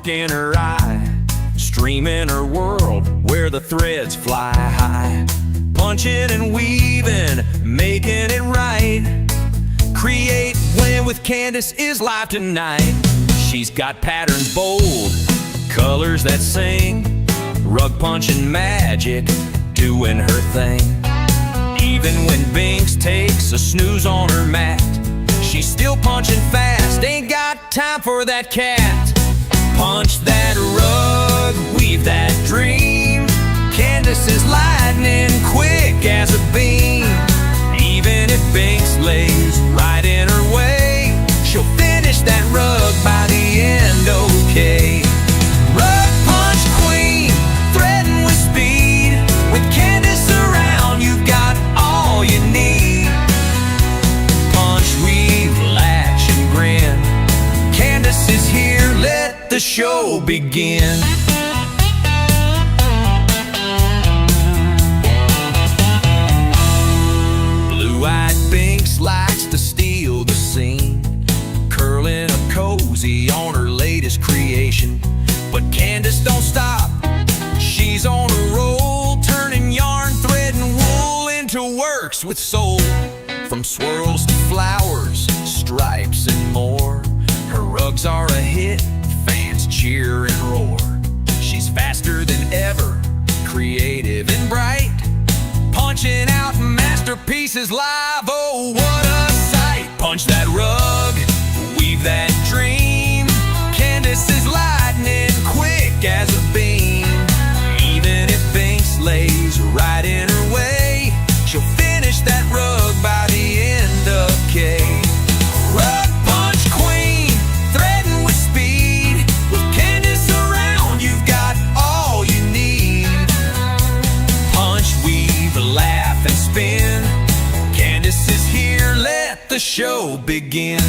spark in her eye, stream in her world where the threads fly high. Punching and weaving, making it right. Create, win with Candace is live tonight. She's got patterns bold, colors that sing, rug punching magic, doing her thing. Even when Binks takes a snooze on her mat, she's still punching fast, ain't got time for that cat. Punch that rug, weave that dream. Candace is lightning quick as a beam. Even if Binks lays right in her way, she'll finish that rug by the end, okay. Rug punch queen, threading with speed. With Candace around, you've got all you need. Punch, weave, latch, and grin. Candace is here, let the show begin. Blue-eyed Binks likes to steal the scene, curling a cozy on her latest creation. But Candace don't stop, she's on a roll, turning yarn, thread, and wool into works with soul. From swirls to flowers, stripes, and more, her rugs are a hit, fans cheer and roar. She's faster than ever, creative and bright, punching out masterpieces live, oh what a sight. Punch that rug, weave that dream. Candace is lightning quick as a beam. Even if Binks lays right in her way, she'll finish that rug by the end, okay. Rug punch queen, threading with speed. With Candace around, you've got all you need. Punch, weave, laugh, and spin. Candace is here, let the show begin.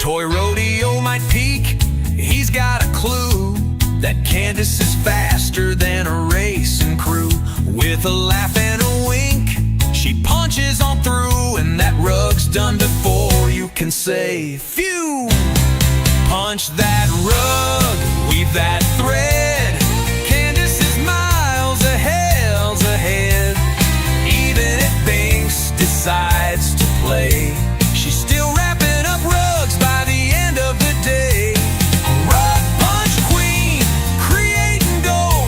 Toy Rodeo might peak, he's got a clue that Candace is faster than a racing crew. With a laugh and a wink, she punches on through, and that rug's done before you can say phew. Punch that rug, weave that thread. Candace is miles ahead. Even if Binks decides to play, she's still wrapping up rugs by the end of the day. Rug punch queen, create and go.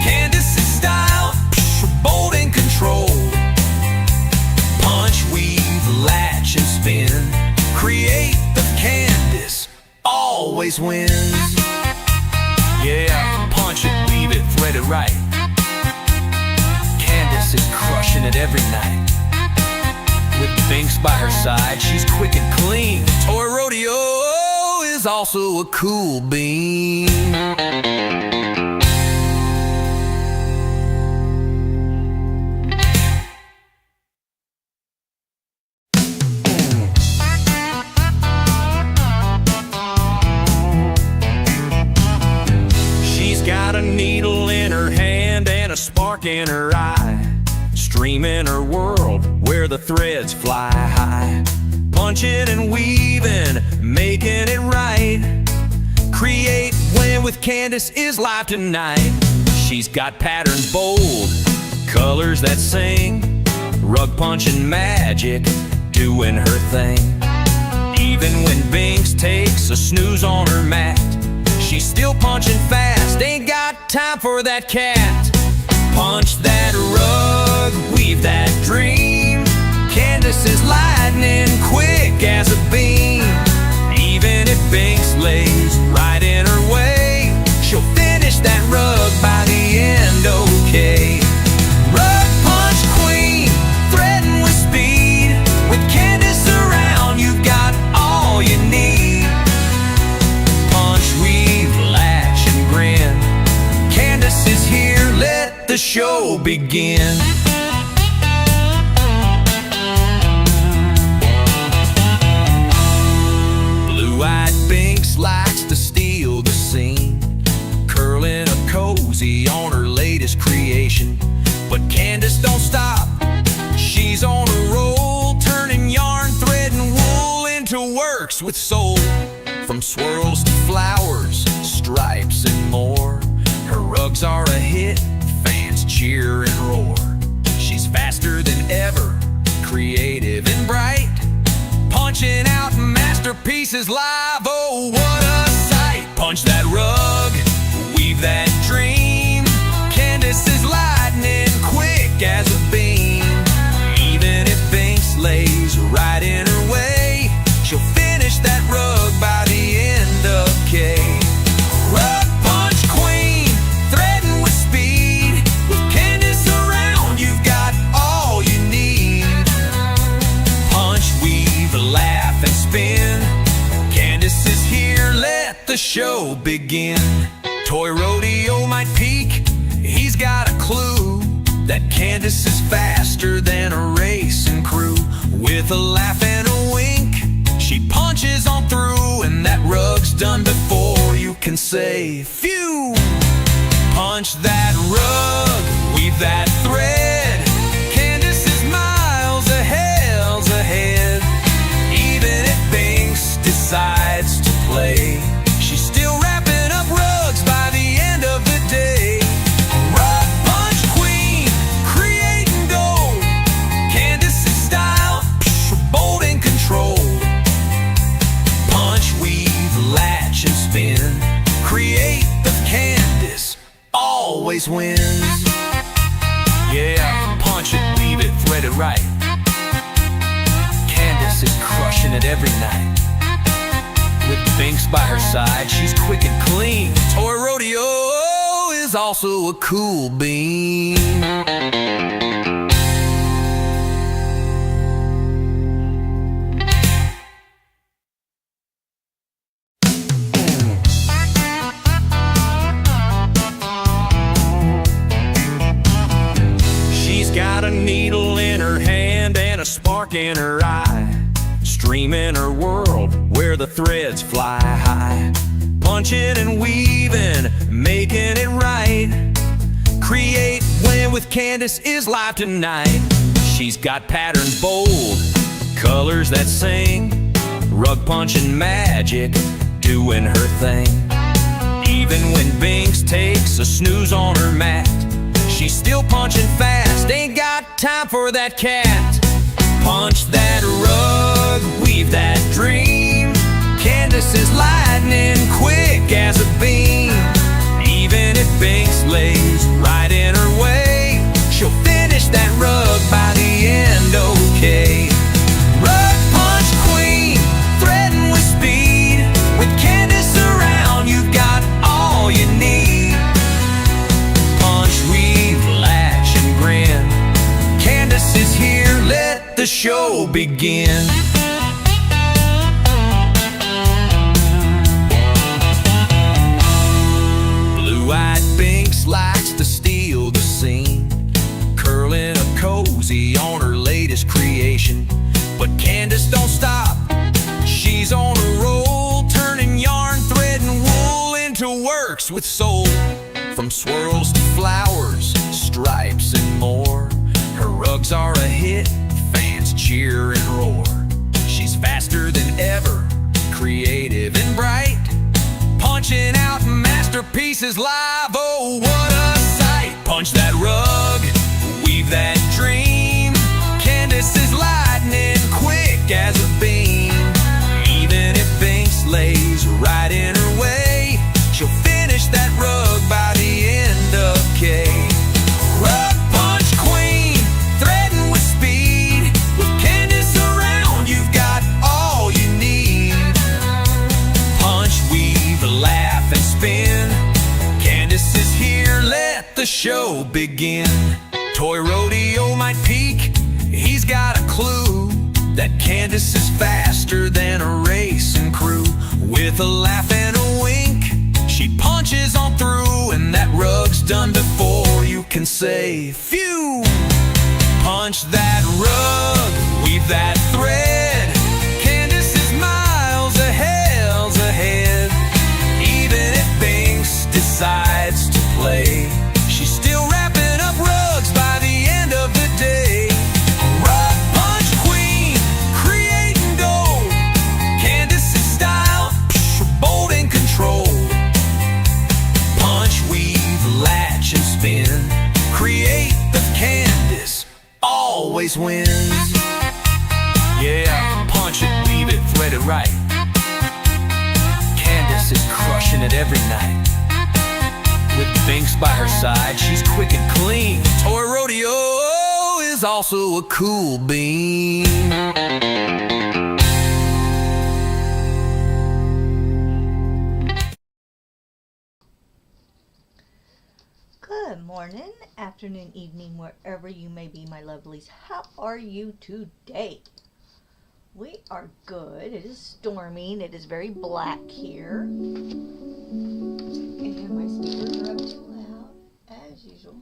Candace's style, bold and controlled. Punch, weave, latch, and spin. Create the Candace always wins. Yeah, punch it, weave it, thread it right. Candace is crushing it every night. With Binks by her side, she's quick and clean. Toy Rodeo is also a cool bean. She's got a needle in her hand and a spark in her eye, stream in her world where the threads fly high. Punching and weaving, making it right. Create, win with Candace is live tonight. She's got patterns bold, colors that sing, rug punching magic, doing her thing. Even when Binks takes a snooze on her mat, she's still punching fast, ain't got time for that cat. Punch that rug, weave that dream. Candace is lightning quick as a beam. Even if Binks lays right in her way, she'll finish that rug by the end, okay. Rug punch queen, threading with speed. With Candace around, you've got all you need. Punch, weave, latch, and grin. Candace is here, let the show begin. Blue-eyed Binks likes to steal the scene, curling a cozy on her latest creation. But Candace don't stop, she's on a roll, turning yarn, thread, and wool into works with soul. From swirls to flowers, stripes, and more. Her rugs are a hit, fans cheer and roar. She's faster than ever, creative and bright, punching out masterpieces live. Oh, what a sight! Punch that rug, weave that dream. Candace is lightning quick as a beam. Even if Binks lays right in her way, she'll finish that rug by the end of K. Rug punch queen, threading with speed. With Candace around, you've got all you need. Punch, weave, laugh, and spin. Candace is here, let the show begin. Toy Rodeo might peak, he's got a clue that Candace is faster than a racing crew. With a laugh and a wink, she punches on through, and that rug's done before you can say phew. Punch that rug, weave that thread. Candace is miles ahead. Even if Binks decides to play, she's still wrapping up rugs by the end of the day. Rug punch queen, create and go. Candace's style, bold and controlled. Punch, weave, latch, and spin. Create the Candace always wins. Yeah, punch it, weave it, thread it right. Candace is crushing it every night. With Binks by her side, she's quick and clean. Toy Rodeo is also a cool bean. She's got a needle in her hand and a spark in her eye, streaming her world where the threads fly high. Punching and weaving, making it right. Create when with Candace is live tonight. She's got patterns bold, colors that sing, rug punching magic, doing her thing. Even when Binks takes a snooze on her mat, she's still punching fast, ain't got time for that cat. Punch that rug, weave that dream. Candace is lightning quick as a beam. Even if Binks lays right in her way, she'll finish that rug by the end, okay. Rug punch queen, threading with speed. With Candace around, you've got all you need. Punch, weave, latch, and grin. Candace is here, let the show begin. Blue-eyed Binks likes to steal the scene, curling a cozy on her latest creation. But Candace don't stop, she's on a roll, turning yarn, thread, and wool into works with soul. From swirls to flowers, stripes, and more, her rugs are a hit, fans cheer and roar. She's faster than ever, creative and bright, punching out masterpieces live. Oh, what a sight! Punch that rug, weave that dream. Candace is lightning quick as a beam. Even if Binks lays right in her way, she'll finish that rug by the end of K. Rug punch queen, threading with speed. With Candace around, you've got all you need. Punch, weave, laugh, and spin. Candace is here, let the show begin. Toy Rodeo might peak, he's got a clue that Candace is faster than a racing crew. With a laugh and a wink, she punches on through, and that rug's done before you can say phew. Punch that rug, weave that thread. Candace is miles ahead. Even if Binks decides to play, she's still wrapping up rugs by the end of the day. Rug punch queen, create and go. Candace's style, bold and controlled. always wins. Yeah, punch it, weave it, thread it right. Candace is crushing it every night. With Binks by her side, she's quick and clean. Toy Rodeo is also a cool bean. Good morning, afternoon, evening, wherever you may be, my lovelies. How are you today? We are good. It is storming. It is very black here. And my speakers are up too loud, as usual.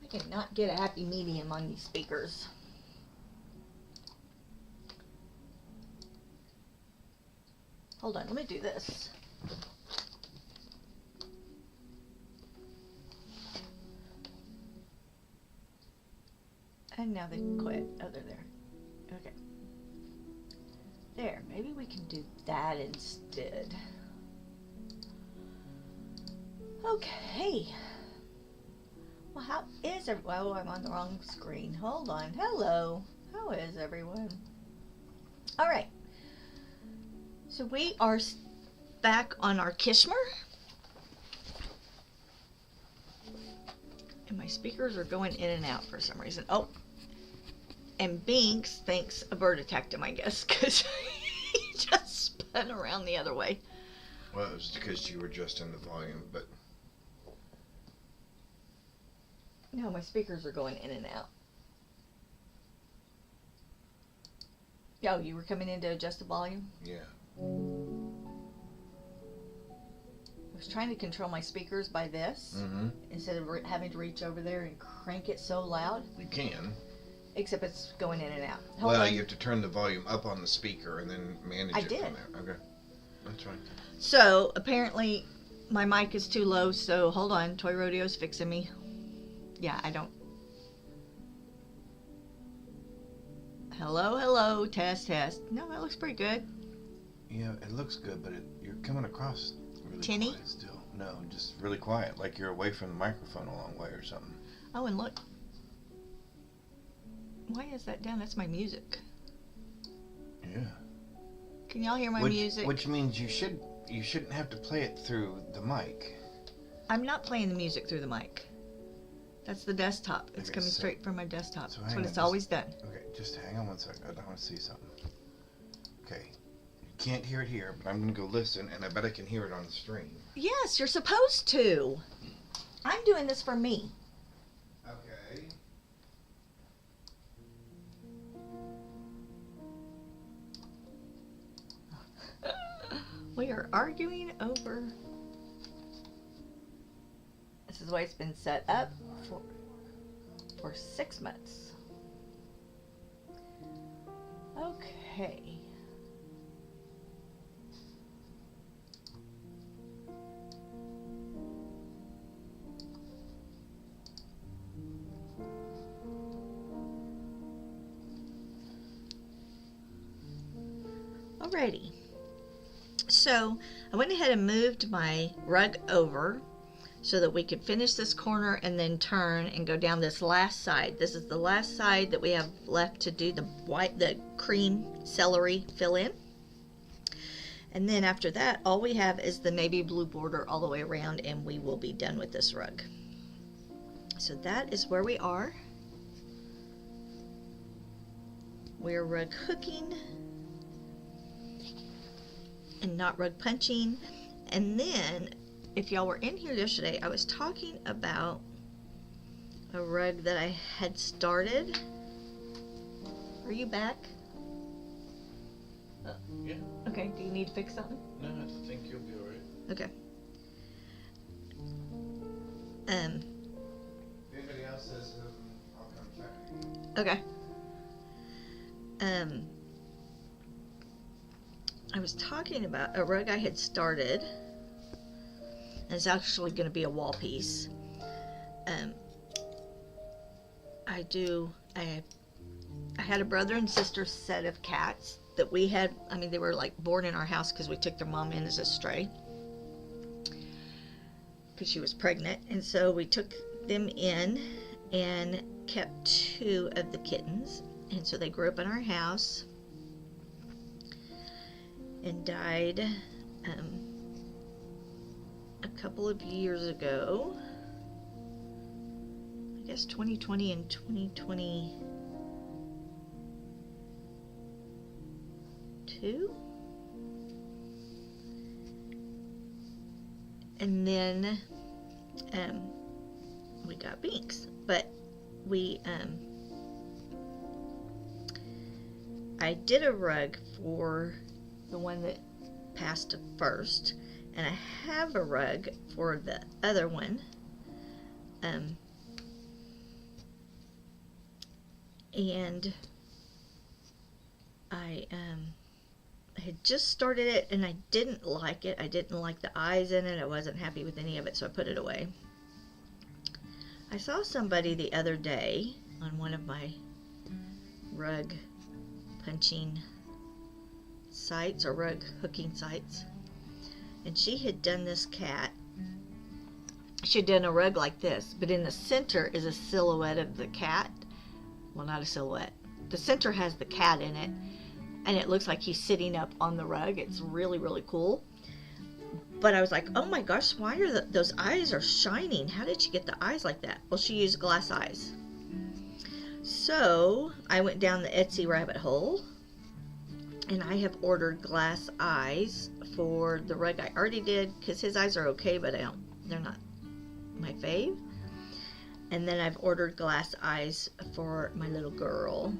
I cannot get a happy medium on these speakers. Hold on, let me do this. And now they quit. Oh, they're there. Okay. There, maybe we can do that instead. Okay. Well, how is everyone? Oh, I'm on the wrong screen. Hold on. Hello. How is everyone? All right. So we are back on our Kishmer. And my speakers are going in and out for some reason. Oh. And Binks thinks a bird attacked him, I guess, because he just spun around the other way. Well, it was because you were adjusting the volume, but... No, my speakers are going in and out. Oh, you were coming in to adjust the volume? Yeah. I was trying to control my speakers by this, instead of having to reach over there and crank it so loud. You can. Except it's going in and out. Well, you have to turn the volume up on the speaker and then manage it did. from there. Okay. That's fine. So, apparently, my mic is too low, so hold on. Toy Rodeo's fixing me. Yeah, I don't... Hello, hello, test, test. No, that looks pretty good. Yeah, it looks good, but you're coming across really tinny? quiet still. No, just really quiet, like you're away from the microphone a long way or something. Oh, and look. Why is that down? That's my music. Yeah. Can y'all hear my music? Which means you shouldn't have to play it through the mic. I'm not playing the music through the mic. That's the desktop. It's Okay, coming so- straight from my desktop. so That's hang what on, it's just- always done. Okay, just hang on one second. I want to see something. Okay. You can't hear it here, but I'm going to go listen, and I bet I can hear it on the stream. Yes, you're supposed to. I'm doing this for me. Okay. We are arguing over... This is the way it's been set up for 6 months. Okay. Alrighty. So I went ahead and moved my rug over so that we could finish this corner and then turn and go down this last side. This is the last side that we have left to do the cream celery fill in. And then after that, all we have is the navy blue border all the way around, and we will be done with this rug. So that is where we are. We're rug hooking and not rug punching. And then, if y'all were in here yesterday, I was talking about a rug that I had started. Are you back? Yeah. Okay, do you need to fix something? No, I think you'll be alright. Okay. If anybody else says something, I'll come check. Okay. I was talking about a rug I had started, and it's actually going to be a wall piece. I had a brother and sister set of cats that we had. I mean, they were like born in our house because we took their mom in as a stray because she was pregnant, and so we took them in, and kept 2 of the kittens, and so they grew up in our house and died a couple of years ago. I guess 2020 and 2022. And then we got Binks, but I did a rug for the one that passed first, and I have a rug for the other one. And I had just started it, and I didn't like it. I didn't like the eyes in it. I wasn't happy with any of it, so I put it away. I saw somebody the other day on one of my rug punching sites or rug hooking sites, and she had done this cat. She had done a rug like this, but in the center is a silhouette of the cat. Well, not a silhouette. The center has the cat in it, and it looks like he's sitting up on the rug. It's really, really cool. But I was like, oh my gosh, why are those eyes are shining? How did she get the eyes like that? Well, she used glass eyes. So I went down the Etsy rabbit hole, and I have ordered glass eyes for the rug I already did, because his eyes are okay, but they're not my fave. And then I've ordered glass eyes for my little girl.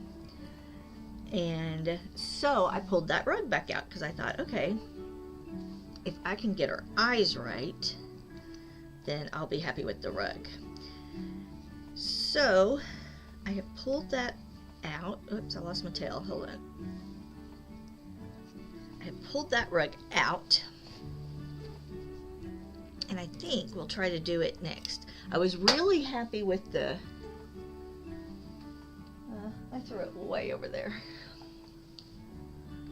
And so I pulled that rug back out because I thought, okay, if I can get her eyes right, then I'll be happy with the rug. So I have pulled that out. Oops, I lost my tail. Hold on. I have pulled that rug out, and I think we'll try to do it next. I was really happy with the I threw it way over there.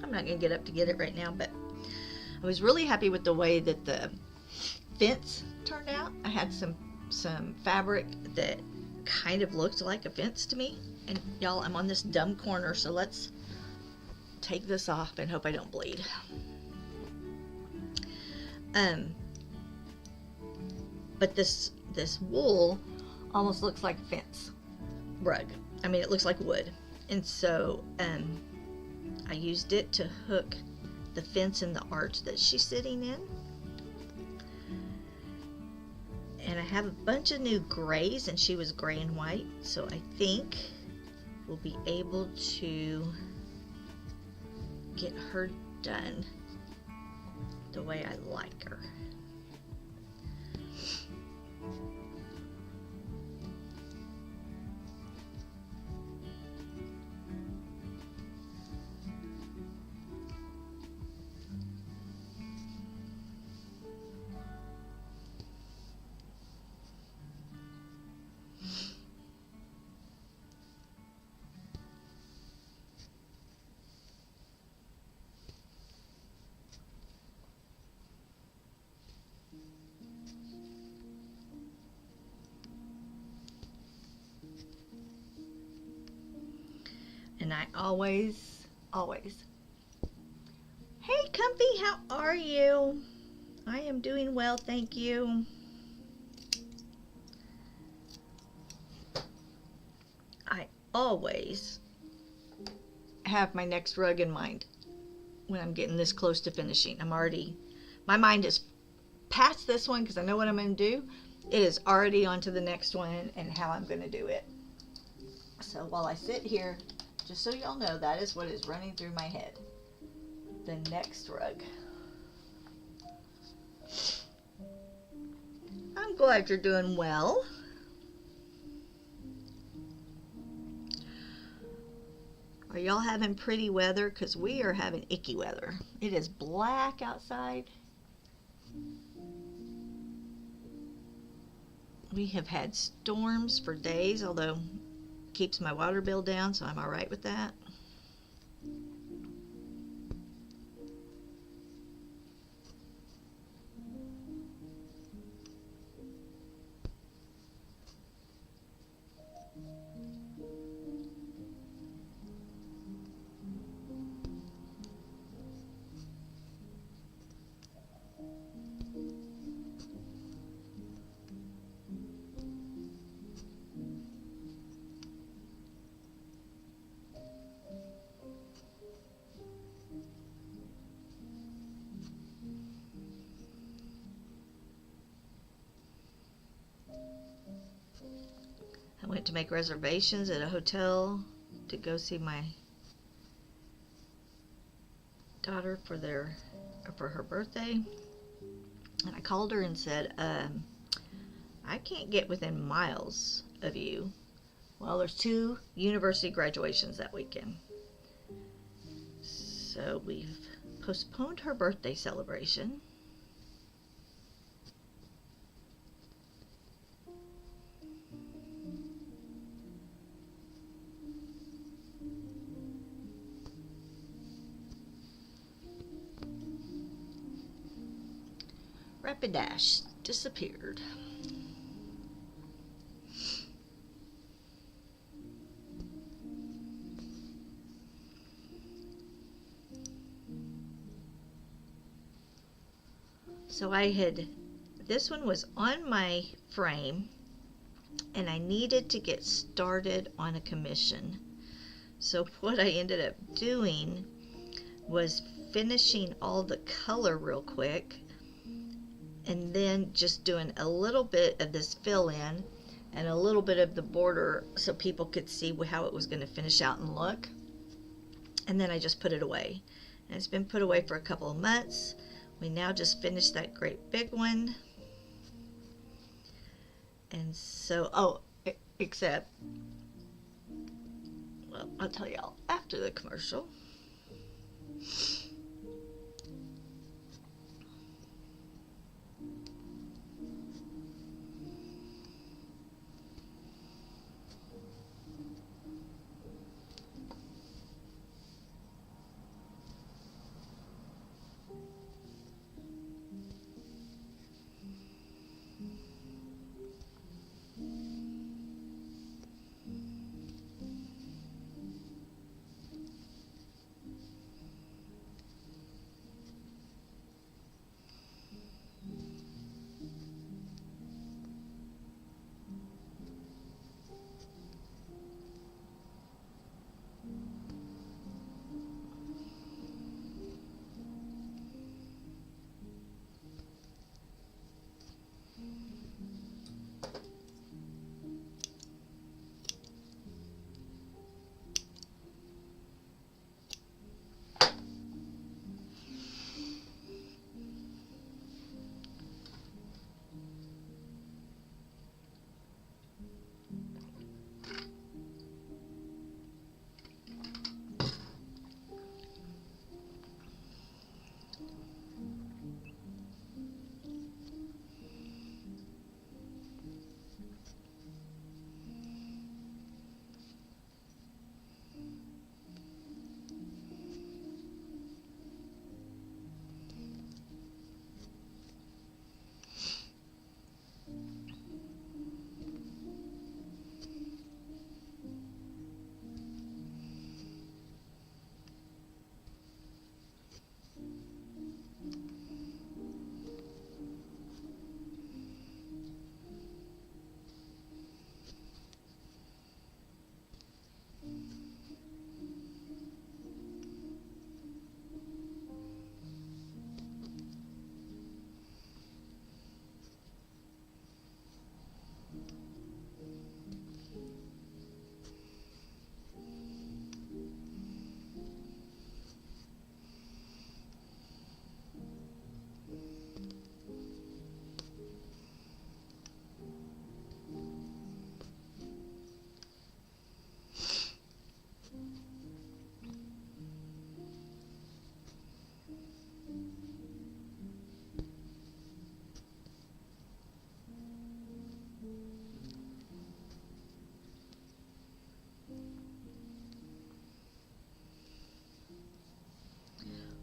I'm not gonna get up to get it right now, but I was really happy with the way that the fence turned out. I had some fabric that kind of looked like a fence to me, and y'all, I'm on this dumb corner, so let's take this off and hope I don't bleed. But this wool almost looks like a fence rug. I mean, it looks like wood, and so I used it to hook the fence in the arch that she's sitting in. And I have a bunch of new grays, and she was gray and white, so I think we'll be able to get her done the way I like her. And I always, hey Comfy, how are you? I am doing well, thank you. I always have my next rug in mind when I'm getting this close to finishing. My mind is past this one because I know what I'm going to do. It is already on to the next one and how I'm going to do it. So while I sit here, just so y'all know, that is what is running through my head. The next rug. I'm glad you're doing well. Are y'all having pretty weather? Because we are having icky weather. It is black outside. We have had storms for days, although keeps my water bill down, so I'm all right with that. went to make reservations at a hotel to go see my daughter for her birthday. And I called her and said, I can't get within miles of you. Well, there's 2 university graduations that weekend. So we've postponed her birthday celebration. Rapidash disappeared. So this one was on my frame, and I needed to get started on a commission. So what I ended up doing was finishing all the color real quick, and then just doing a little bit of this fill in and a little bit of the border so people could see how it was going to finish out and look. And then I just put it away. And it's been put away for a couple of months. We now just finished that great big one. And so, except, well, I'll tell y'all after the commercial.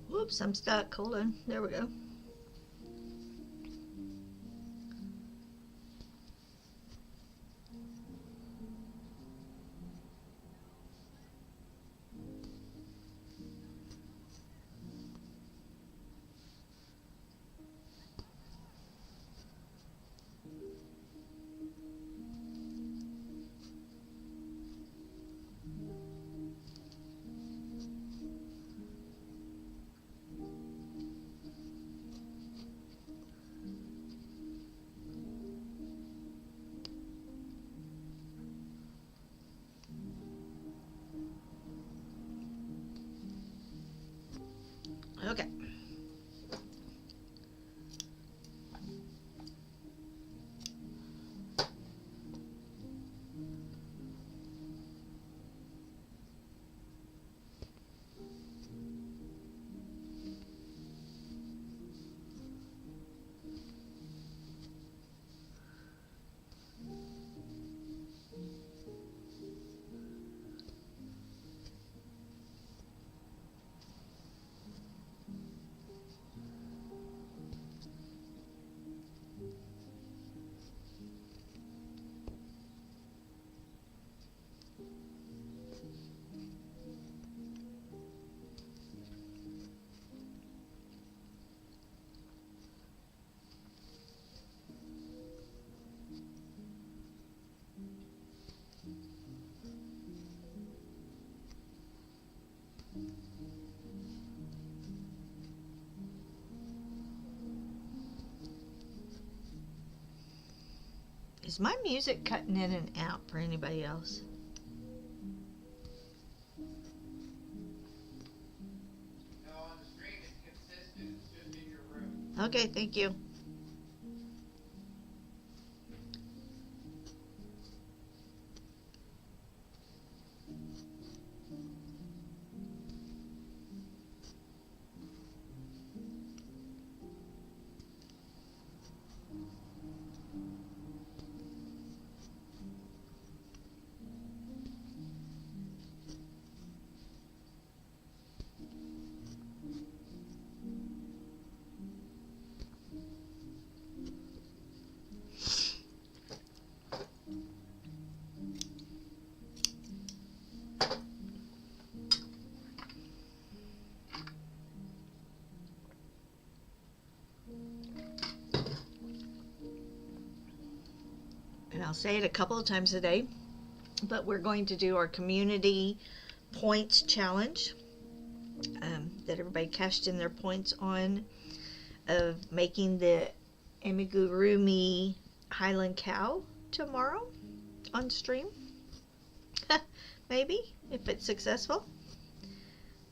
Whoops, I'm stuck. Hold on. There we go. Okay. Is my music cutting in and out for anybody else? No, on the stream it's consistent. It's just in your room. Okay, thank you. And I'll say it a couple of times a day, but we're going to do our community points challenge that everybody cashed in their points on, of making the amigurumi Highland cow tomorrow on stream. Maybe, if it's successful.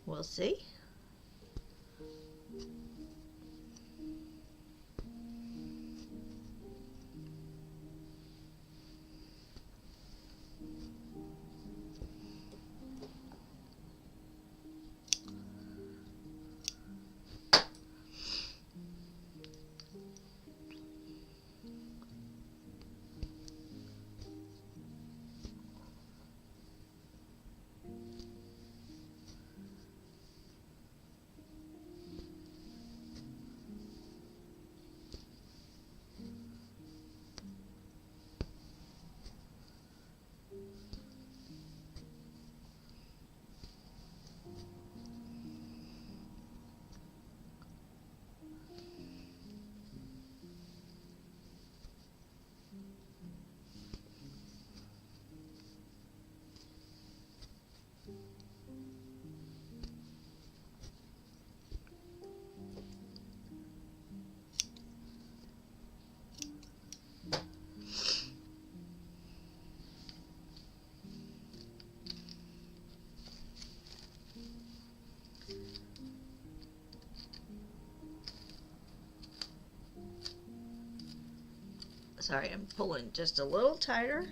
We'll see. Sorry, I'm pulling just a little tighter.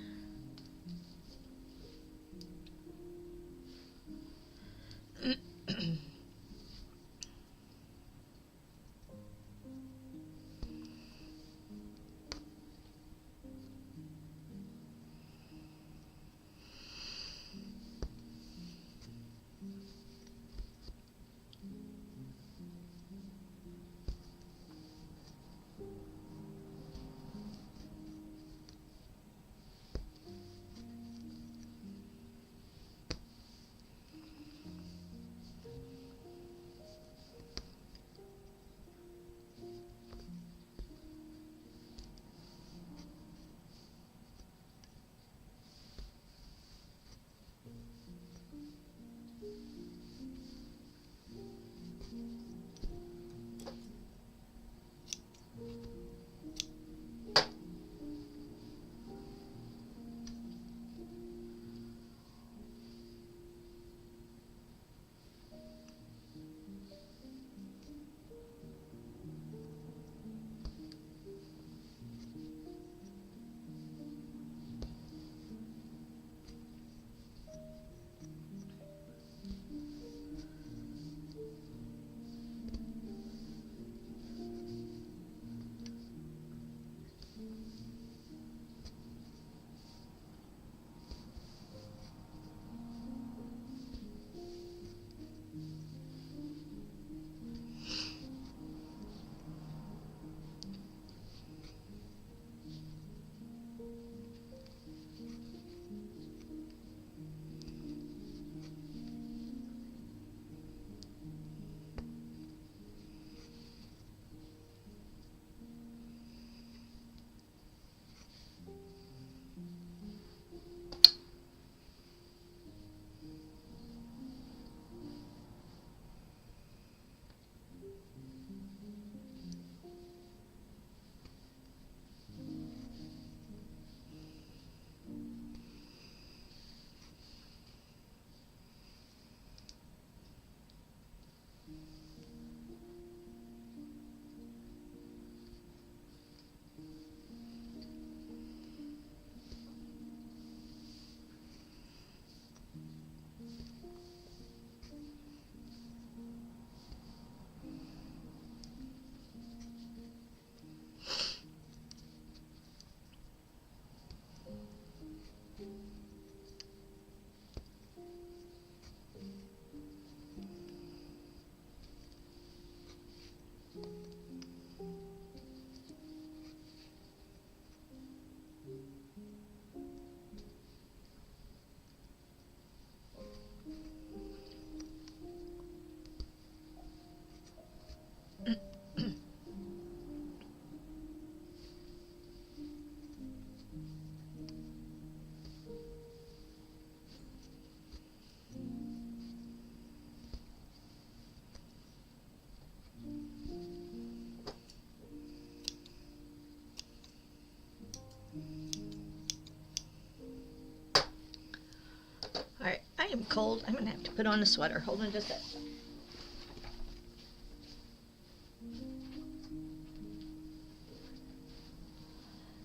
am cold. I'm gonna have to put on a sweater. Hold on just a sec.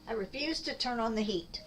I refuse to turn on the heat.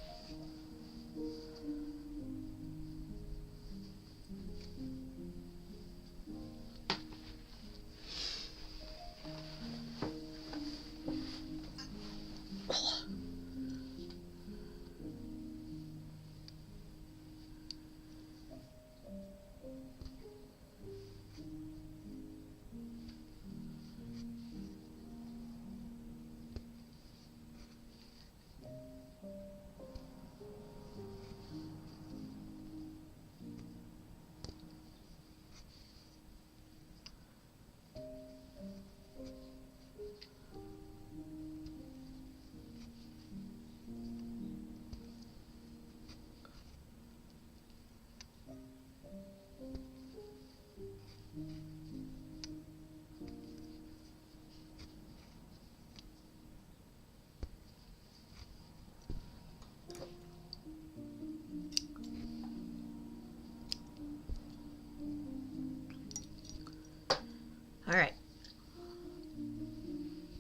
All right.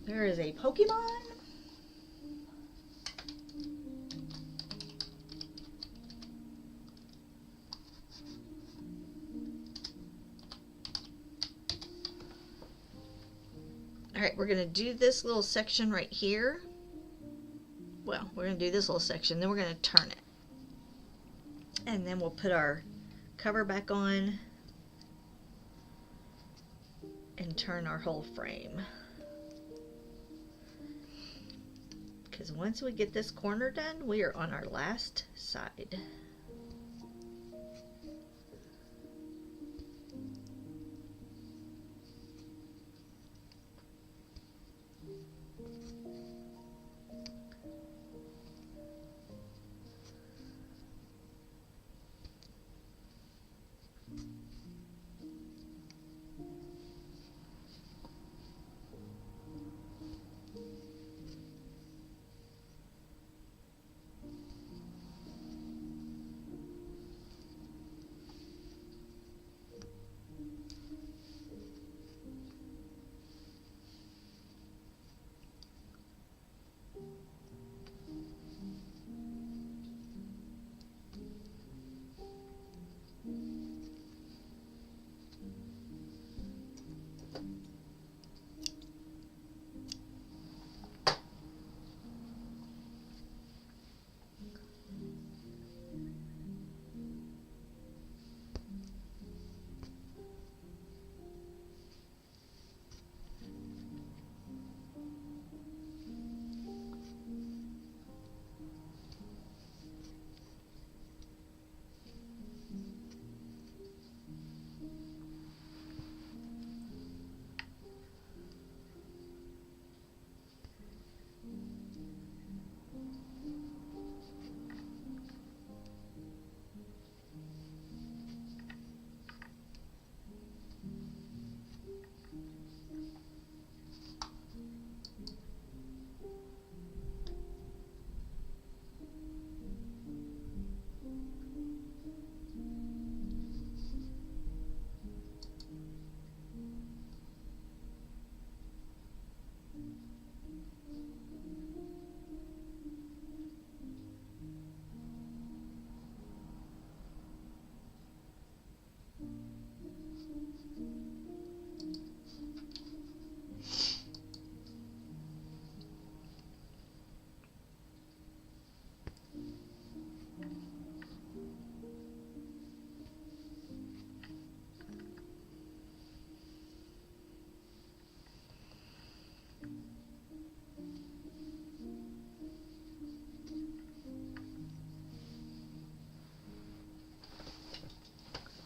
There is a Pokemon. All right, we're going to do this little section right here. Well, we're going to do this little section, then we're going to turn it. And then we'll put our cover back on and turn our whole frame. Because once we get this corner done, we are on our last side.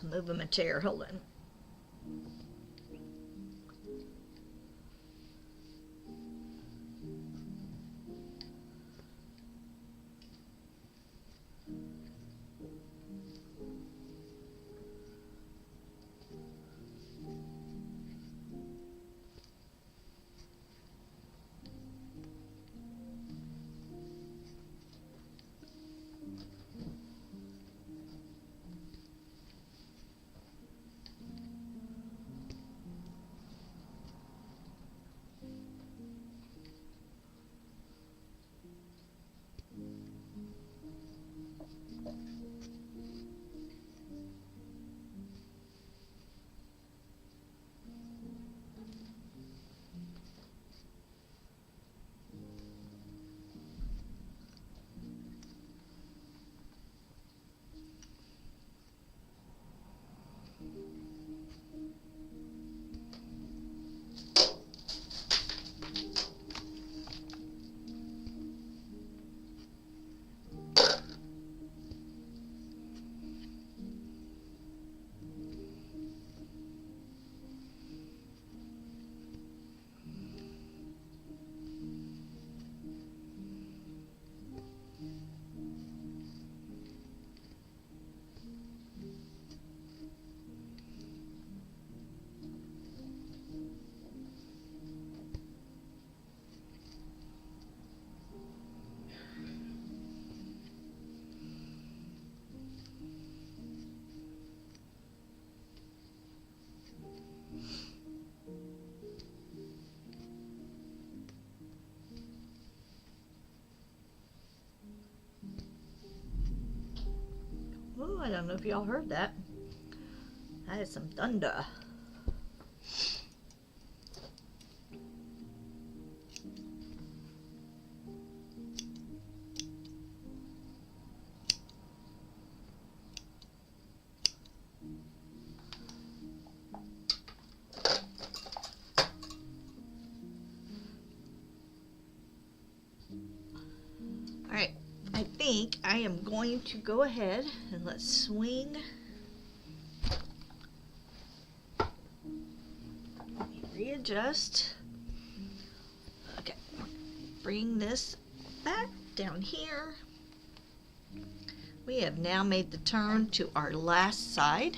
Moving my chair, hold on. I don't know if y'all heard that. That is some thunder. Alright, I think I am going to go ahead and let's swing. Readjust. Okay, bring this back down here. We have now made the turn to our last side.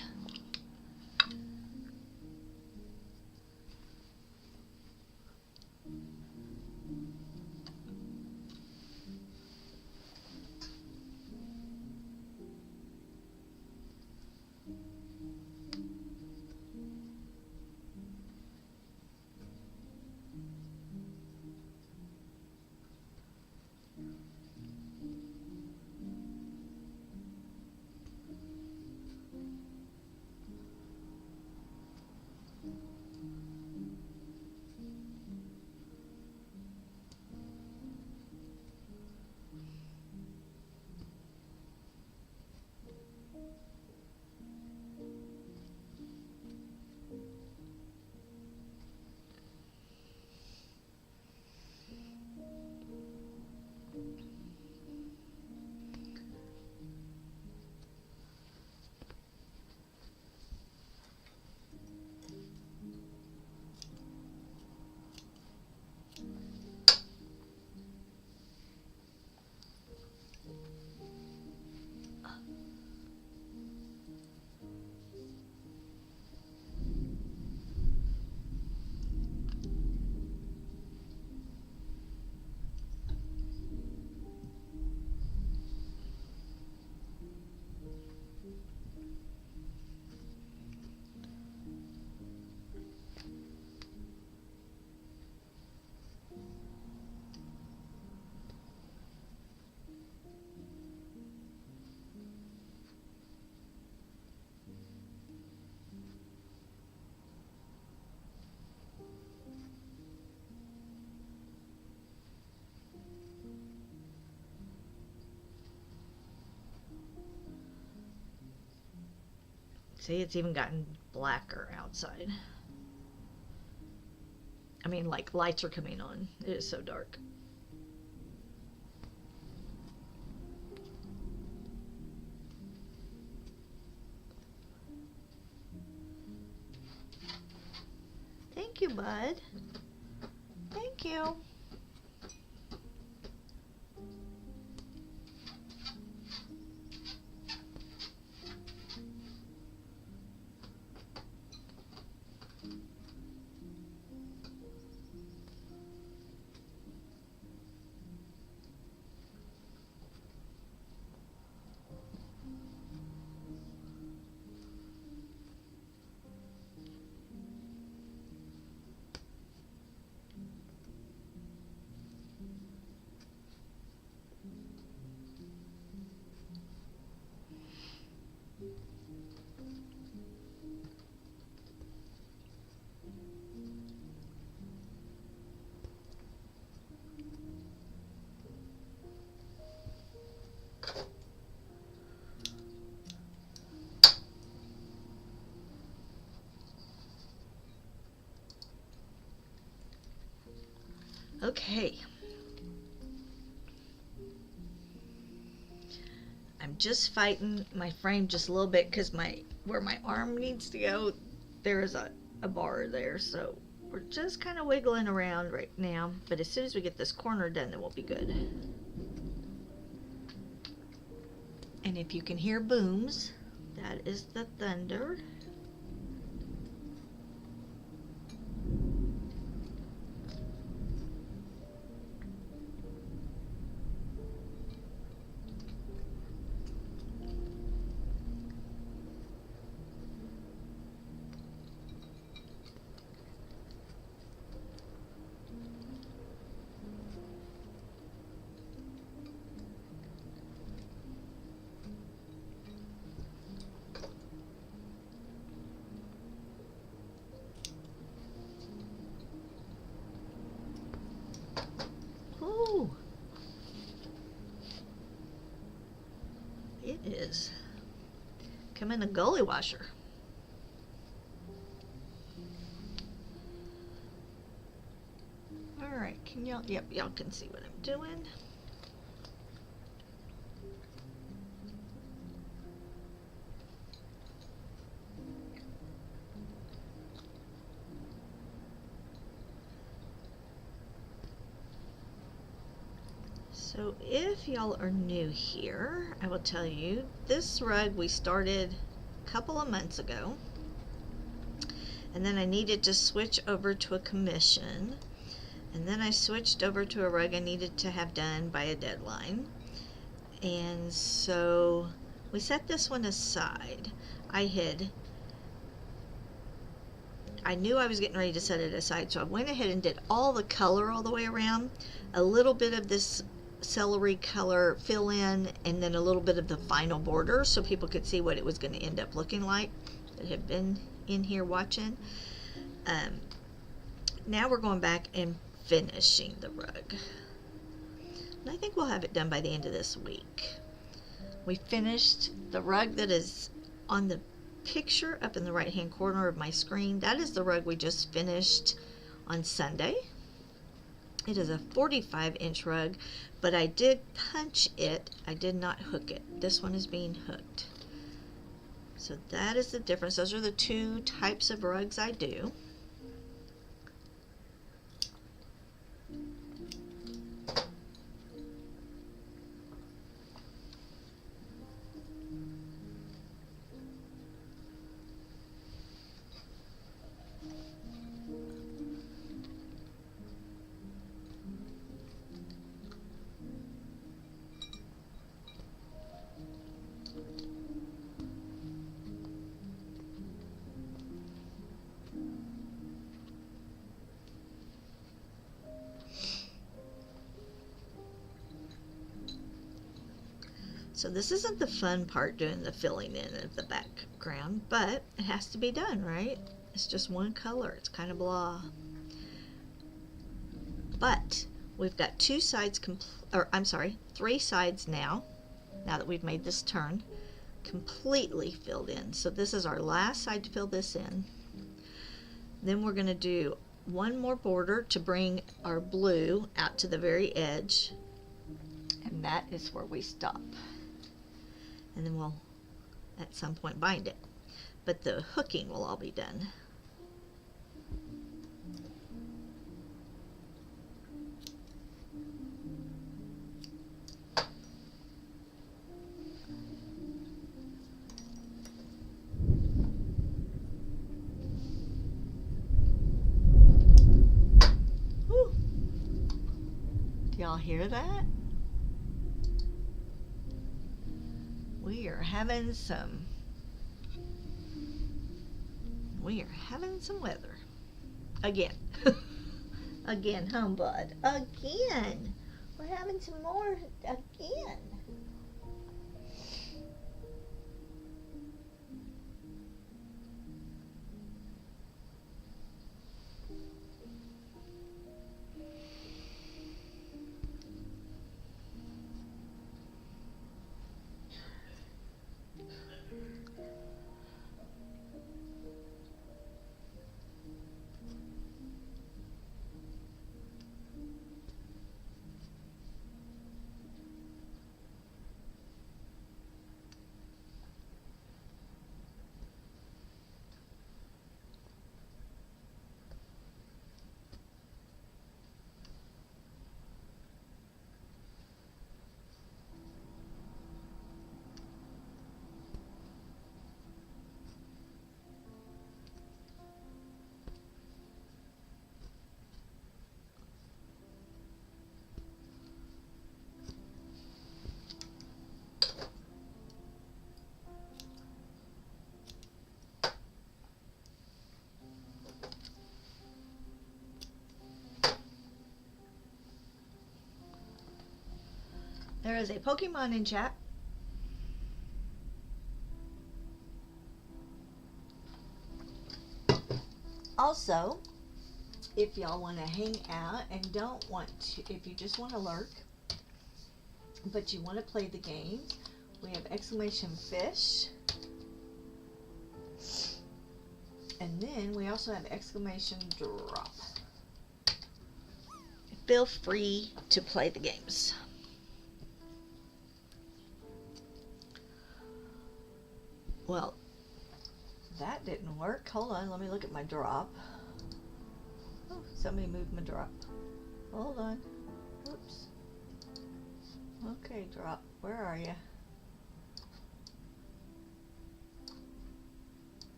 See, it's even gotten blacker outside. I mean, like, lights are coming on. It is so dark. Thank you, bud. Thank you. Okay. I'm just fighting my frame just a little bit because where my arm needs to go, there is a bar there. So we're just kind of wiggling around right now. But as soon as we get this corner done, then we'll be good. And if you can hear booms, that is the thunder. them in a gully washer. Alright, can y'all, yep, y'all can see what I'm doing. So if y'all are new here, I will tell you, this rug we started a couple of months ago, and then I needed to switch over to a commission, and then I switched over to a rug I needed to have done by a deadline, and so we set this one aside. I knew I was getting ready to set it aside, so I went ahead and did all the color all the way around, a little bit of this celery color fill in, and then a little bit of the final border so people could see what it was going to end up looking like that have been in here watching. Now we're going back and finishing the rug, and I think we'll have it done by the end of this week. We finished the rug that is on the picture up in the right hand corner of my screen. That is the rug we just finished on Sunday. It is a 45-inch rug, but I did punch it. I did not hook it. This one is being hooked. So that is the difference. Those are the two types of rugs I do. So this isn't the fun part, doing the filling in of the background, but it has to be done, right? It's just one color. It's kind of blah. But we've got three sides now that we've made this turn, completely filled in. So this is our last side to fill this in. Then we're going to do one more border to bring our blue out to the very edge, and that is where we stop. And then we'll at some point bind it, but the hooking will all be done. Whew. Do y'all hear that? We are having some weather. Again. Again, Humbud. Again. We're having some more again. There is a Pokemon in chat. Also, if y'all want to hang out and don't want to, if you just want to lurk, but you want to play the game, we have Exclamation Fish And then we also have exclamation drop. Feel free to play the games. Well, that didn't work. Hold on, let me look at my drop. Oh, somebody moved my drop. Hold on. Oops. Okay, drop. Where are you?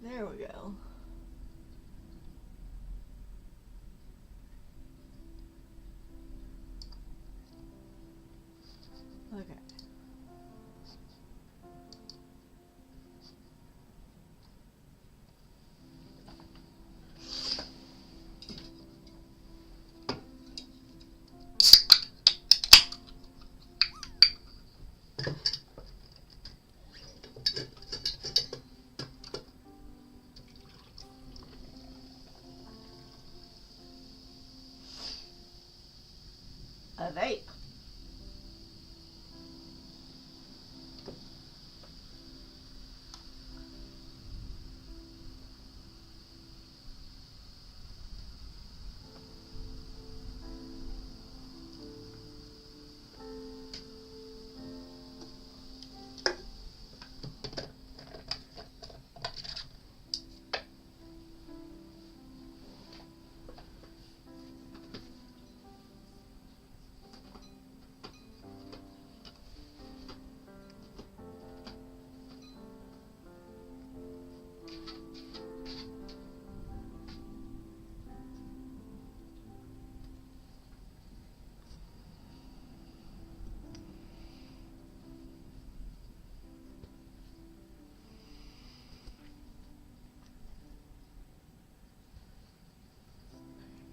There we go. Okay. A vape.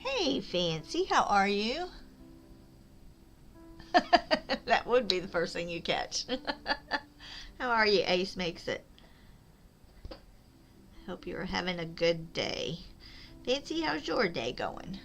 Hey, Fancy, how are you? That would be the first thing you catch. How are you, Ace Makes It? Hope you're having a good day. Fancy, how's your day going?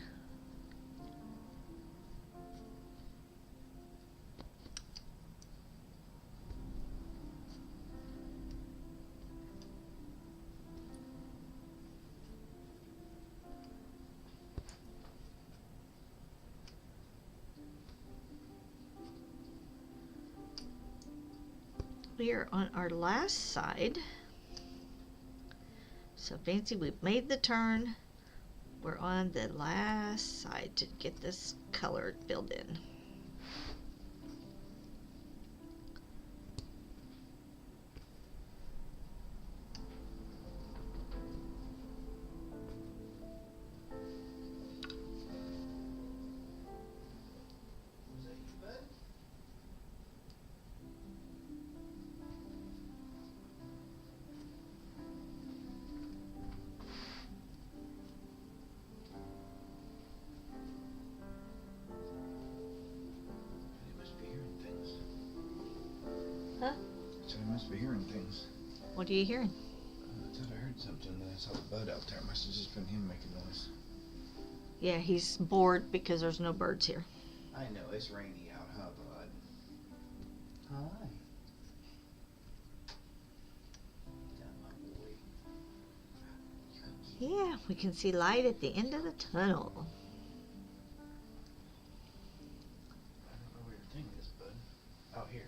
We are on our last side. So Fancy, we've made the turn. We're on the last side to get this color filled in. Was that you, bud? They must be hearing things. Huh? So I must be hearing things. What are you hearing? I thought I heard something, then I saw the bud out there. It must have just been him making noise. Yeah, he's bored because there's no birds here. I know, it's rainy out, huh, bud? Hi. Yeah, my boy. Yeah, we can see light at the end of the tunnel. I don't know where your thing is, bud. Out here.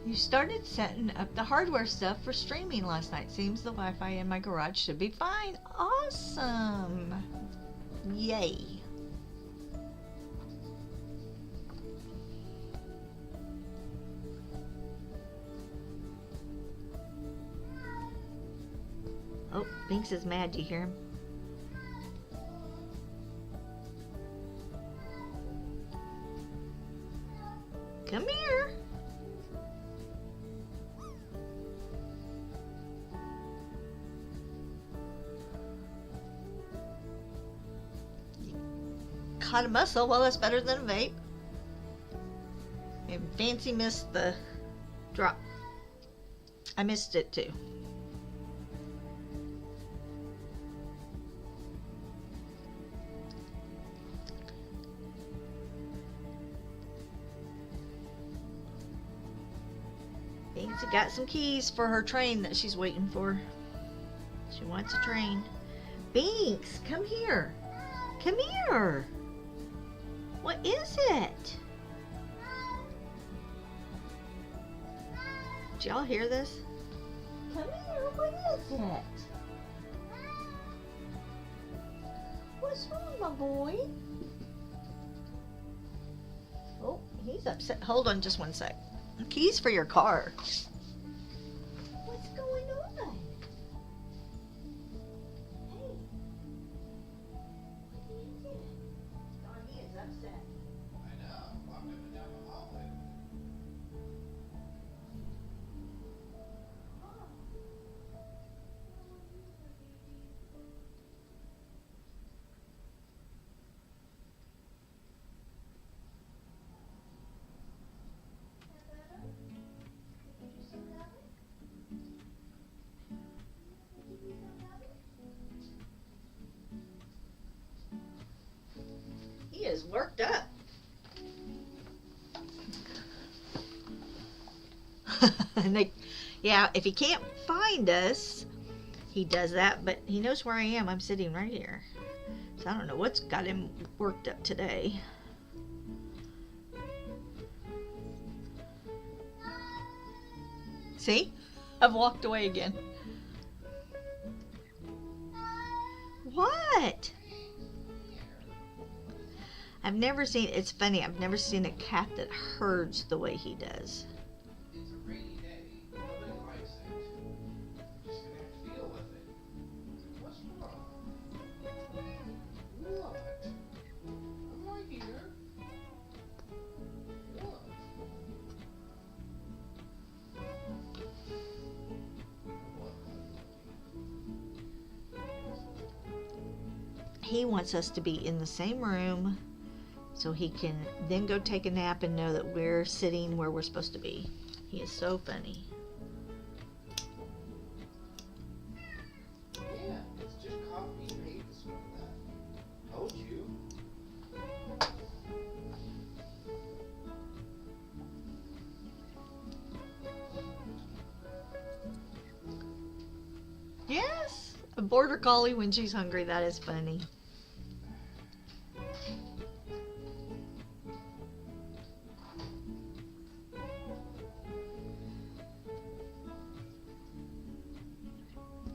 You started setting up the hardware stuff for streaming last night. Seems the Wi-Fi in my garage should be fine. Awesome. Yay. Oh, Binks is mad. Do you hear him? Come here. Caught a muscle. Well, that's better than a vape. And Fancy missed the drop. I missed it too. Fancy got some keys for her train that she's waiting for. She wants a train. Binks, come here. Come here. What is it? Did y'all hear this? Come here, what is it? What's wrong, my boy? Oh, he's upset. Hold on just one sec. Keys for your car. What's going on? Hey. What is it? He is upset. I know. Walked up and down the hallway. He is worked up. And yeah, if he can't find us, he does that, but he knows where I am. I'm sitting right here. So I don't know what's got him worked up today. See? I've walked away again. What? I've never seen, it's funny, I've never seen a cat that herds the way he does. It's a rainy day. Nobody likes it. Just gonna have to deal with it. What's wrong? What? I'm right here. What? He wants us to be in the same room so he can then go take a nap and know that we're sitting where we're supposed to be. He is so funny. Yeah, it's just coffee. You hate to smell that. Told you. Yes, a border collie when she's hungry. That is funny.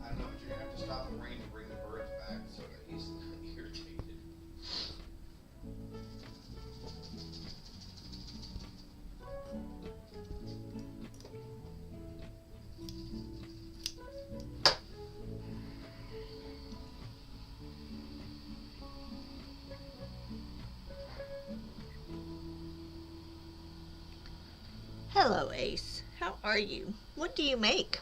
I don't know, but you're gonna have to stop the rain and bring the birds back so that he's not irritated. Hello, Ace. How are you? What do you make?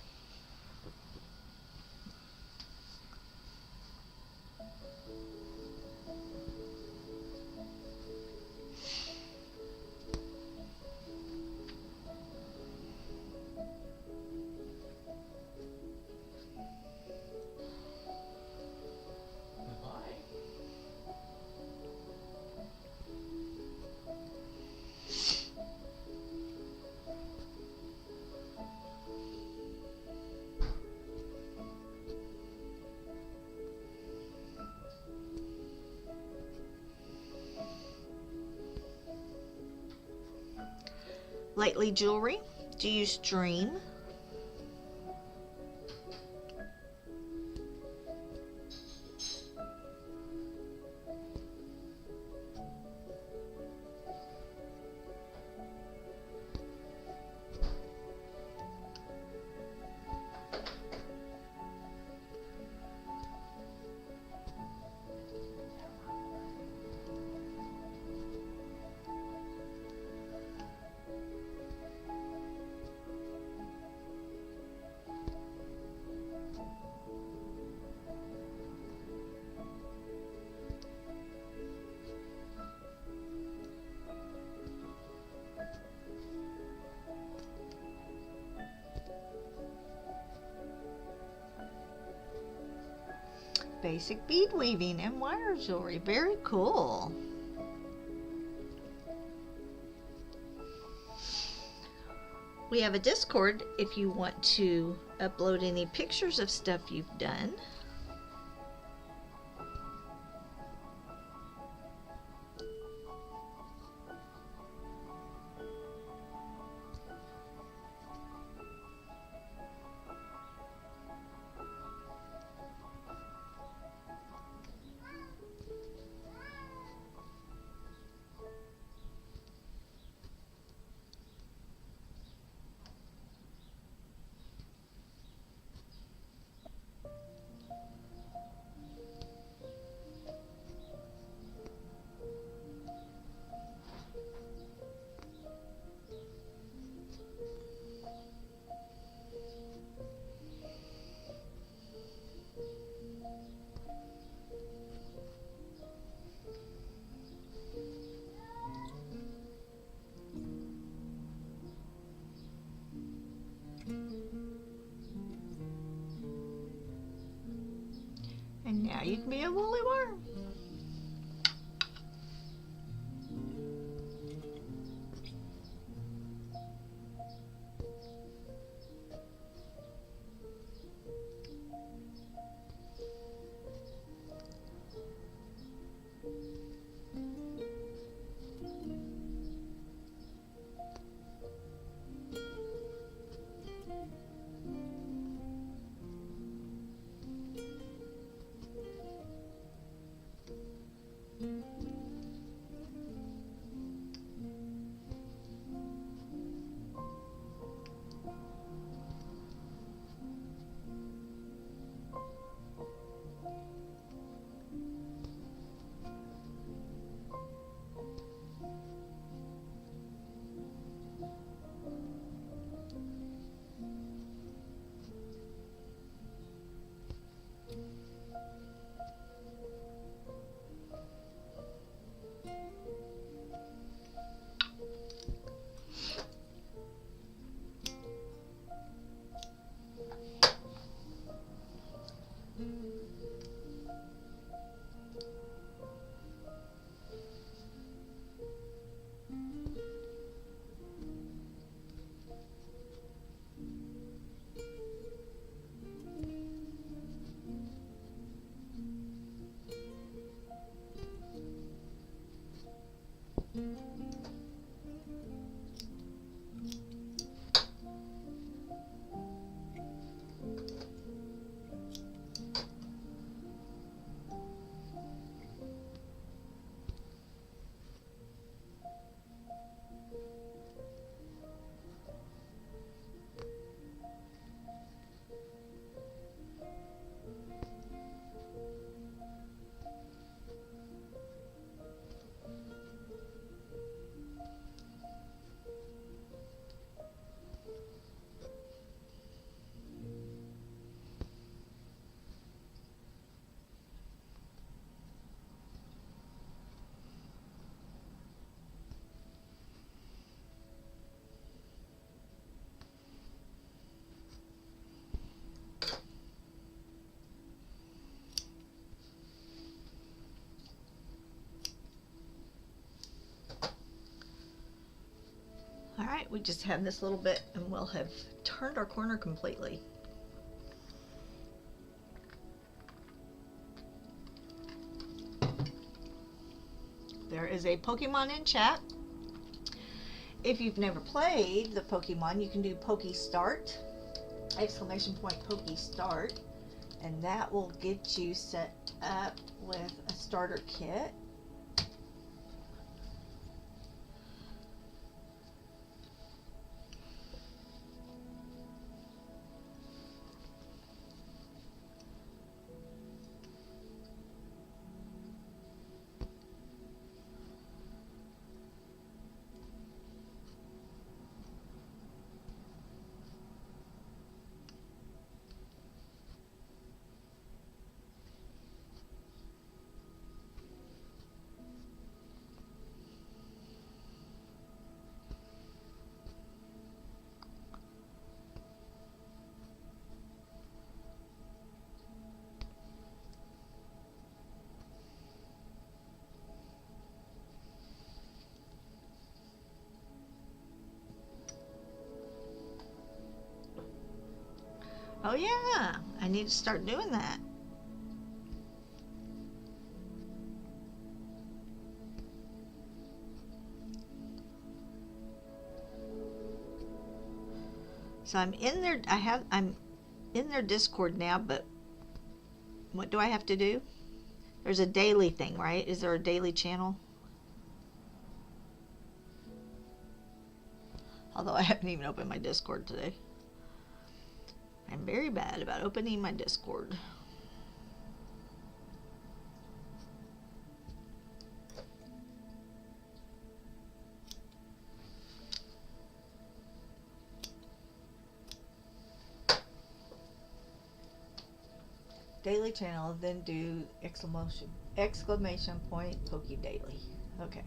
Why? Lately jewelry? Do you stream? basic bead weaving and wire jewelry. Very cool. We have a Discord if you want to upload any pictures of stuff you've done. And now you can be a woolly worm. Alright, we just have this little bit and we'll have turned our corner completely. There is a Pokemon in chat. If you've never played the Pokemon, you can do Poke Start, exclamation point Poke Start, and that will get you set up with a starter kit. Oh yeah, I need to start doing that. So I'm in there. I'm in their Discord now, but what do I have to do? There's a daily thing, right? Is there a daily channel? Although I haven't even opened my Discord today. I'm very bad about opening my Discord. Daily channel, then do exclamation point Poke Daily. Okay.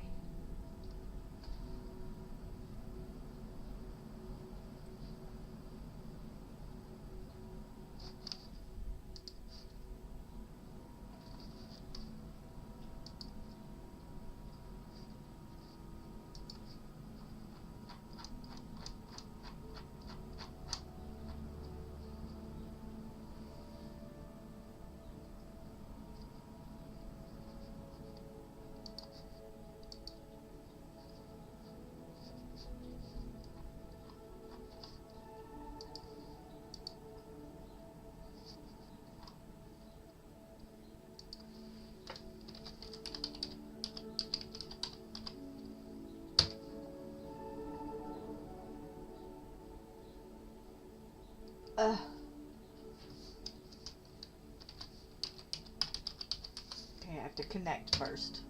Okay, I have to connect first.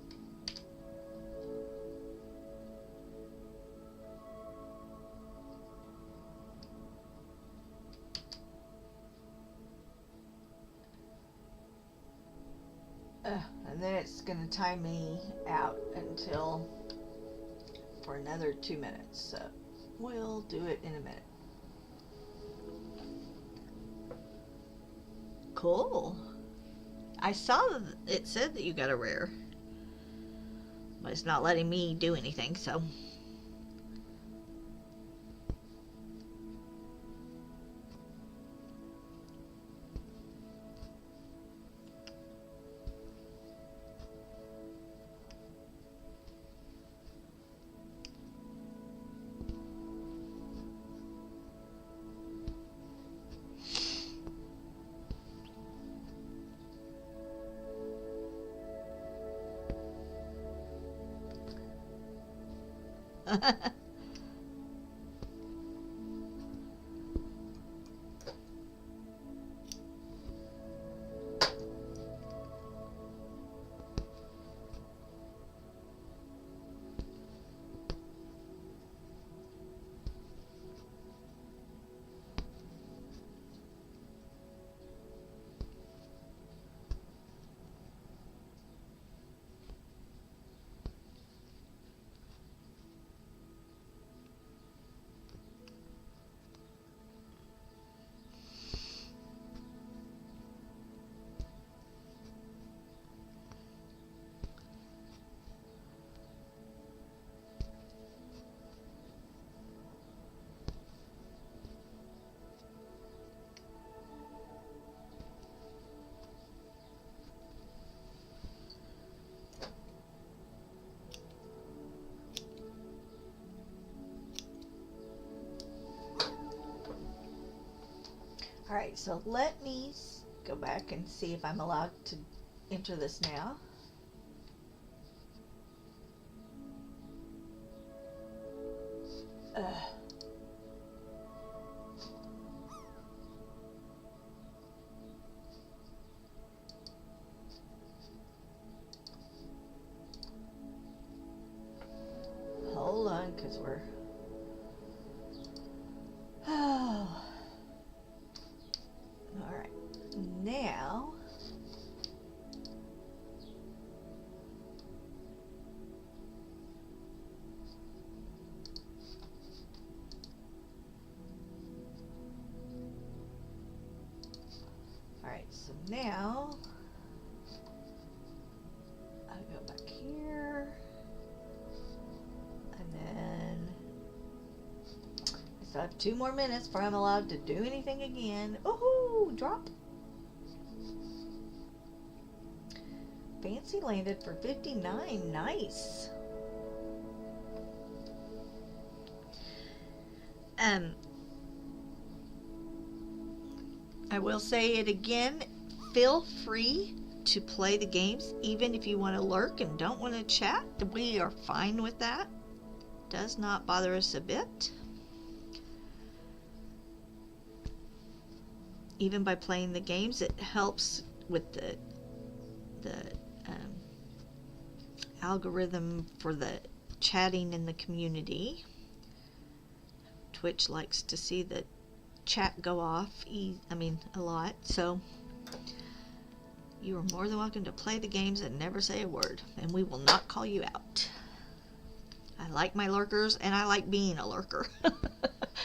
And then it's going to time me out until for another 2 minutes. So we'll do it in a minute. Cool. I saw that it said that you got a rare, but it's not letting me do anything, so. Alright, so let me go back and see if I'm allowed to enter this now. Hold on, because we're... Oh. Alright, now... Alright, so now... I go back here... And then... I still have 2 more minutes before I'm allowed to do anything again. Woohoo! Ooh, drop. Fancy landed for 59. Nice. I will say it again. Feel free to play the games, even if you want to lurk and don't want to chat. We are fine with that. Does not bother us a bit. Even by playing the games, it helps with the algorithm for the chatting in the community. Twitch likes to see the chat go off, a lot. So you are more than welcome to play the games and never say a word, and we will not call you out. I like my lurkers, and I like being a lurker.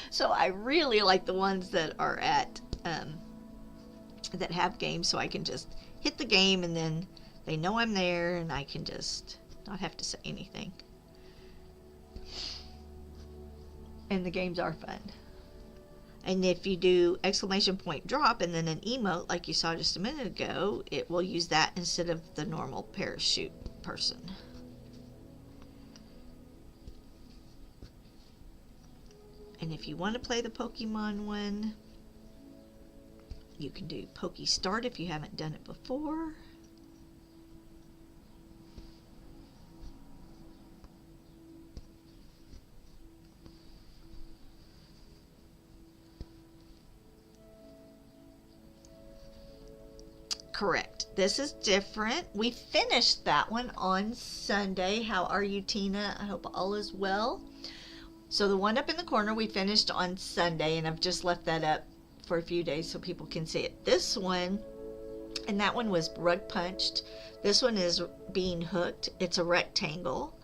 So I really like the ones that are at that have games, so I can just hit the game and then they know I'm there and I can just not have to say anything. And the games are fun. And if you do exclamation point drop and then an emote like you saw just a minute ago, it will use that instead of the normal parachute person. And if you want to play the Pokemon one, you can do Poke Start if you haven't done it before. Correct. This is different. We finished that one on Sunday. How are you, Tina? I hope all is well. So the one up in the corner we finished on Sunday, and I've just left that up for a few days so people can see it. This one, and that one was rug punched. This one is being hooked. It's a rectangle,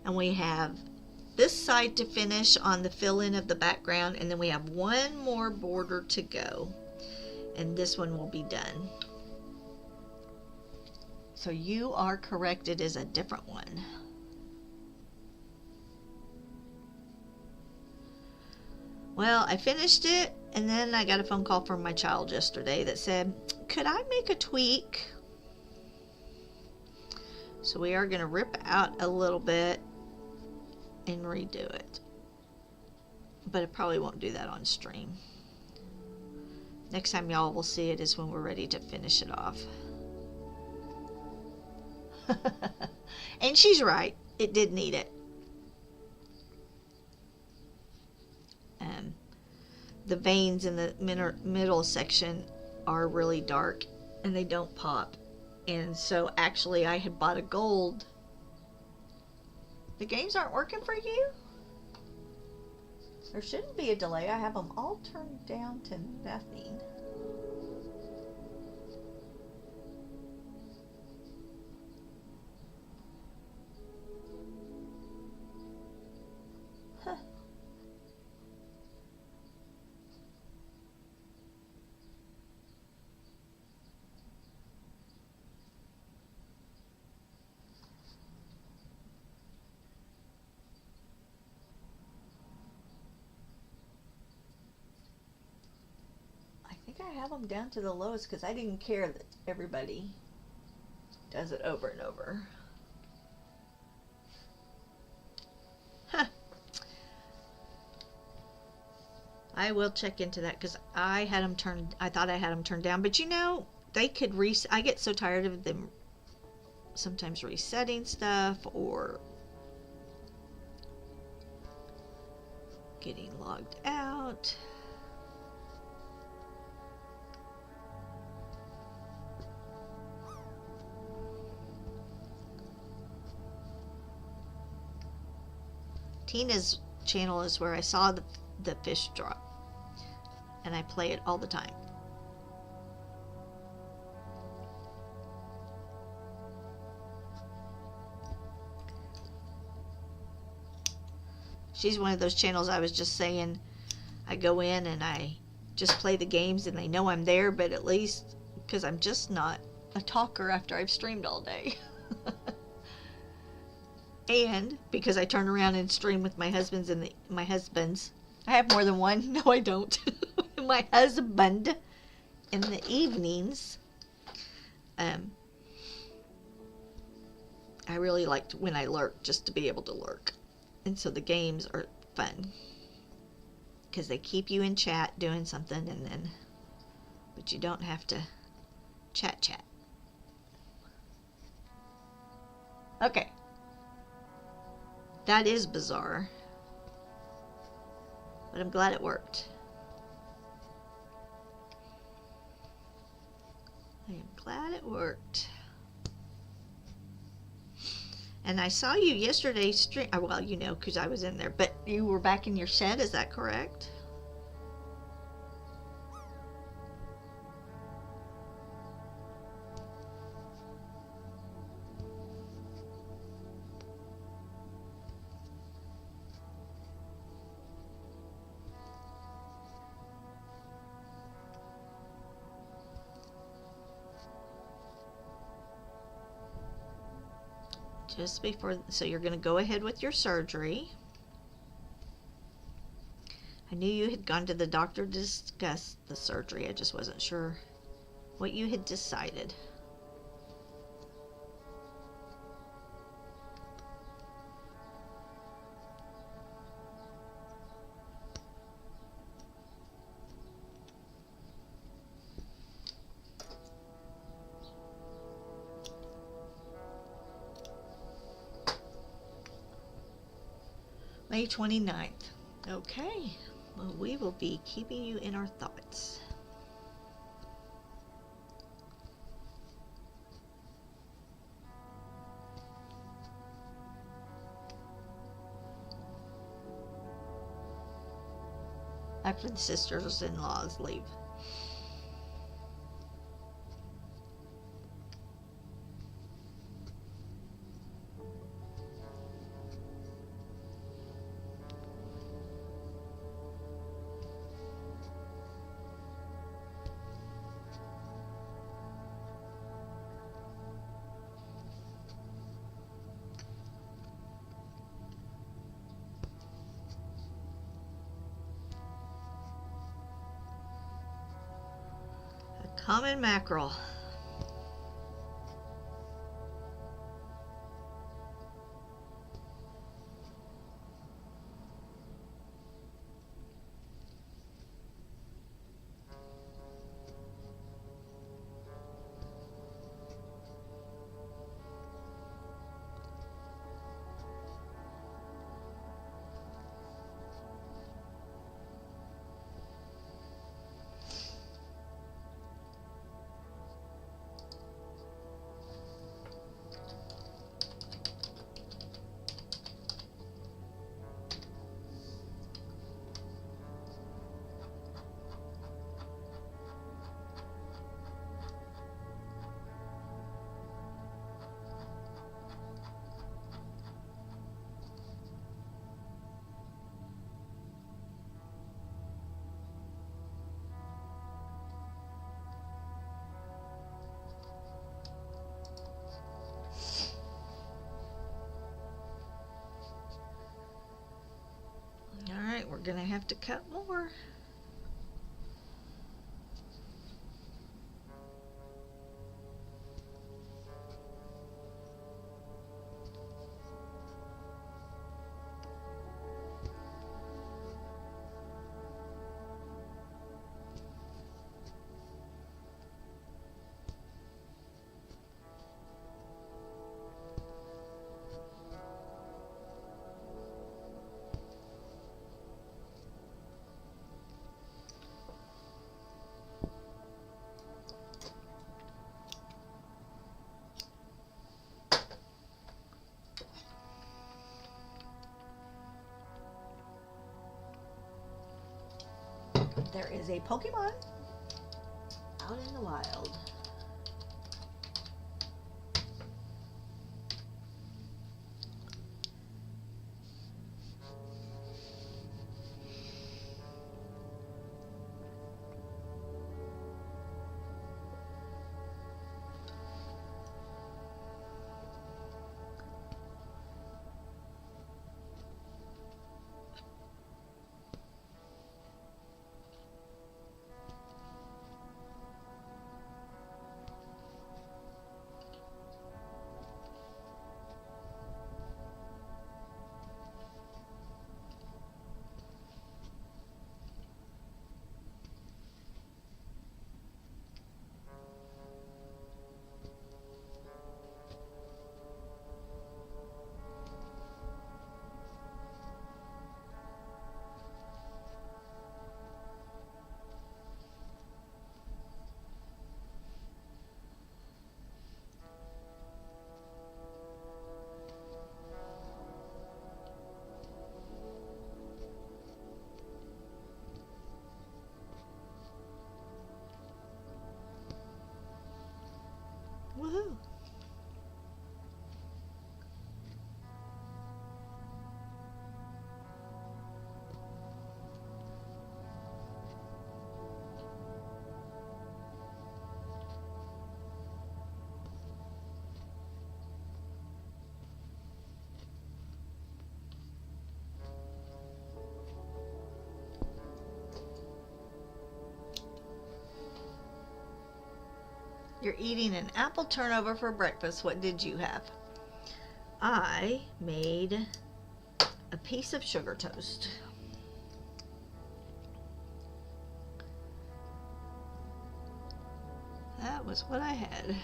and we have this side to finish on the fill-in of the background, and then we have one more border to go, and this one will be done. So you are correct, it is a different one. Well, I finished it, and then I got a phone call from my child yesterday that said, could I make a tweak? So we are going to rip out a little bit and redo it. But I probably won't do that on stream. Next time y'all will see it is when we're ready to finish it off. And she's right, it did need it. The veins in the middle section are really dark and they don't pop, and so actually I had bought a gold. The games aren't working for you? There shouldn't be a delay. I have them all turned down to nothing. I have them down to the lowest because I didn't care that everybody does it over and over. Huh. I will check into that because I thought I had them turned down, but you know, they could I get so tired of them sometimes resetting stuff or getting logged out. Tina's channel is where I saw the fish drop, and I play it all the time. She's one of those channels I was just saying I go in and I just play the games and they know I'm there, but at least because I'm just not a talker after I've streamed all day. And because I turn around and stream with my husbands I have more than one. No, I don't. My husband in the evenings, I really liked when I lurked, just to be able to lurk. And so the games are fun because they keep you in chat doing something, but you don't have to chat. Okay. That is bizarre. But I'm glad it worked. I am glad it worked. And I saw you yesterday stream. Well, you know, because I was in there. But you were back in your shed, is that correct? Just before, so you're going to go ahead with your surgery. I knew you had gone to the doctor to discuss the surgery. I just wasn't sure what you had decided. May 29th. Okay. Well, we will be keeping you in our thoughts. After the sisters-in-laws leave. Common mackerel. Alright, we're gonna have to cut more. There is a Pokemon out in the wild. You're eating an apple turnover for breakfast. What did you have? I made a piece of sugar toast. That was what I had.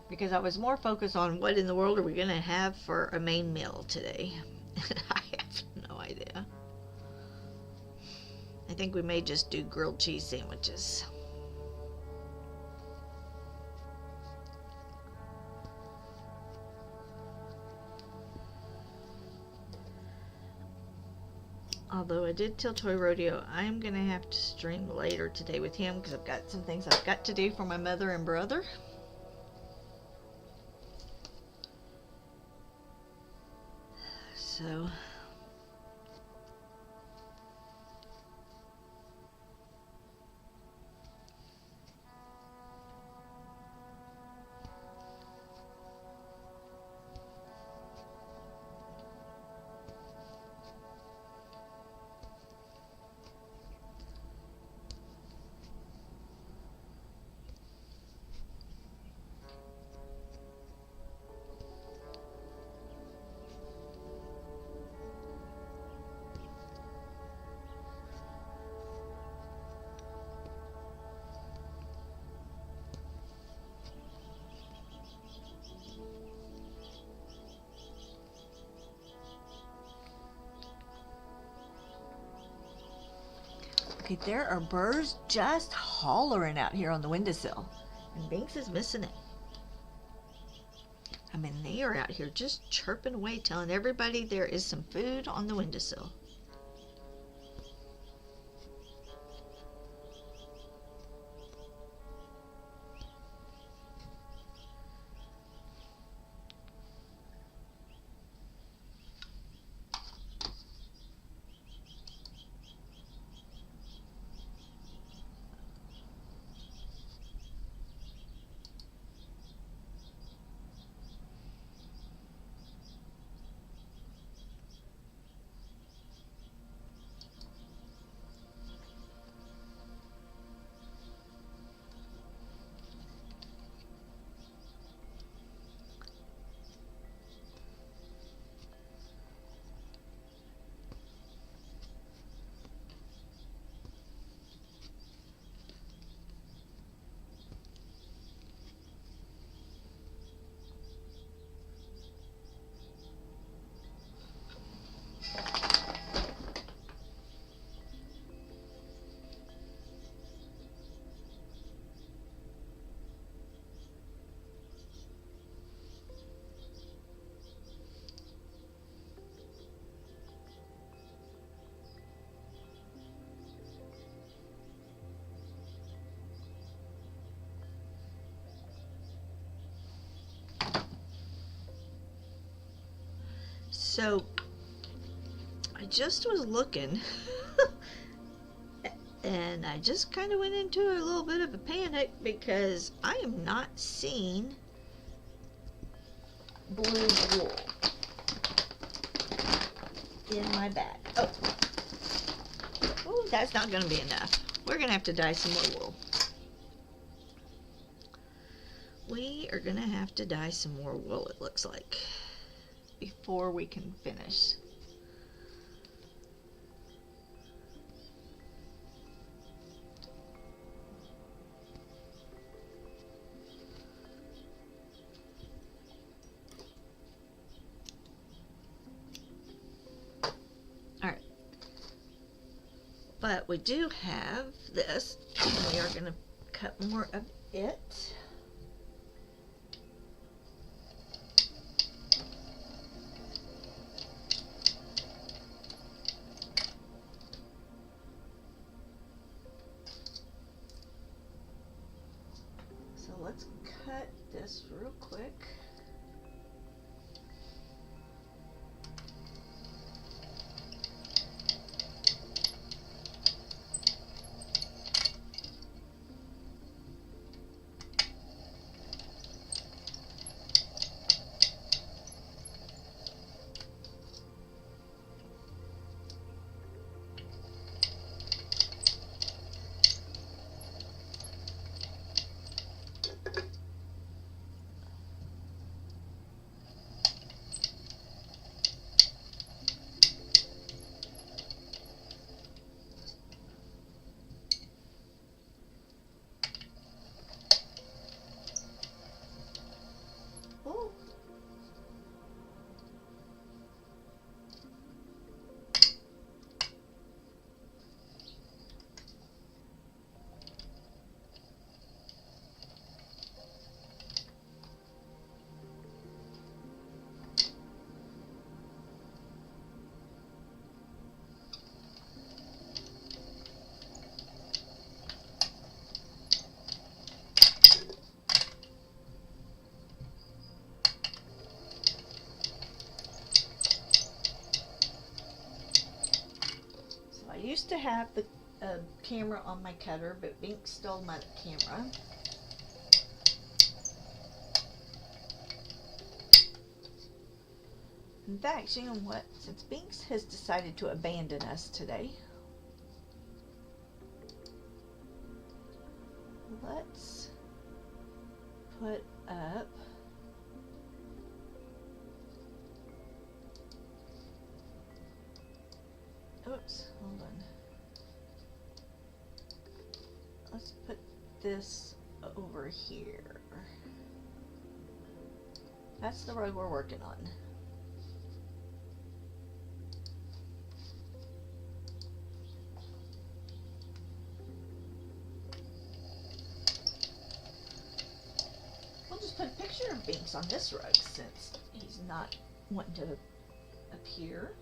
Because I was more focused on what in the world are we going to have for a main meal today. I have no idea. I think we may just do grilled cheese sandwiches. Although I did tell Toy Rodeo I'm going to have to stream later today with him because I've got some things I've got to do for my mother and brother. So okay, there are birds just hollering out here on the windowsill. And Binks is missing it. I mean, they are out here just chirping away, telling everybody there is some food on the windowsill. So I just was looking and I just kind of went into a little bit of a panic because I am not seeing blue wool in my bag. Oh, that's not going to be enough. We're going to have to dye some more wool. We are going to have to dye some more wool, it looks like, before we can finish. Alright. But we do have this, and we are going to cut more of it. Let's cut this real quick. have the camera on my cutter, but Bink stole my camera. In fact, you know what? Since Binks has decided to abandon us today, let's put up oops, hold on. Let's put this over here. That's the rug we're working on. We'll just put a picture of Binks on this rug since he's not wanting to appear.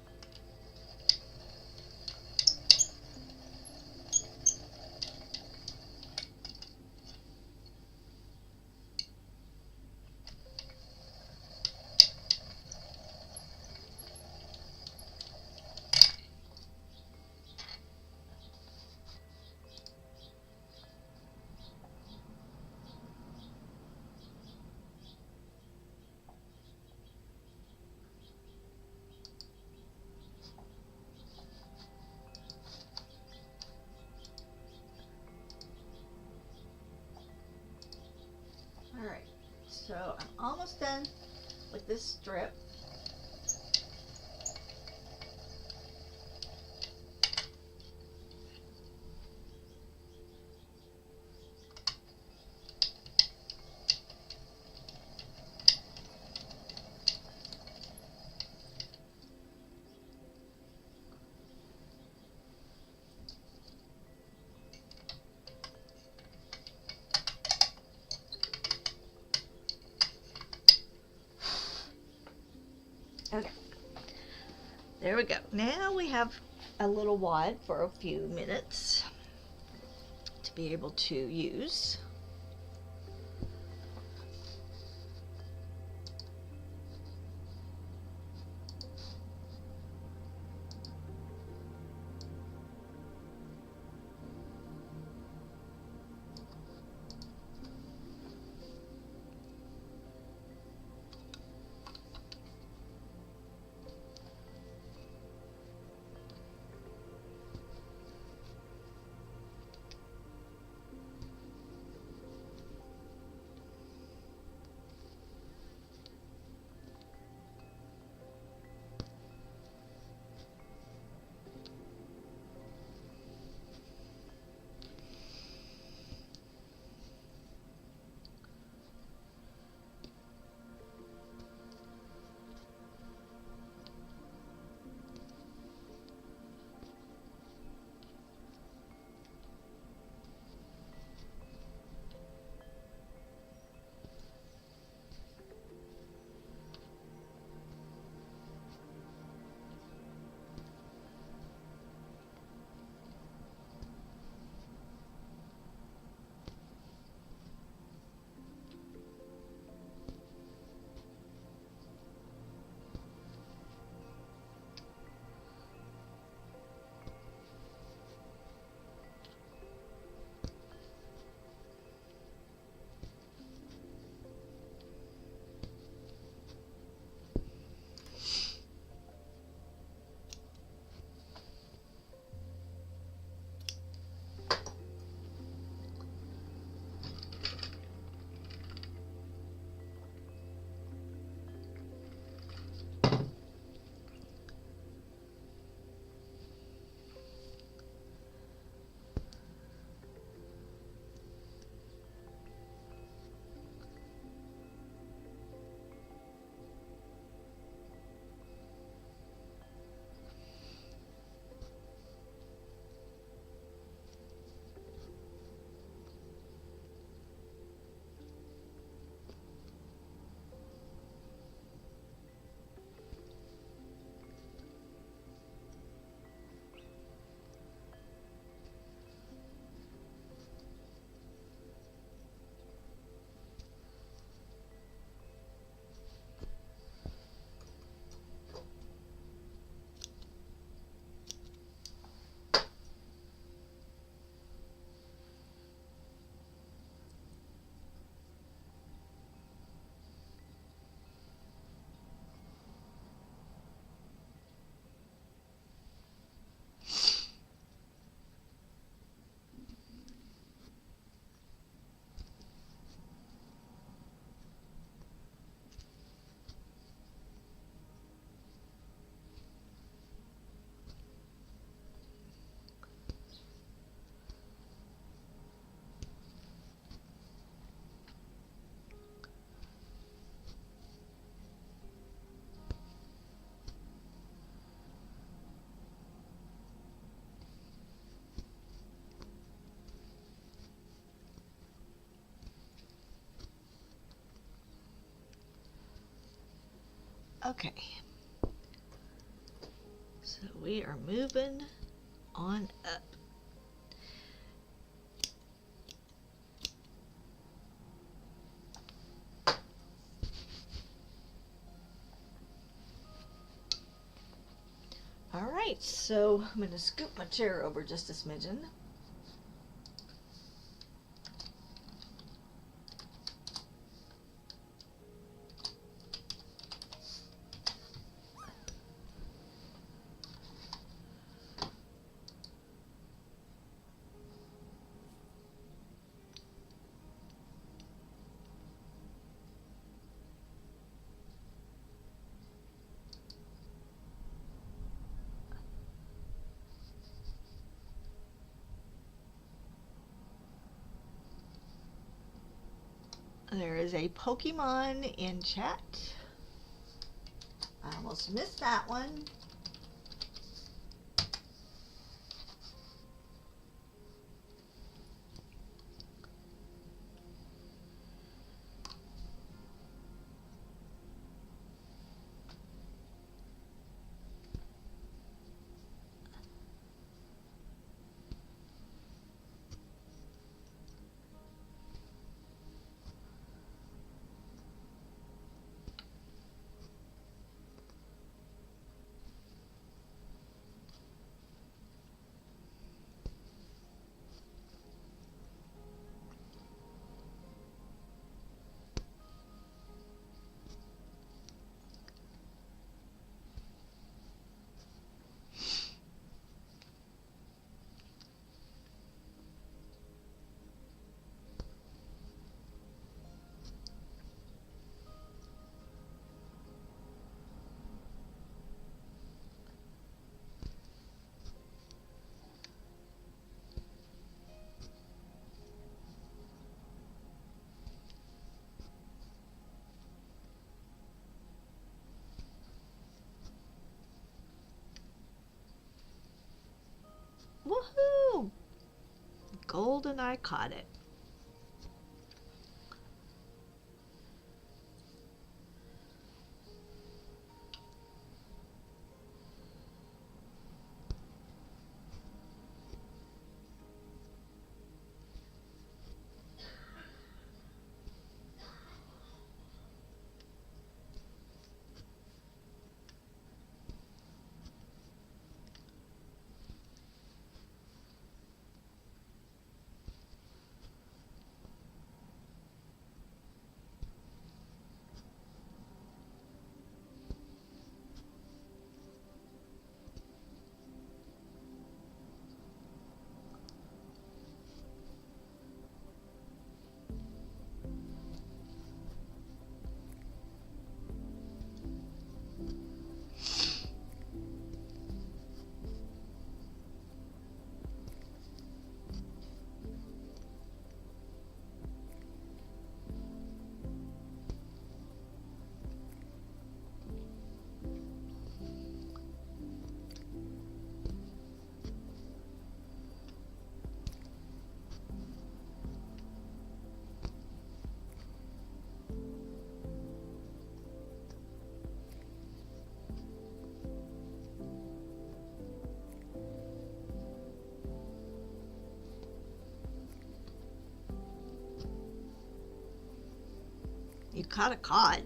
Alright, so I'm almost done with this strip. Okay, there we go. Now we have a little wad for a few minutes to be able to use. Okay. So we are moving on up. All right, so I'm going to scoop my chair over just a smidgen. There is a Pokemon in chat. I almost missed that one. Woohoo! Gold and I caught it. You caught a cod.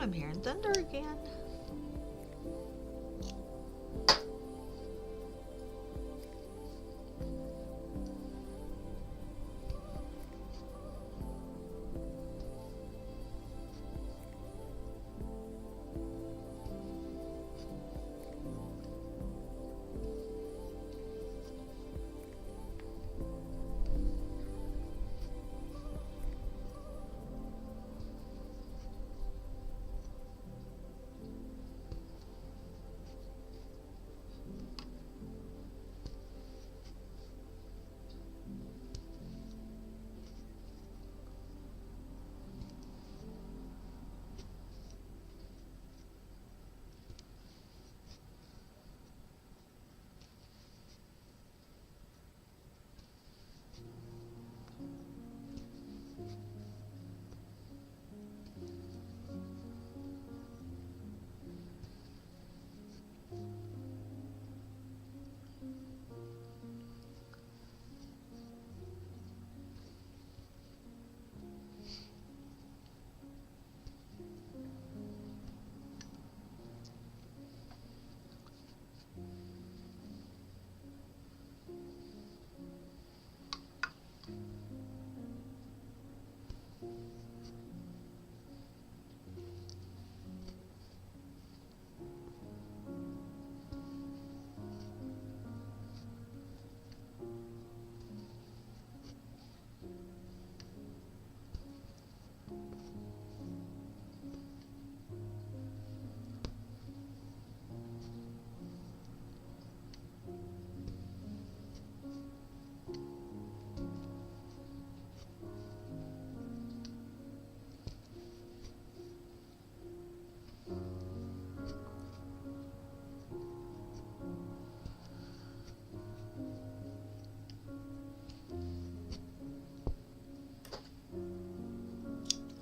I'm hearing thunder again.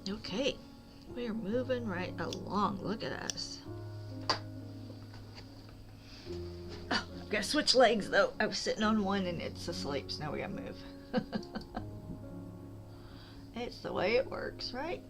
Okay, we are moving right along. Look at us. Oh, I've got to switch legs though. I was sitting on one and it's asleep, so now we gotta move. It's the way it works, right?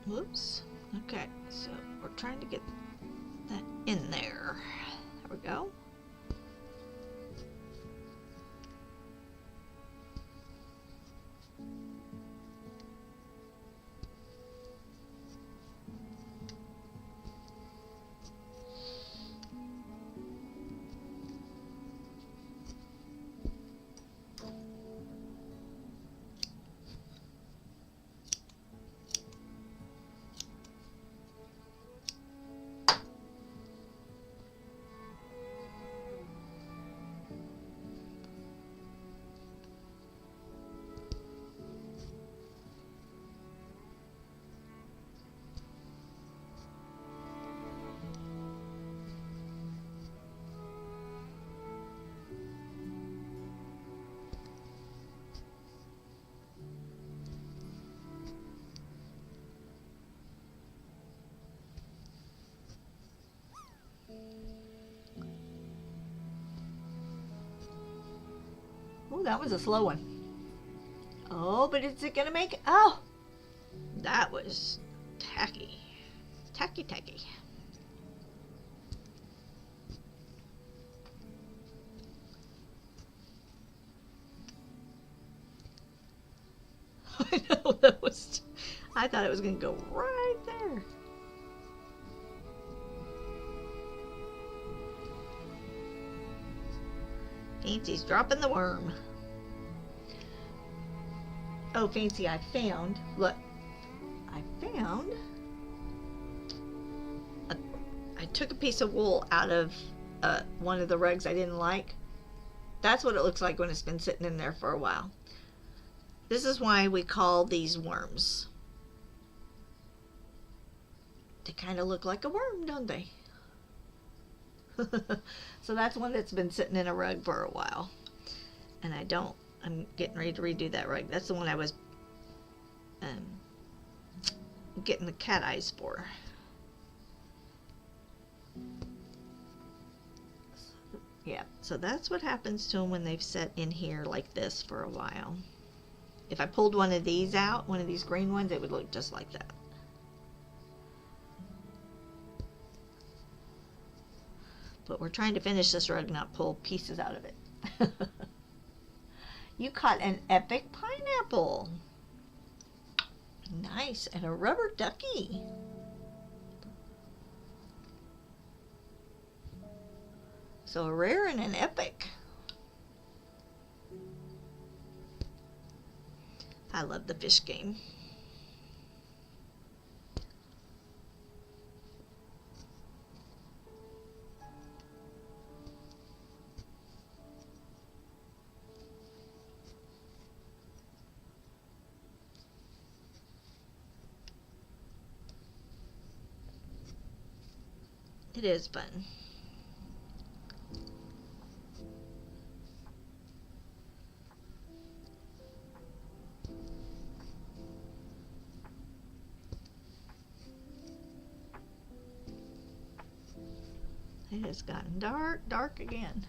Whoops. Okay, so we're trying to get that in there. There we go. Oh, that was a slow one. Oh, but is it gonna make it? Oh, that was tacky. Tacky, tacky. I know, that was. I thought it was gonna go right there. Fancy's dropping the worm. Oh, Fancy, I found. Look, I found. I took a piece of wool out of one of the rugs I didn't like. That's what it looks like when it's been sitting in there for a while. This is why we call these worms. They kind of look like a worm, don't they? So that's one that's been sitting in a rug for a while. And I'm getting ready to redo that rug. That's the one I was getting the cat eyes for. Yeah, so that's what happens to them when they've sat in here like this for a while. If I pulled one of these out, one of these green ones, it would look just like that. But we're trying to finish this rug, not pull pieces out of it. You caught an epic pineapple. Nice, and a rubber ducky. So a rare and an epic. I love the fish game. It is fun. It has gotten dark, dark again.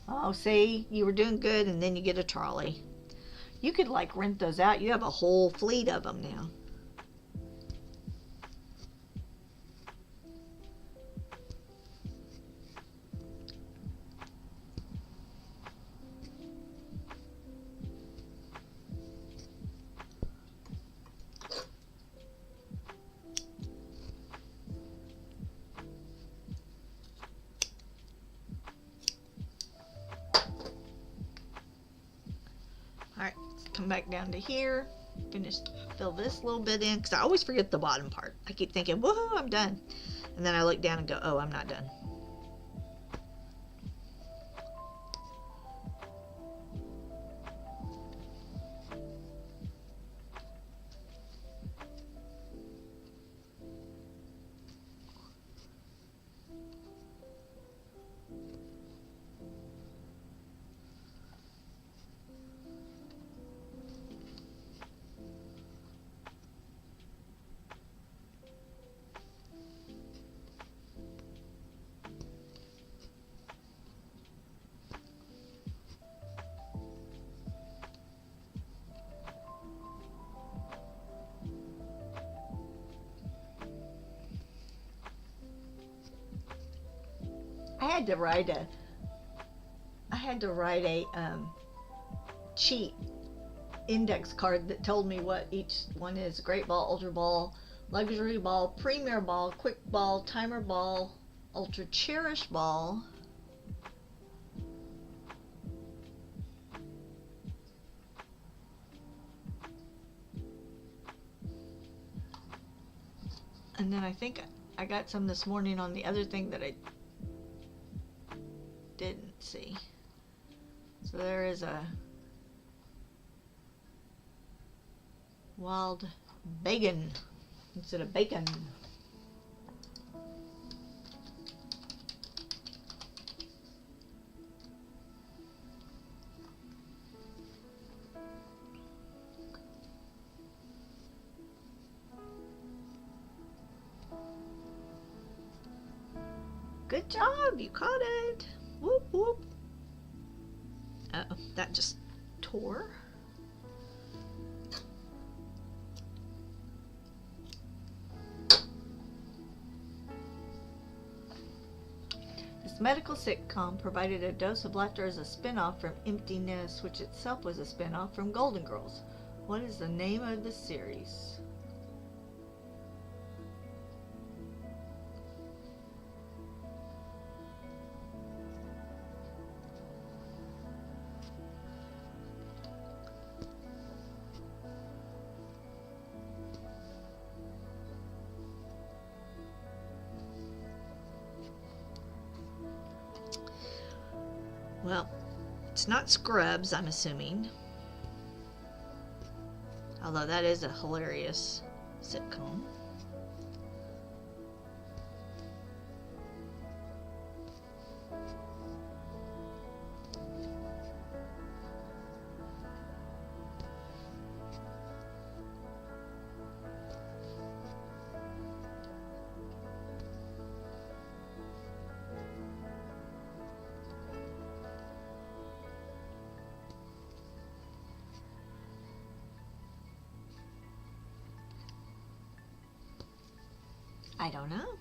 Oh, see, you were doing good, and then you get a trolley. You could like rent those out. You have a whole fleet of them now. Alright, let's come back down to here. Fill this little bit in, because I always forget the bottom part. I keep thinking, woohoo, I'm done. And then I look down and go, oh, I'm not done. had to write a cheat index card that told me what each one is: Great Ball, Ultra Ball, Luxury Ball, Premier Ball, Quick Ball, Timer Ball, Ultra Cherish Ball. And then I think I got some this morning on the other thing that I didn't see. So there is a wild bacon instead of bacon. Good job, you caught it. Whoop whoop. Uh-oh, that just tore. This medical sitcom provided a dose of laughter as a spin-off from Empty Nest, which itself was a spin-off from Golden Girls. What is the name of the series? Well, it's not Scrubs, I'm assuming. Although that is a hilarious sitcom. I don't know.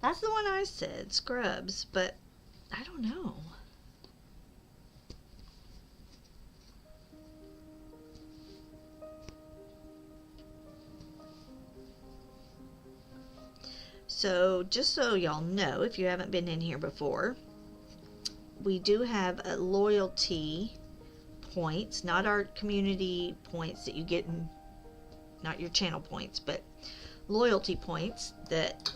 That's the one I said, Scrubs, but I don't know. So, just so y'all know, if you haven't been in here before, we do have a loyalty points, not our community points that you get in, not your channel points, but loyalty points that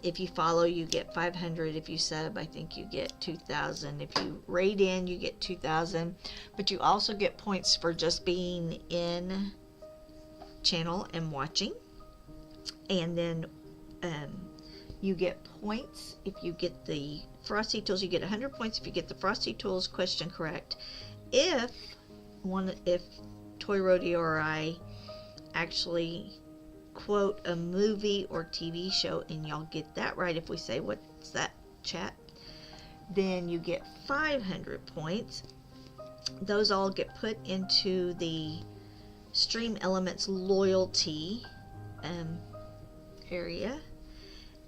if you follow, you get 500. If you sub, I think you get 2,000. If you raid in, you get 2,000. But you also get points for just being in channel and watching. And then you get points if you get the Frosty Tools. You get 100 points if you get the Frosty Tools question correct. If Toy Rodeo or I actually quote a movie or TV show and y'all get that right, if we say what's that, chat, then you get 500 points. Those all get put into the Stream Elements loyalty area,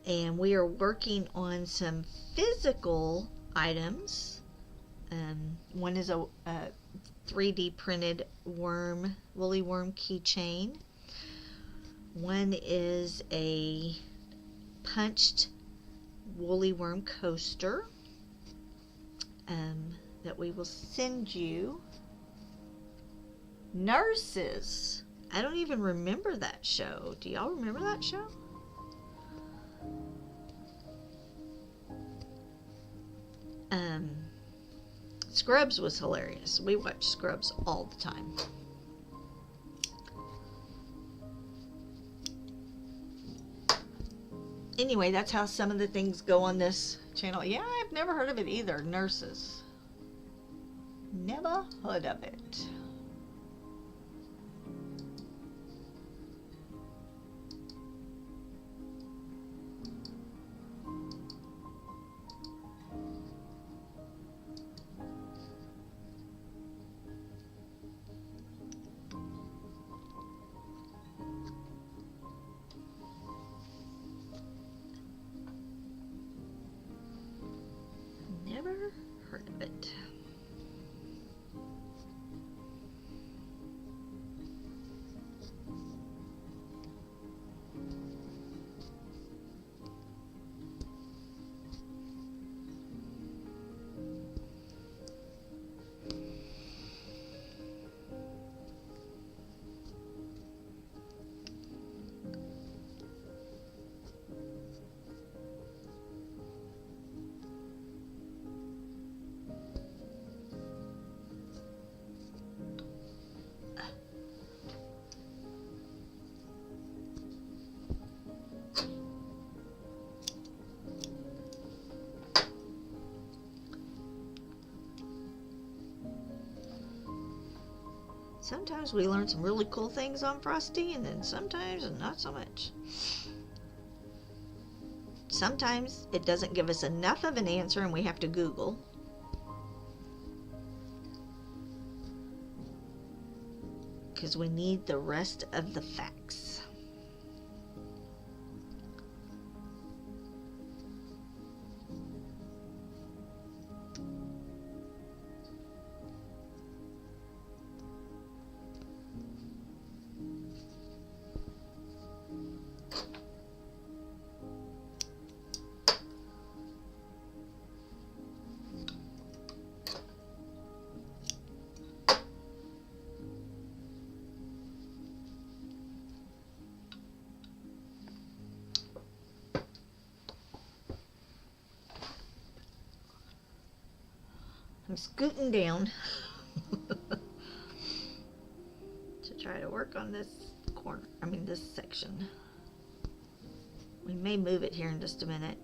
and we are working on some physical items. One is a 3D printed woolly worm keychain. One is a punched woolly worm coaster that we will send you. Nurses. I don't even remember that show. Do y'all remember that show? Scrubs was hilarious. We watched Scrubs all the time. Anyway, that's how some of the things go on this channel. Yeah, I've never heard of it either. Nurses. Never heard of it. Never heard of it. Sometimes we learn some really cool things on Frosty, and then sometimes not so much. Sometimes it doesn't give us enough of an answer and we have to Google. Because we need the rest of the facts. I'm scooting down to try to work on this corner, this section. We may move it here in just a minute.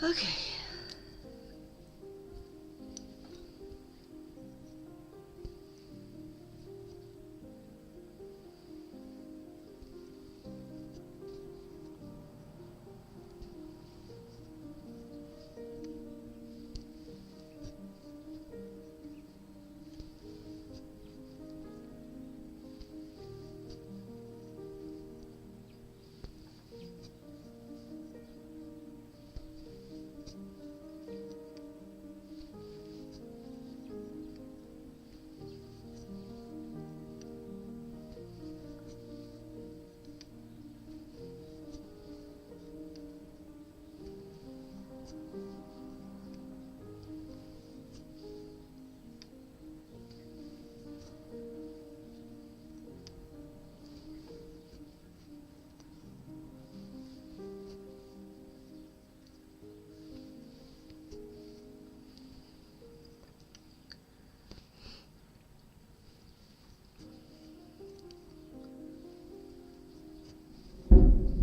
Okay.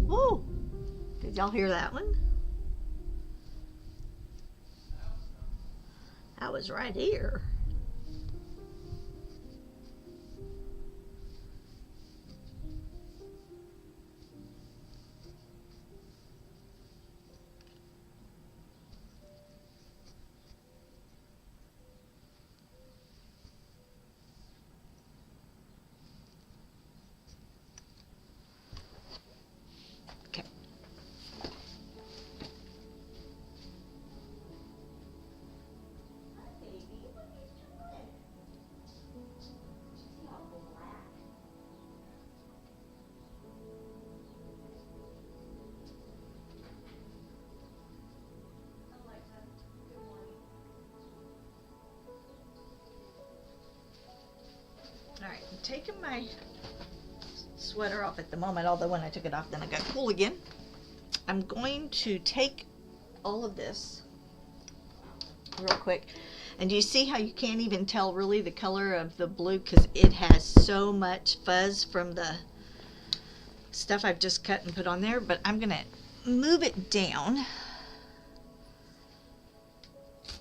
Whoa! Did y'all hear that one? That was right here. taking my sweater off at the moment, although when I took it off then I got cool again. I'm going to take all of this real quick. And do you see how you can't even tell really the color of the blue because it has so much fuzz from the stuff I've just cut and put on there? But I'm going to move it down.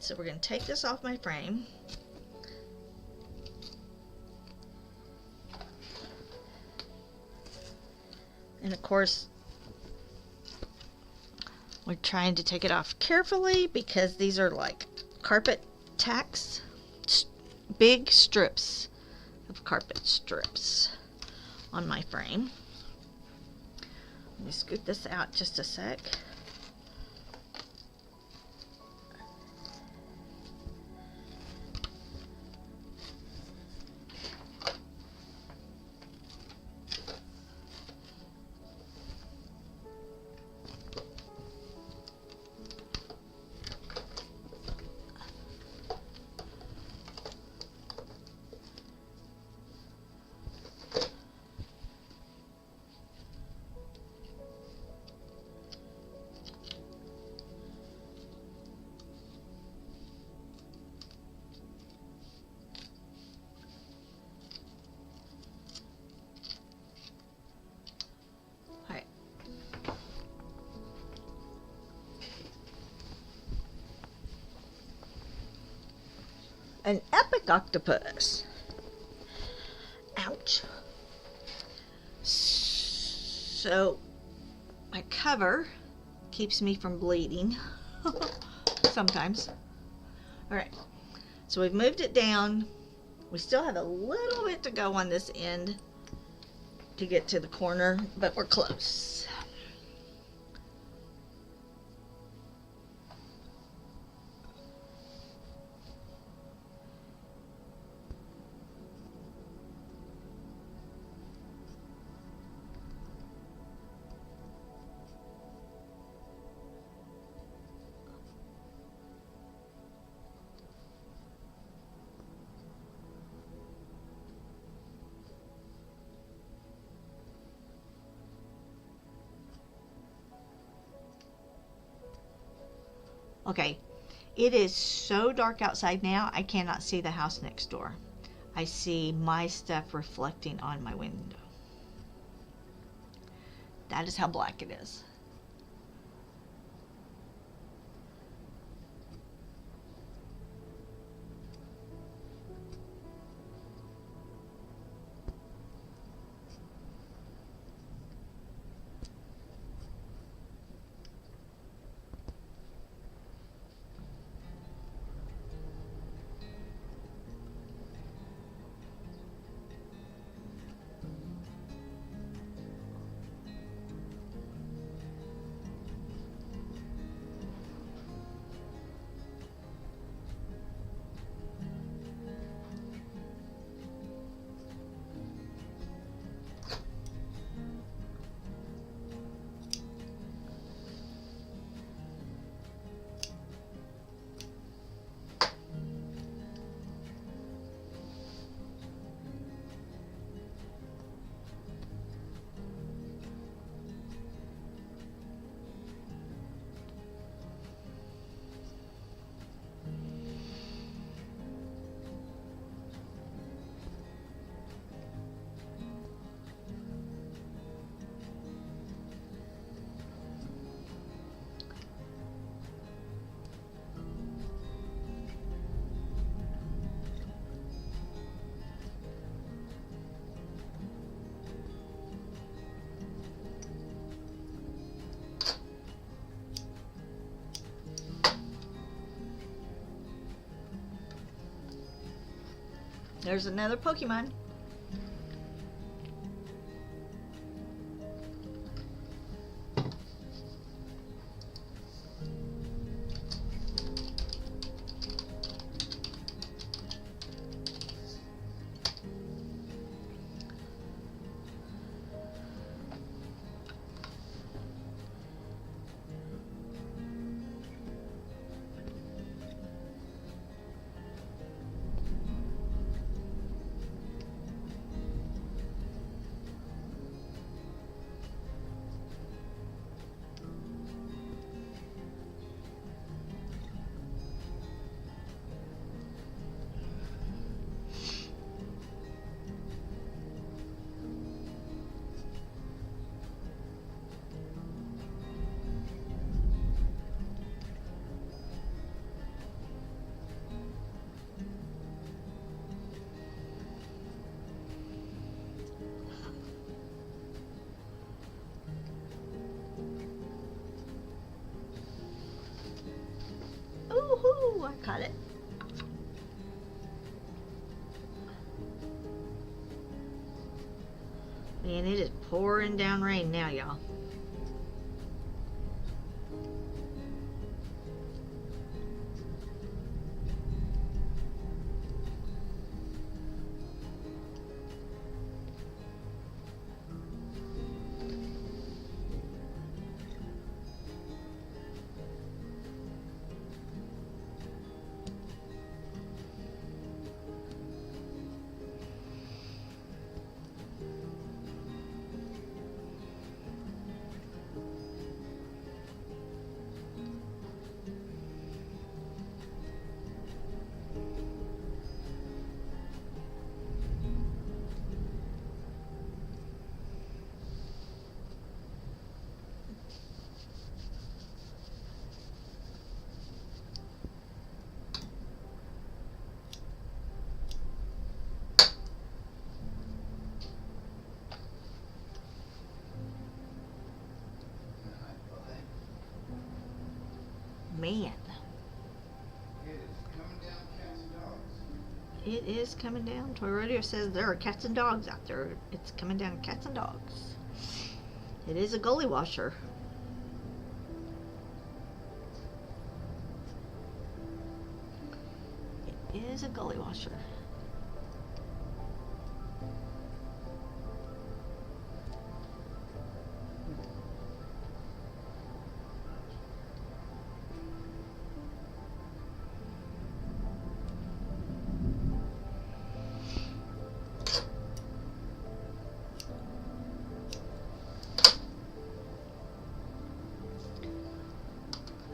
So we're going to take this off my frame. And of course, we're trying to take it off carefully because these are like carpet tacks, big strips of carpet strips on my frame. Let me scoot this out just a sec. An epic octopus. Ouch. So, my cover keeps me from bleeding. Sometimes. Alright. So we've moved it down. We still have a little bit to go on this end to get to the corner, but we're close. Okay, it is so dark outside now, I cannot see the house next door. I see my stuff reflecting on my window. That is how black it is. There's another Pokemon. Woohoo! I caught it. Man, it is pouring down rain now, y'all. Man, It is coming down cats and dogs. it is coming down. Toy Rodeo says there are cats and dogs out there. It's coming down cats and dogs. It is a gully washer. It is a gully washer.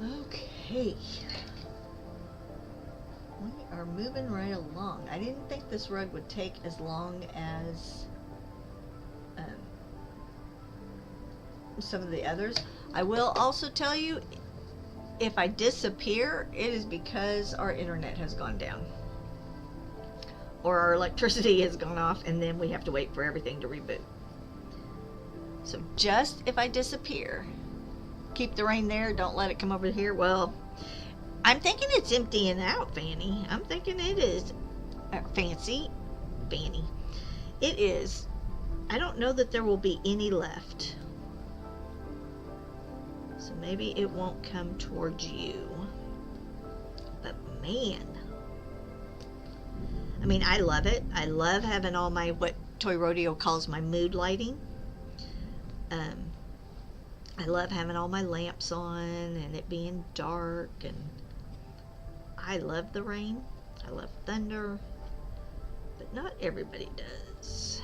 Okay. We are moving right along. I didn't think this rug would take as long as some of the others. I will also tell you, if I disappear, it is because our internet has gone down. Or our electricity has gone off, and then we have to wait for everything to reboot. So just if I disappear, keep the rain there, don't let it come over here. Well, I'm thinking it's emptying out, Fanny. I'm thinking it is. Fancy. Fanny. It is. I don't know that there will be any left. So maybe it won't come towards you. But man. I mean, I love it. I love having all my, what Toy Rodeo calls my mood lighting. I love having all my lamps on and it being dark, and I love the rain. I love thunder, but not everybody does.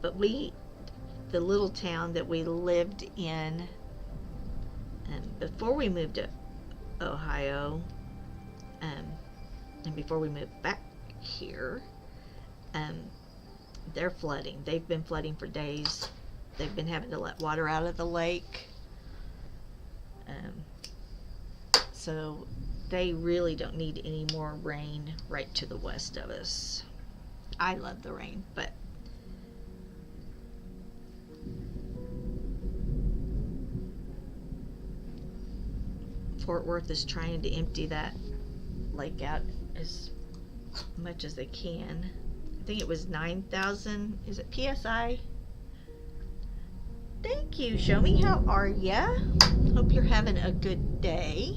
But the little town that we lived in before we moved to Ohio, and before we moved back here, they're flooding. They've been flooding for days. They've been having to let water out of the lake. So they really don't need any more rain right to the west of us. I love the rain, but Fort Worth is trying to empty that lake out as much as they can. I think it was 9,000. Is it PSI? Thank you. Show me, how are ya? Hope you're having a good day.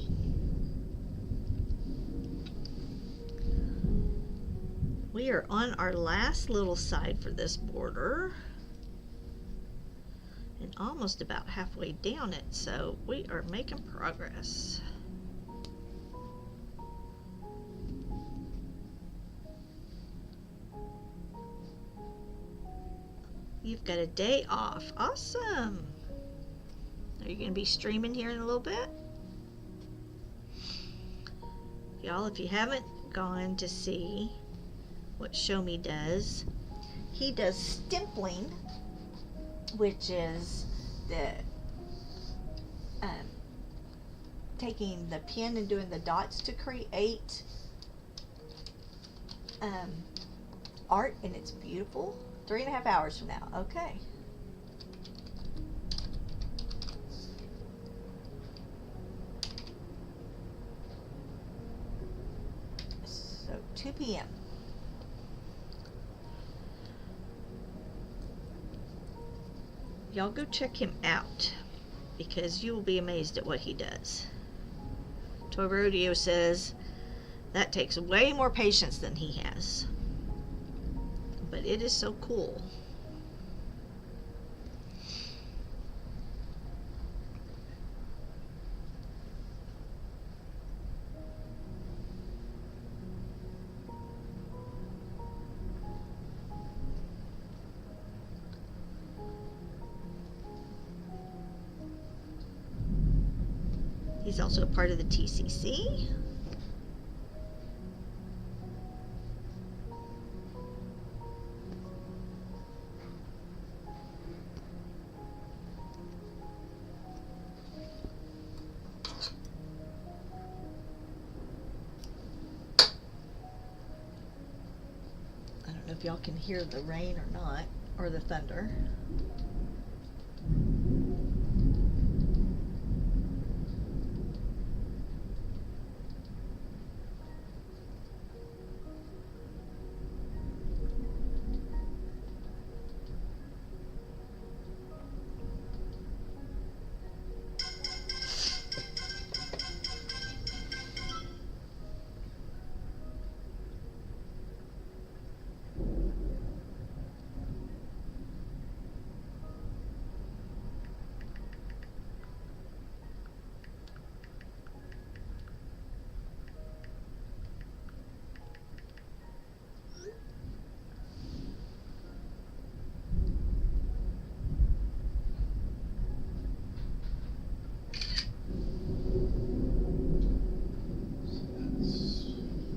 We are on our last little side for this border and almost about halfway down it, so we are making progress. You've got a day off. Awesome. Are you going to be streaming here in a little bit? Y'all, if you haven't gone to see what Show Me does, he does stimpling, which is the taking the pen and doing the dots to create art, and it's beautiful. 3.5 hours from now. Okay. 2 p.m. Y'all go check him out because you will be amazed at what he does. Toy Rodeo says that takes way more patience than he has. But it is so cool. He's also a part of the TCC. I don't know if y'all can hear the rain or not, or the thunder.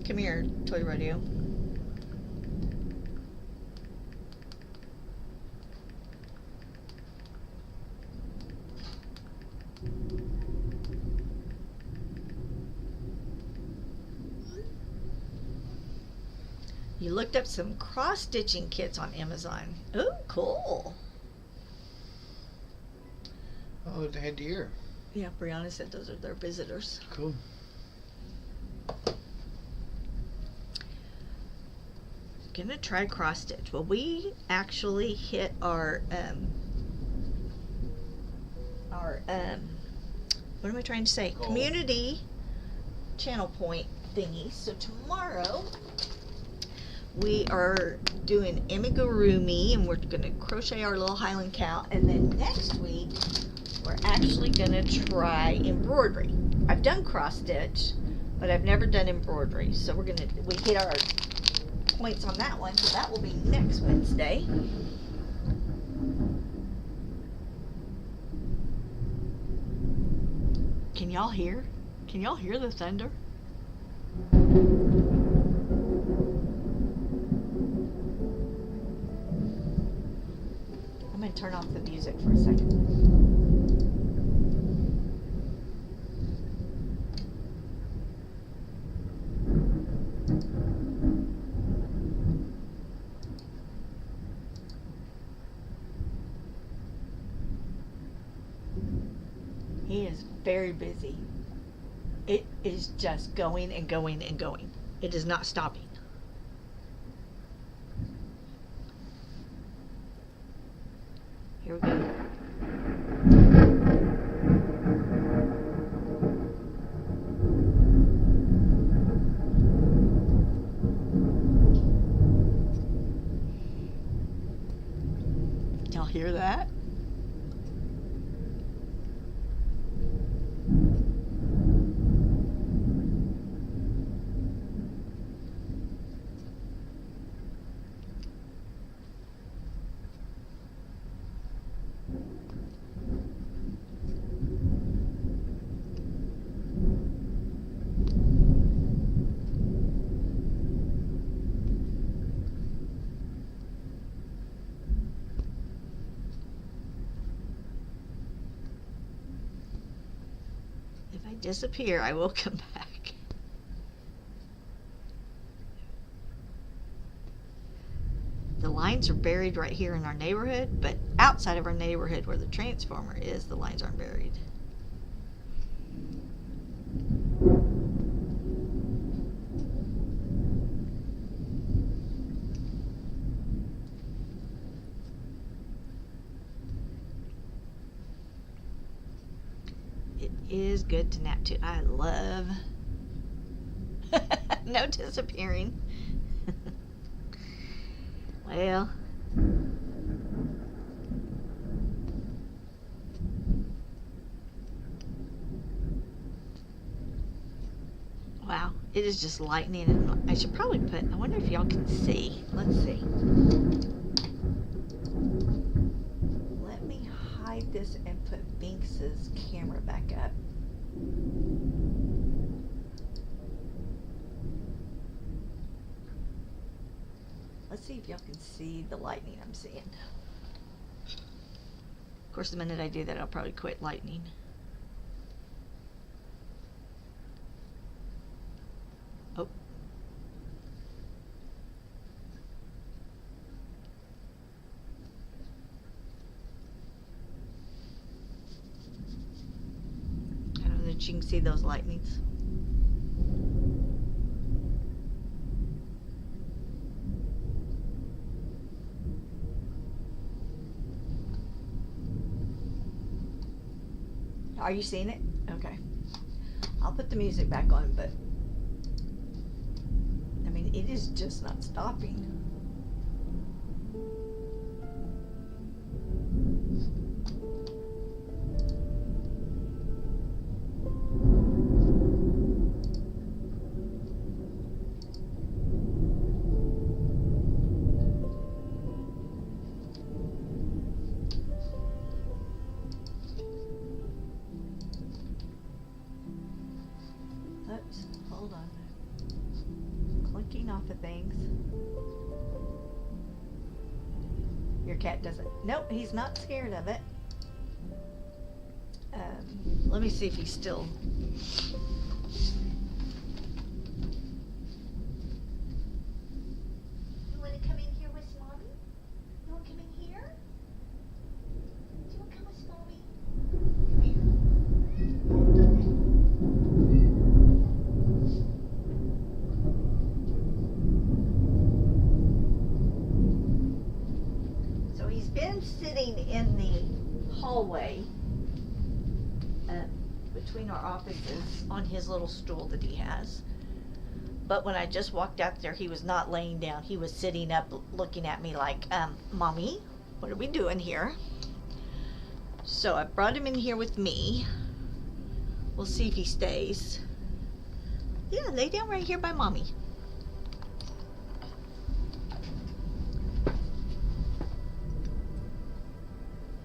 Come here, Toy Rodeo. You looked up some cross-stitching kits on Amazon. Oh, cool. Oh, the head deer. Yeah, Brianna said those are their visitors. Cool. Gonna try cross stitch. Well, we actually hit our what am I trying to say? Goal. Community channel point thingy. So tomorrow we are doing amigurumi and we're gonna crochet our little Highland cow, and then next week we're actually gonna try embroidery. I've done cross stitch, but I've never done embroidery. So we hit our points on that one, so that will be next Wednesday. Can y'all hear? Can y'all hear the thunder? I'm gonna turn off the music for a second. He is very busy. It is just going and going and going. It is not stopping. Here we go. Y'all hear that? If I disappear, I will come back. The lines are buried right here in our neighborhood, but outside of our neighborhood where the transformer is, the lines aren't buried. is good to nap too. I love no disappearing. Well, wow, it is just lightning, and I should probably put, I wonder if y'all can see. Let's see. Let me hide this and put Binks's camera back up. Let's see if y'all can see the lightning I'm seeing. Of course, the minute I do that, I'll probably quit lightning. Oh. I don't know that you can see those lightnings. Are you seeing it? Okay. I'll put the music back on, but I mean, it is just not stopping. Oops, hold on. Clicking off of things. Your cat doesn't. Nope, he's not scared of it. Let me see if he's still. You want to come in here with Mommy? You want to come in here? Do you want to come with Mommy? Come here. So he's been sitting in the hallway between our offices on his little stool that he has. But when I just walked out there, he was not laying down. He was sitting up looking at me like, Mommy, what are we doing here? So I brought him in here with me. We'll see if he stays. Yeah, lay down right here by Mommy.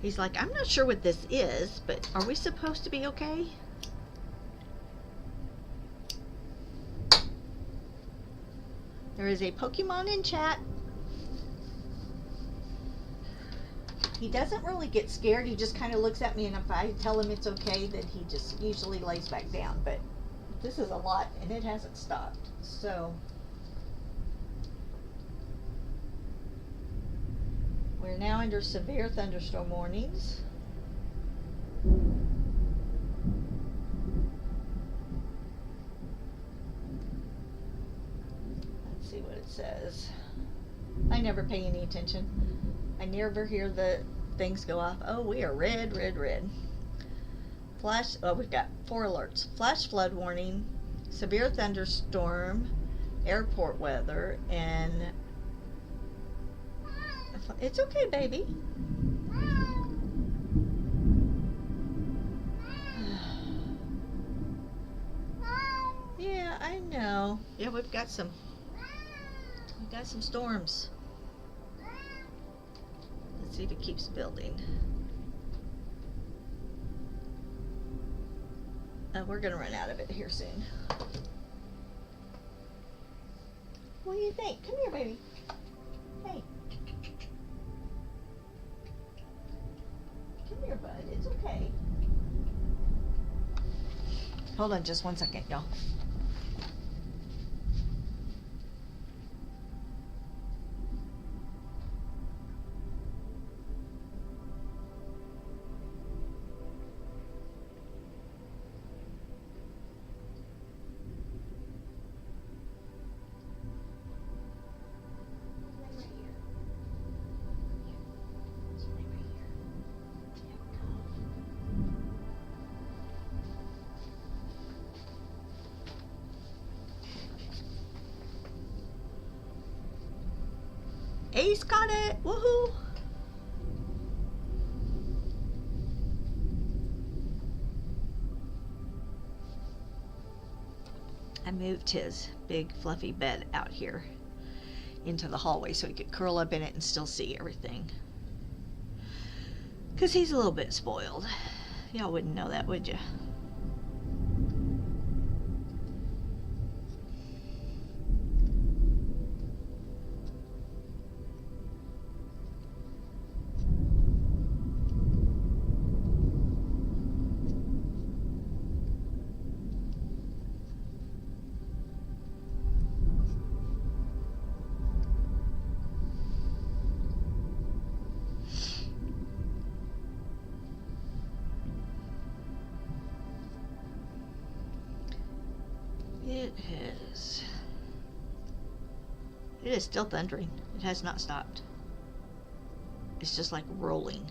He's like, I'm not sure what this is, but are we supposed to be okay? There is a Pokemon in chat. He doesn't really get scared. He just kind of looks at me, and if I tell him it's okay, then he just usually lays back down. But this is a lot, and it hasn't stopped. So we're now under severe thunderstorm warnings. Let's see what it says. I never pay any attention. I never hear the things go off. Oh, we are red, red, red. Flash, oh, we've got 4 alerts. Flash flood warning, severe thunderstorm, airport weather, and it's okay, baby. Yeah, I know. Yeah, we've got some storms. Let's see if it keeps building. We're gonna run out of it here soon. What do you think? Come here, baby. Hey. Come here, bud. It's okay. Hold on just one second, y'all. Ace got it! Woohoo! I moved his big fluffy bed out here into the hallway so he could curl up in it and still see everything. Because he's a little bit spoiled. Y'all wouldn't know that, would you? It is still thundering. It has not stopped. It's just like rolling.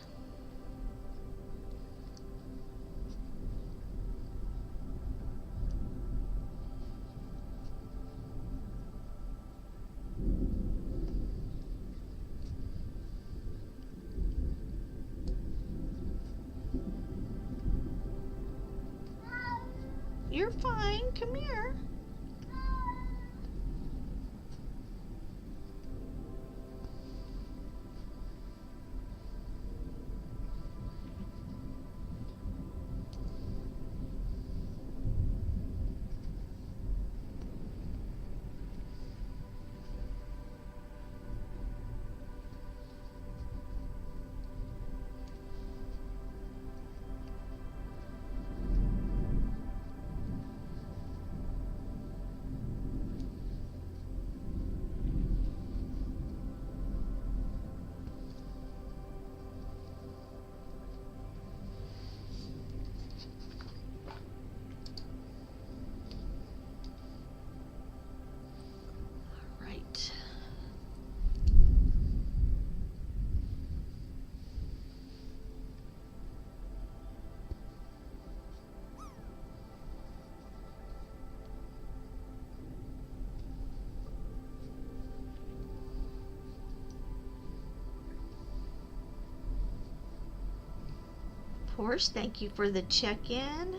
You're fine. Come here. Right. Porsche, thank you for the check-in.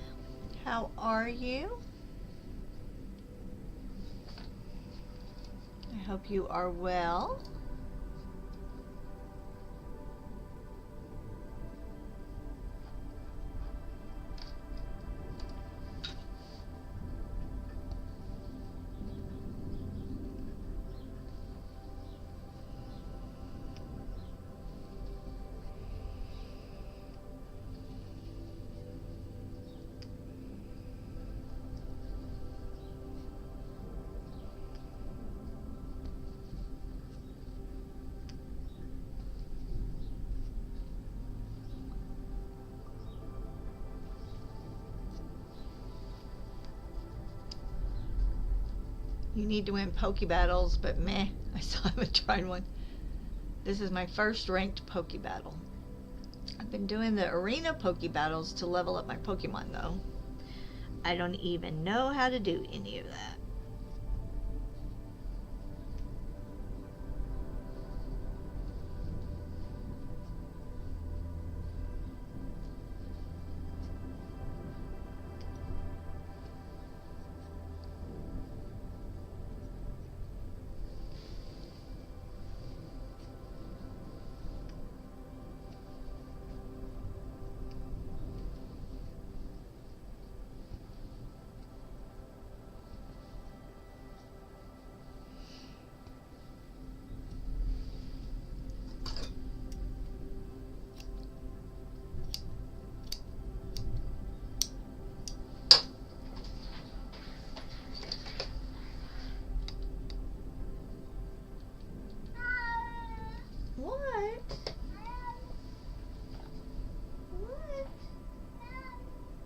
How are you? I hope you are well. You need to win Poke Battles, but meh, I still haven't tried one. This is my first ranked Poke Battle. I've been doing the arena Poke Battles to level up my Pokemon though. I don't even know how to do any of that. What? What?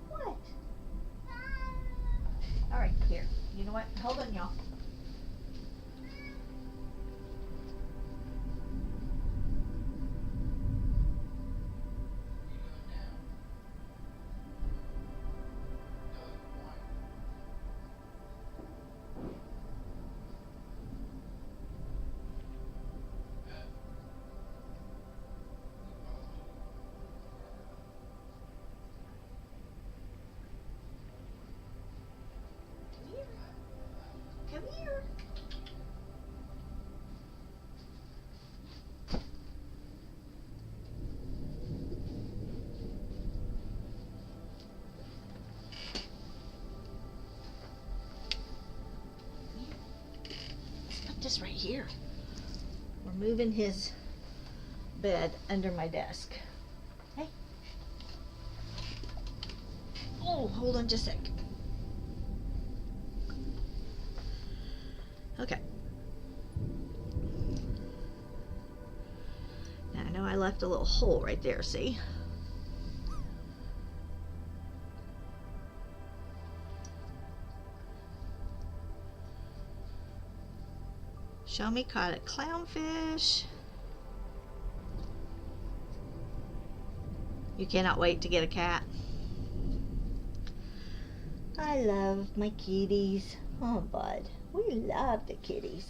What? All right, here. You know what? Hold on, y'all. is right here. We're moving his bed under my desk. Hey. Oh, hold on just a sec. Okay. Now I know I left a little hole right there, see? Show me caught a clownfish. You cannot wait to get a cat. I love my kitties. Oh, bud. We love the kitties.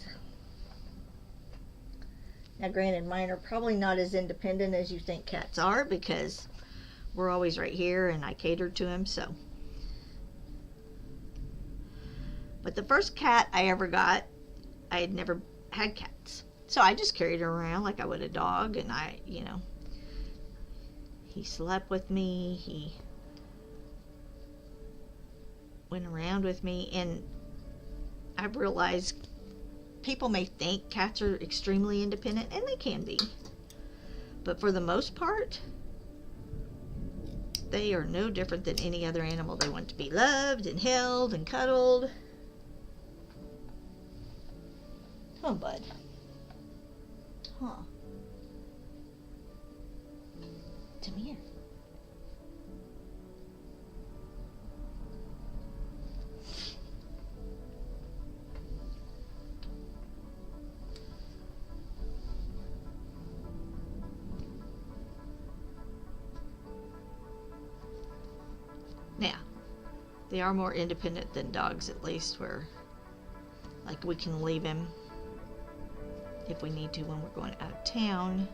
Now, granted, mine are probably not as independent as you think cats are because we're always right here and I cater to him, so. But the first cat I ever got, I had never had cats. So I just carried her around like I would a dog, and he slept with me, he went around with me, and I've realized people may think cats are extremely independent, and they can be. But for the most part, they are no different than any other animal. They want to be loved and held and cuddled. Oh, bud. Huh. Come here. Now, they are more independent than dogs, at least, where, like, we can leave him if we need to when we're going out of town,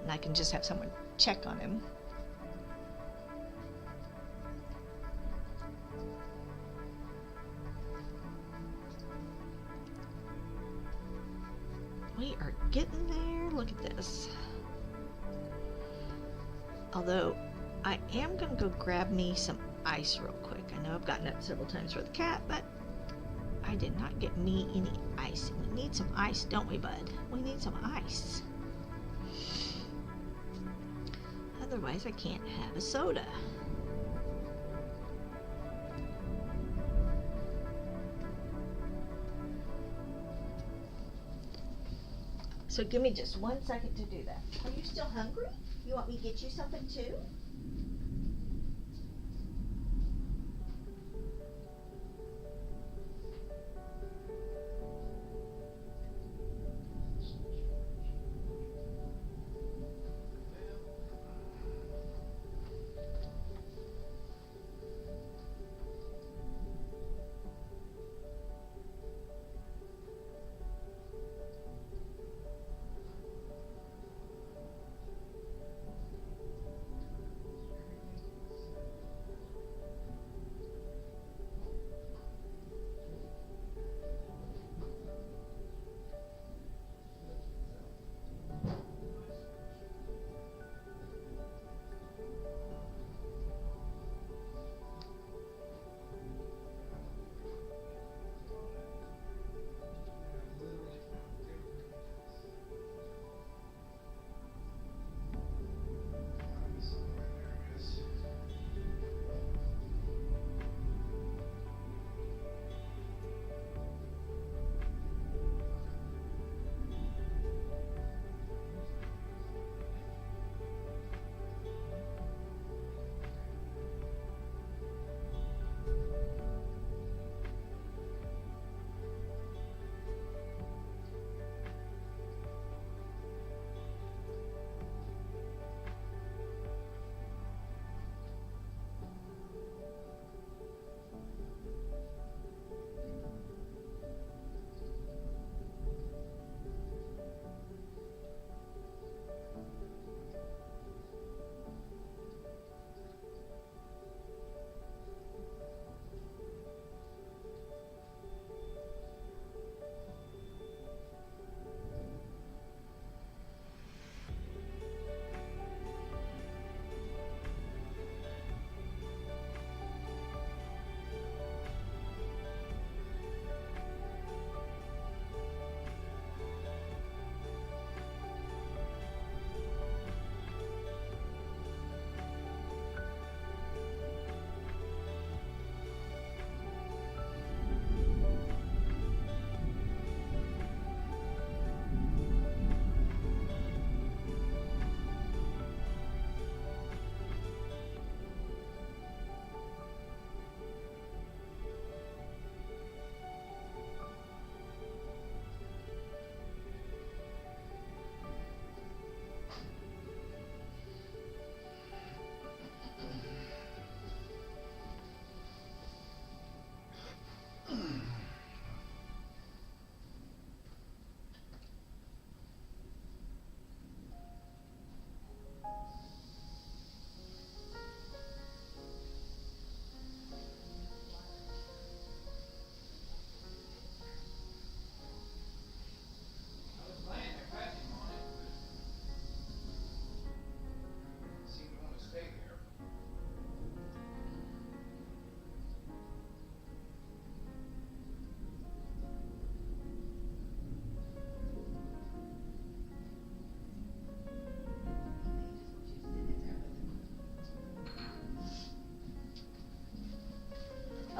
and I can just have someone check on him. We are getting there. Look at this. Although, I am going to go grab me some ice real quick. I know I've gotten up several times for the cat, but I did not get me any ice. We need some ice, don't we, bud? We need some ice. Otherwise, I can't have a soda. So give me just 1 second to do that. Are you still hungry? You want me to get you something too?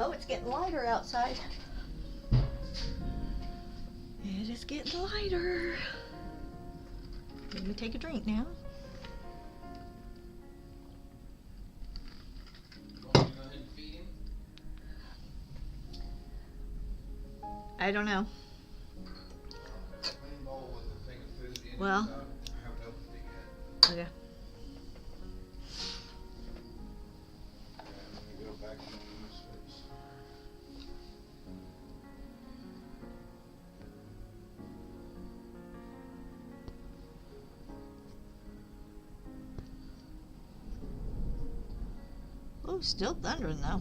Oh, it's getting lighter outside. It is getting lighter. Let me take a drink now. Want to go ahead and feed him? I don't know. Clean bowl with a thing of food in it. Well. I haven't opened it yet. Okay. I'm gonna go back to my space. Oh, still thundering though.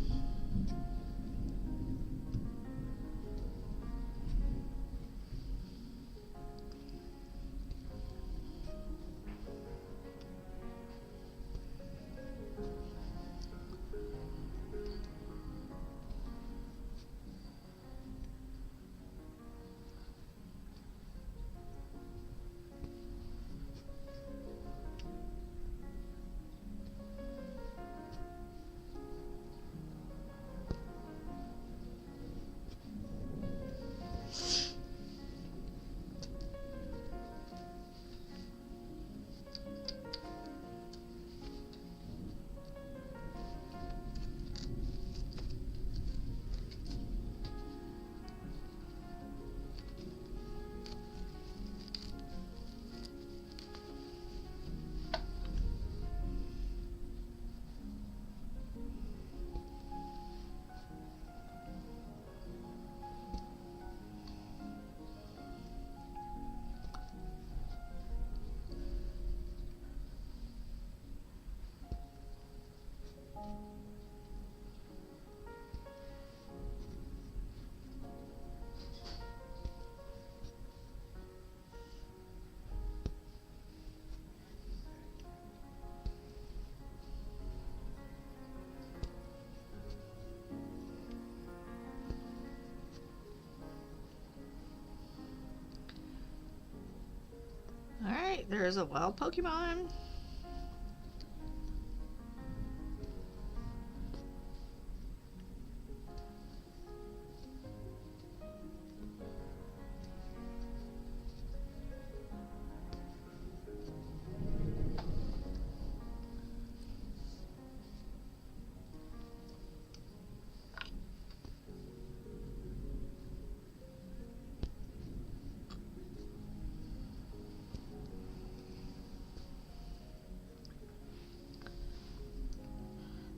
Alright, there's a wild Pokemon.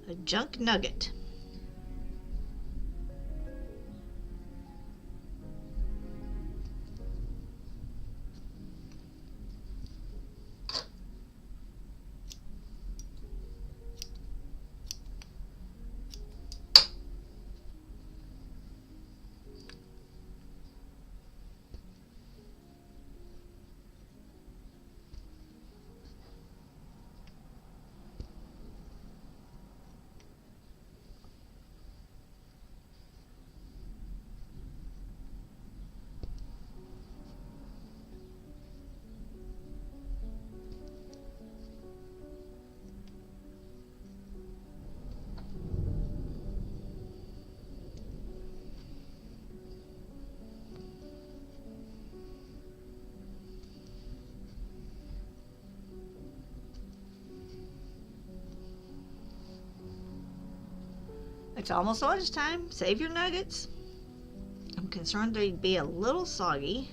A junk nugget. It's almost lunchtime. Save your nuggets. I'm concerned they'd be a little soggy.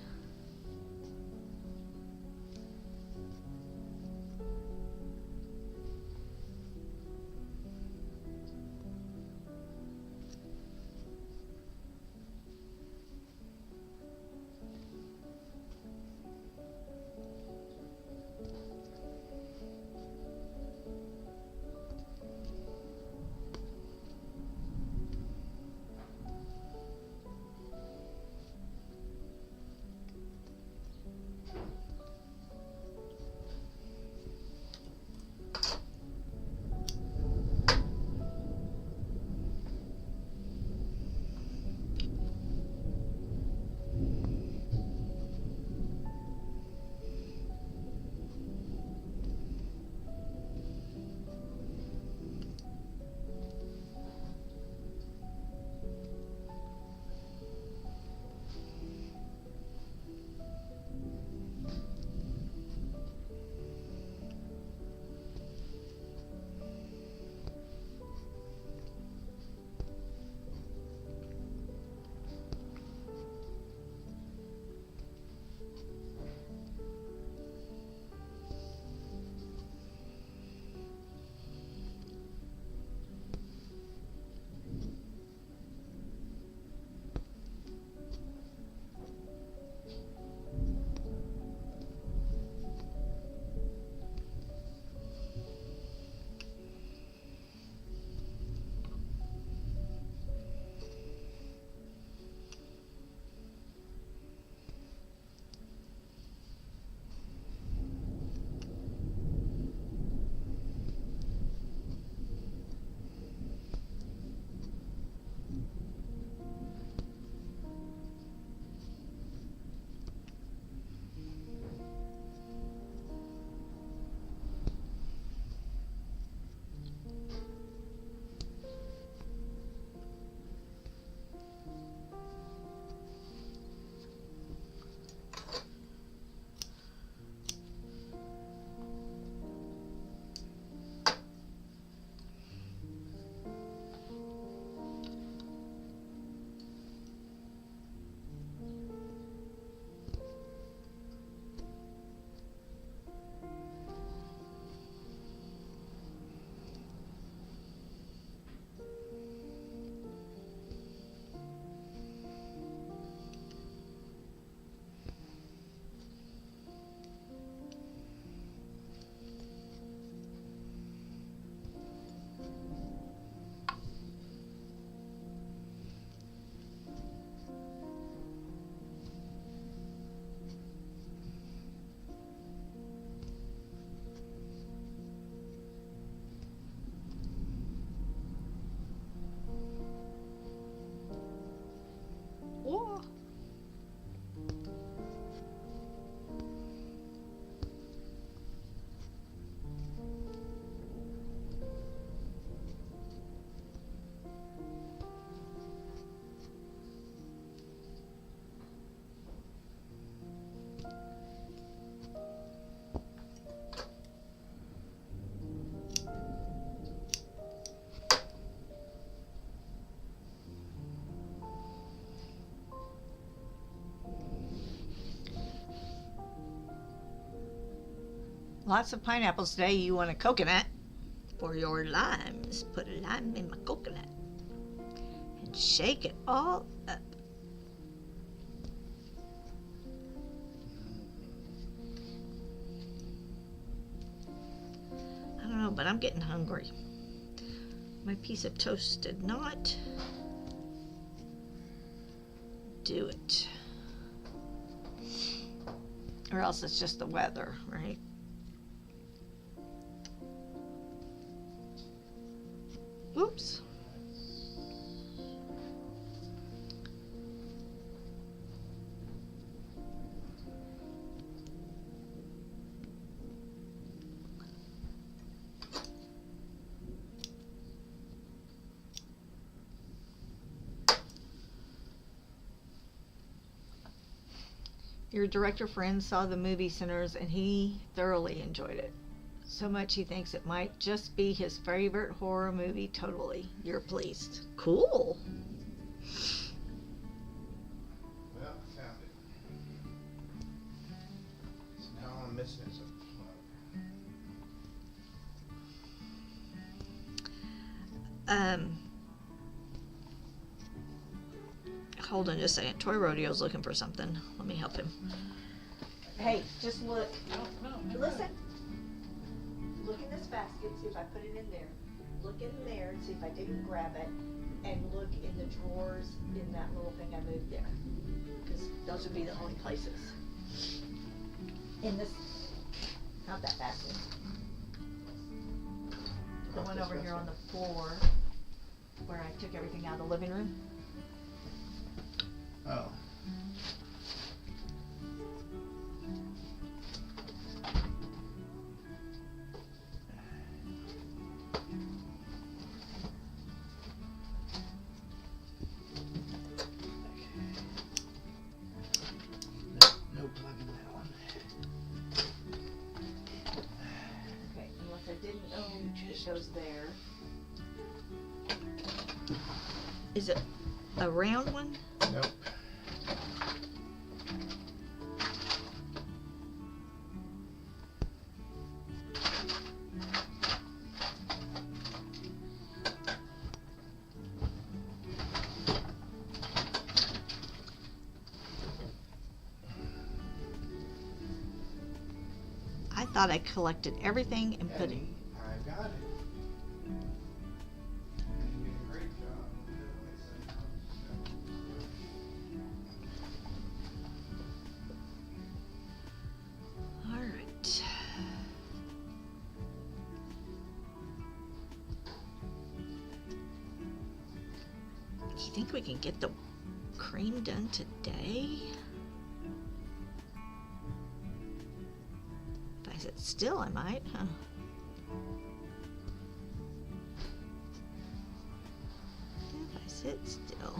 lots of pineapples today. You want a coconut for your limes. Put a lime in my coconut and shake it all up. I don't know, but I'm getting hungry. My piece of toast did not do it. Or else it's just the weather, right? Oops. Your director friend saw the movie Sinners and he thoroughly enjoyed it. So much he thinks it might just be his favorite horror movie. Totally. You're pleased. Cool. Well, I found it. So now all I'm missing is a plug. Hold on just a second. Toy Rodeo's looking for something. Let me help him. Hey, just look. No. Listen. Look in this basket, see if I put it in there. Look in there and see if I didn't grab it. And look in the drawers in that little thing I moved there. Because those would be the only places. In this, not that basket. The one over here on the floor where I took everything out of the living room. Oh. No plug in that one. Okay, unless I didn't know it goes there. Is it a round one? Nope. I thought I collected everything and put it. Eddie, I got it. You did a great job. All right. Do you think we can get the cream done today? If I sit still, I might, huh? If I sit still.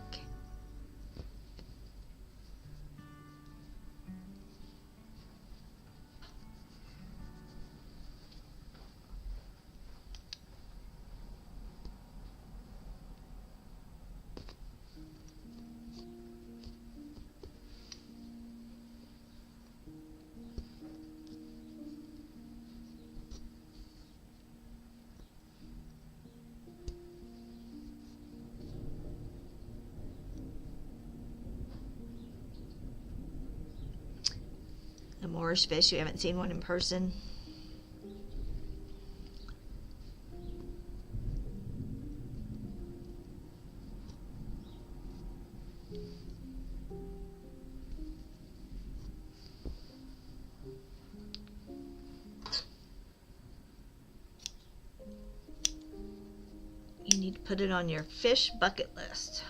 Okay. A Moorish fish, you haven't seen one in person. You need to put it on your fish bucket list.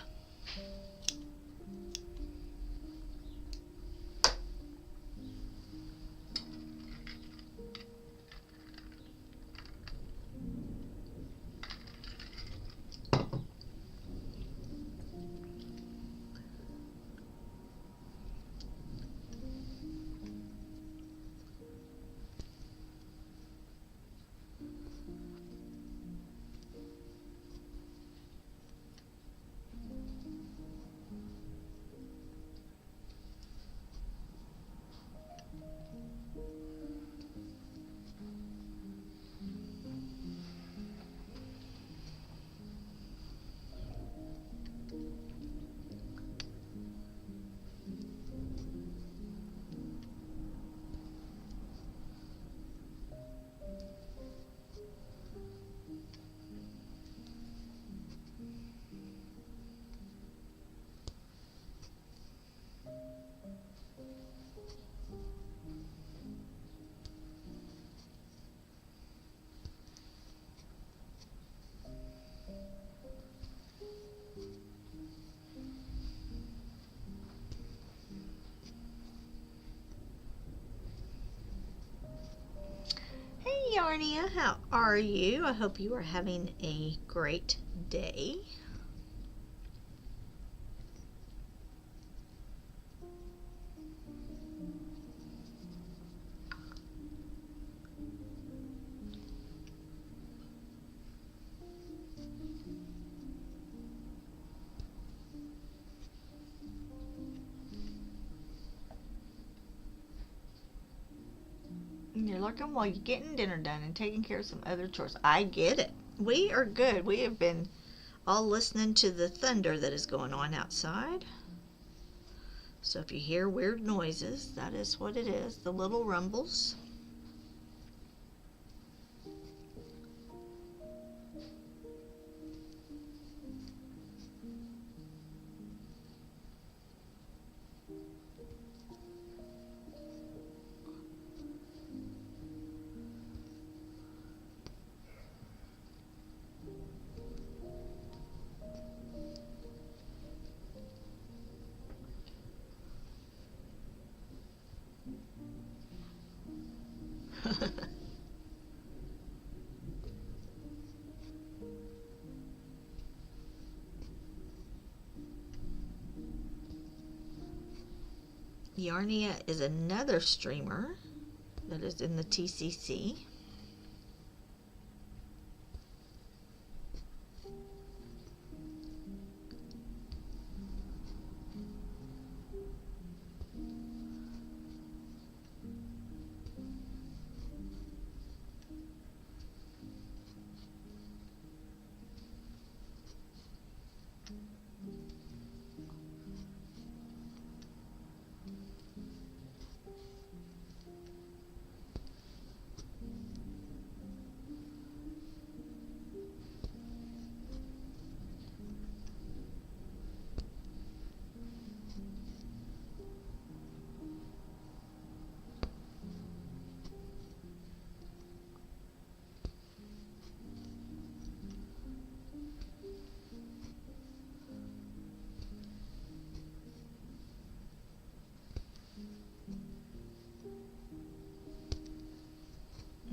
Yarnia, how are you? I hope you are having a great day. You're looking while you're getting dinner done and taking care of some other chores. I get it. We are good. We have been all listening to the thunder that is going on outside. So if you hear weird noises, that is what it is, the little rumbles. Yarnia is another streamer that is in the TCC.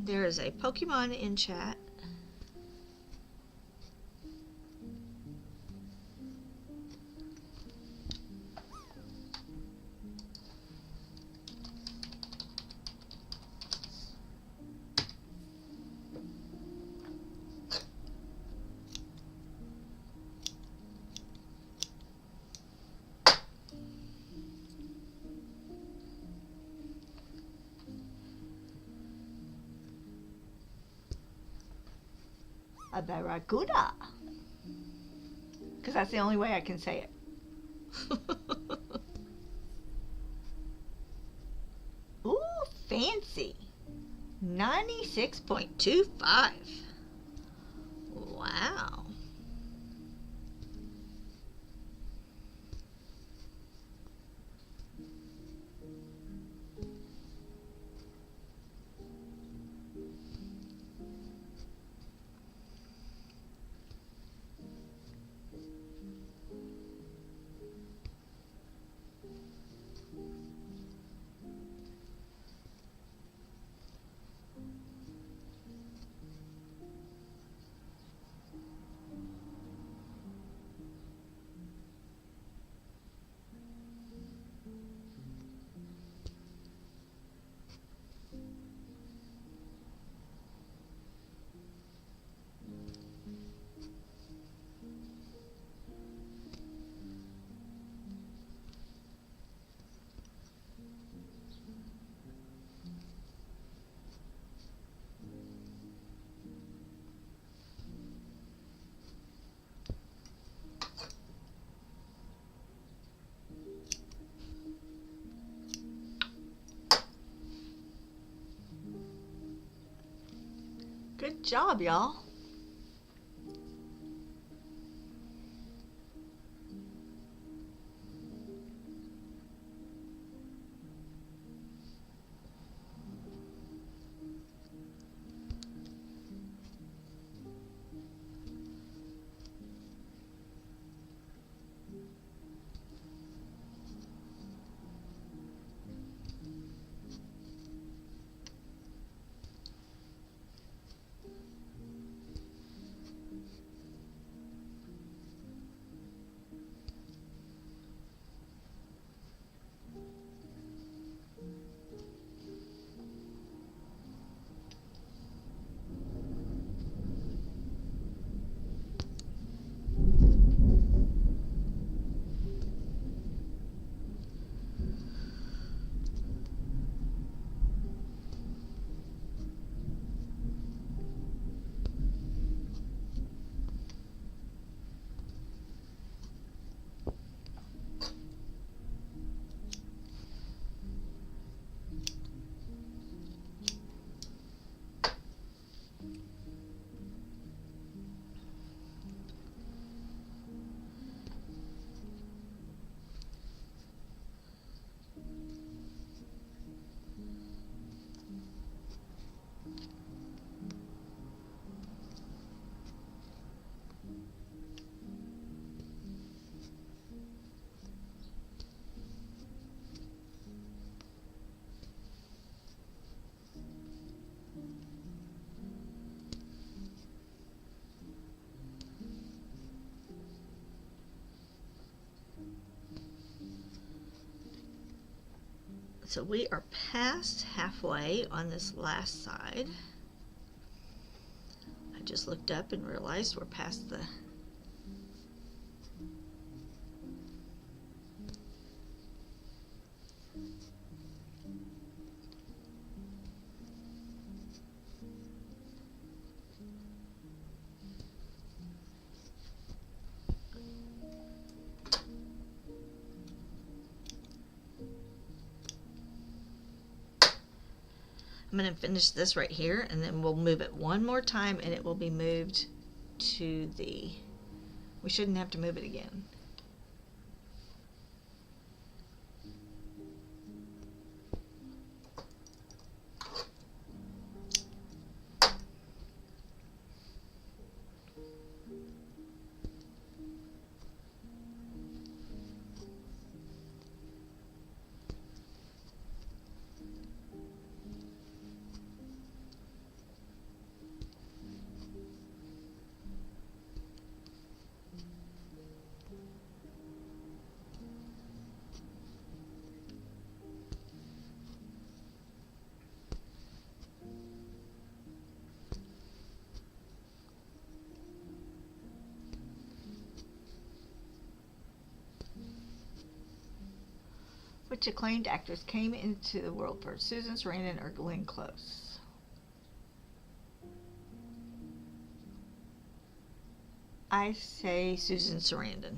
There is a Pokemon in chat. A barracuda. Because that's the only way I can say it. Ooh, fancy. 96.25. Wow. Good job, y'all. So we are past halfway on this last side. I just looked up and realized we're past the I'm going to finish this right here, and then we'll move it one more time, and it will be moved to the, we shouldn't have to move it again. Which acclaimed actress came into the world first, Susan Sarandon or Glenn Close? I say Susan Sarandon.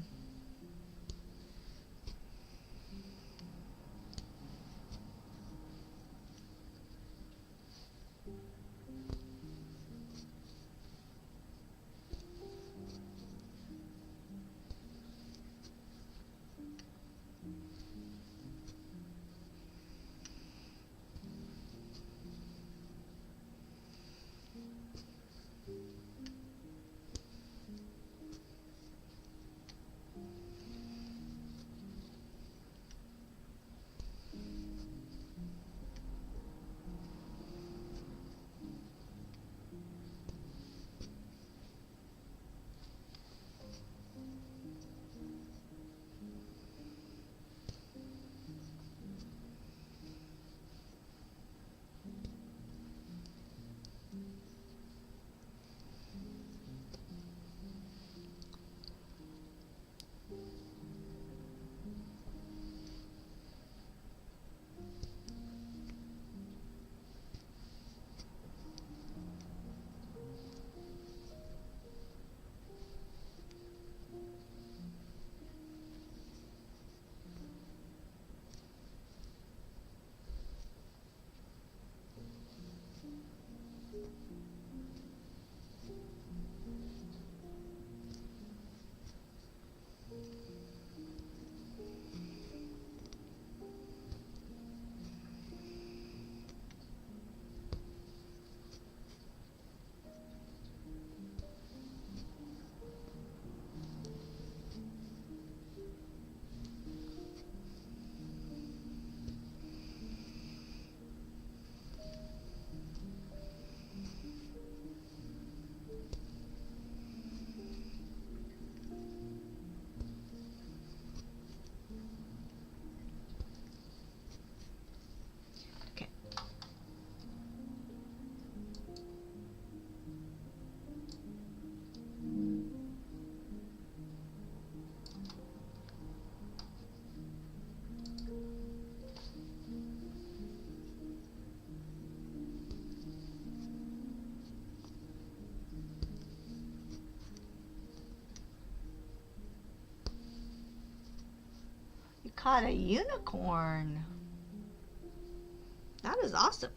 You caught a unicorn. That is awesome.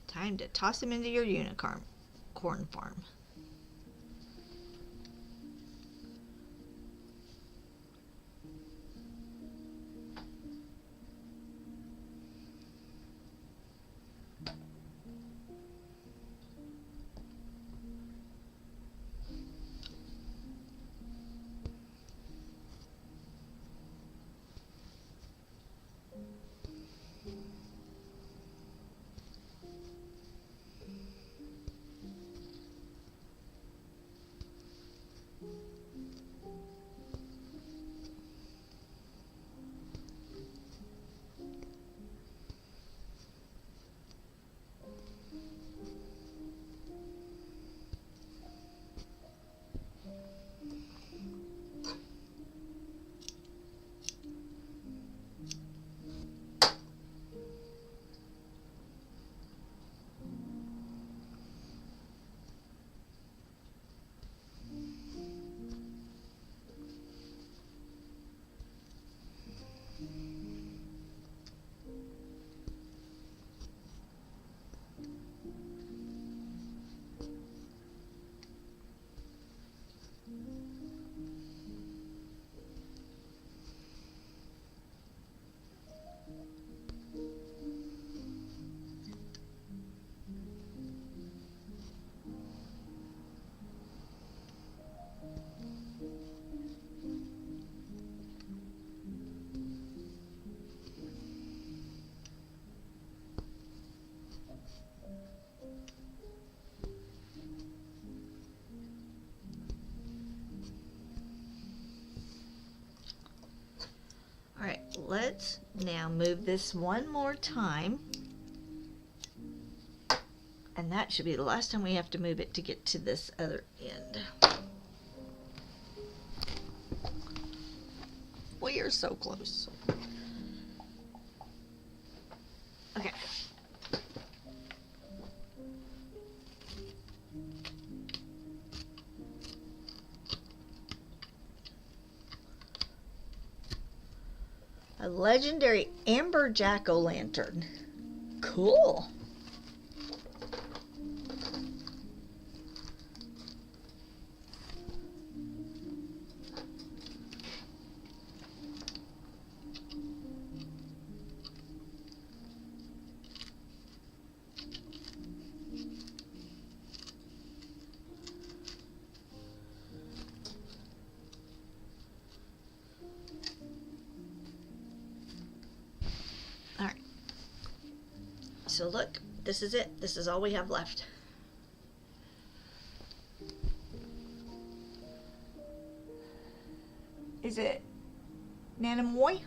Time to toss him into your unicorn corn farm. let's now move this one more time. And that should be the last time we have to move it to get to this other end. We are so close. Okay. A legendary amber jack-o'-lantern. Cool. Alright. So look, this is it. This is all we have left. Is it Nana Moy?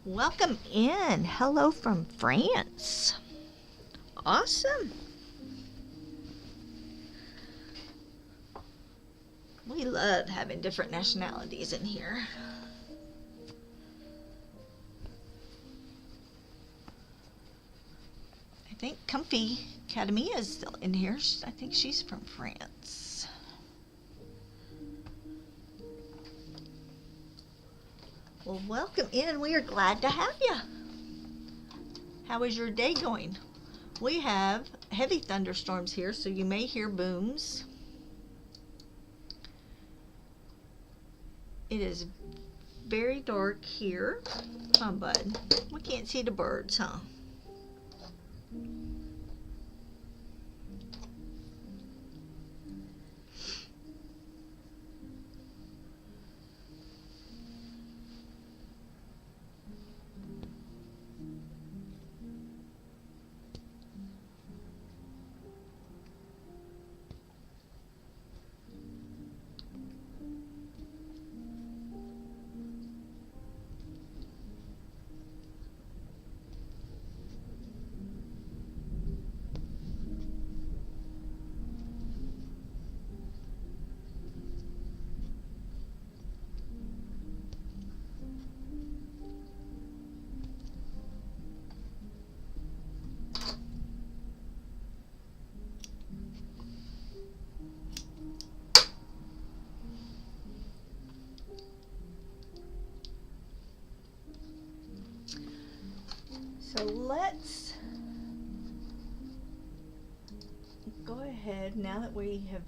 Welcome in. Hello from France. Awesome. We love having different nationalities in here. I think Comfy Academia is still in here. I think she's from France. Well, welcome in. We are glad to have you. How is your day going? We have heavy thunderstorms here, so you may hear booms. It is very dark here. Huh, bud? We can't see the birds, huh? So let's go ahead, now that we have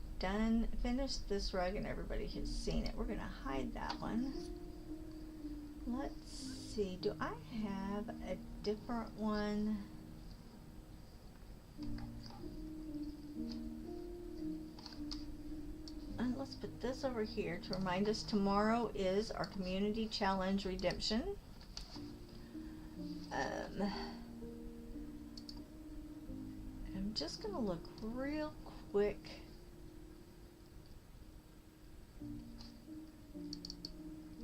finished this rug and everybody has seen it, we're going to hide that one. Let's see, do I have a different one? And let's put this over here to remind us tomorrow is our community challenge redemption. I'm just going to look real quick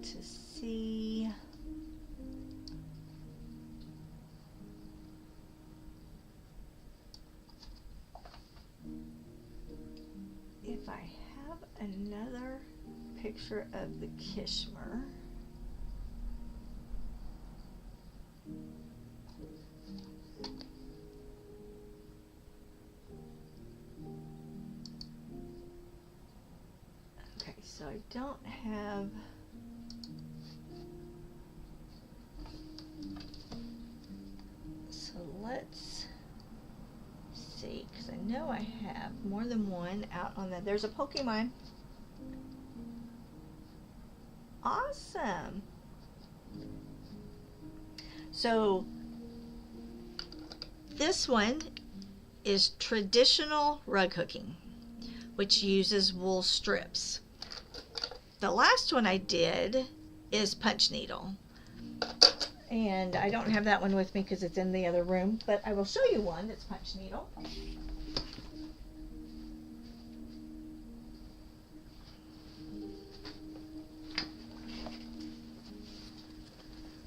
to see if I have another picture of the Kishmer. Okay, so I don't have so let's see, because I know I have more than one out on that. There's a Pokemon. Awesome. So this one is traditional rug hooking, which uses wool strips. The last one I did is punch needle. And I don't have that one with me because it's in the other room, but I will show you one that's punch needle.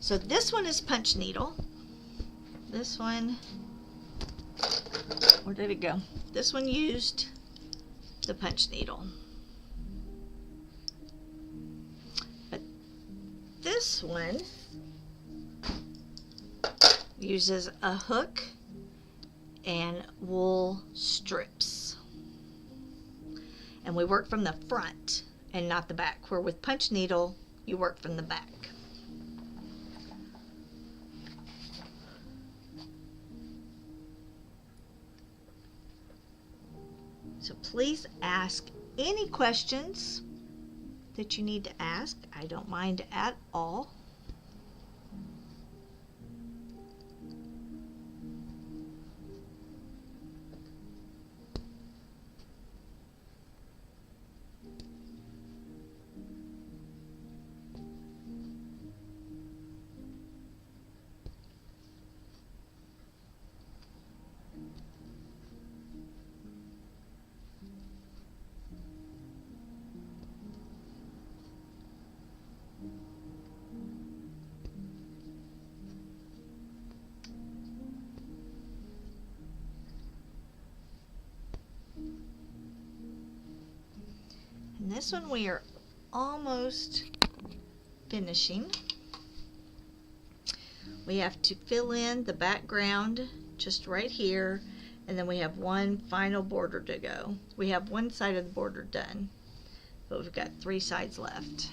So this one is punch needle. This one, where did it go? This one used the punch needle. But this one uses a hook and wool strips. And we work from the front and not the back, where with punch needle, you work from the back. So please ask any questions that you need to ask. I don't mind at all. And this one we are almost finishing. We have to fill in the background just right here, and then we have one final border to go. We have one side of the border done, but we've got 3 sides left.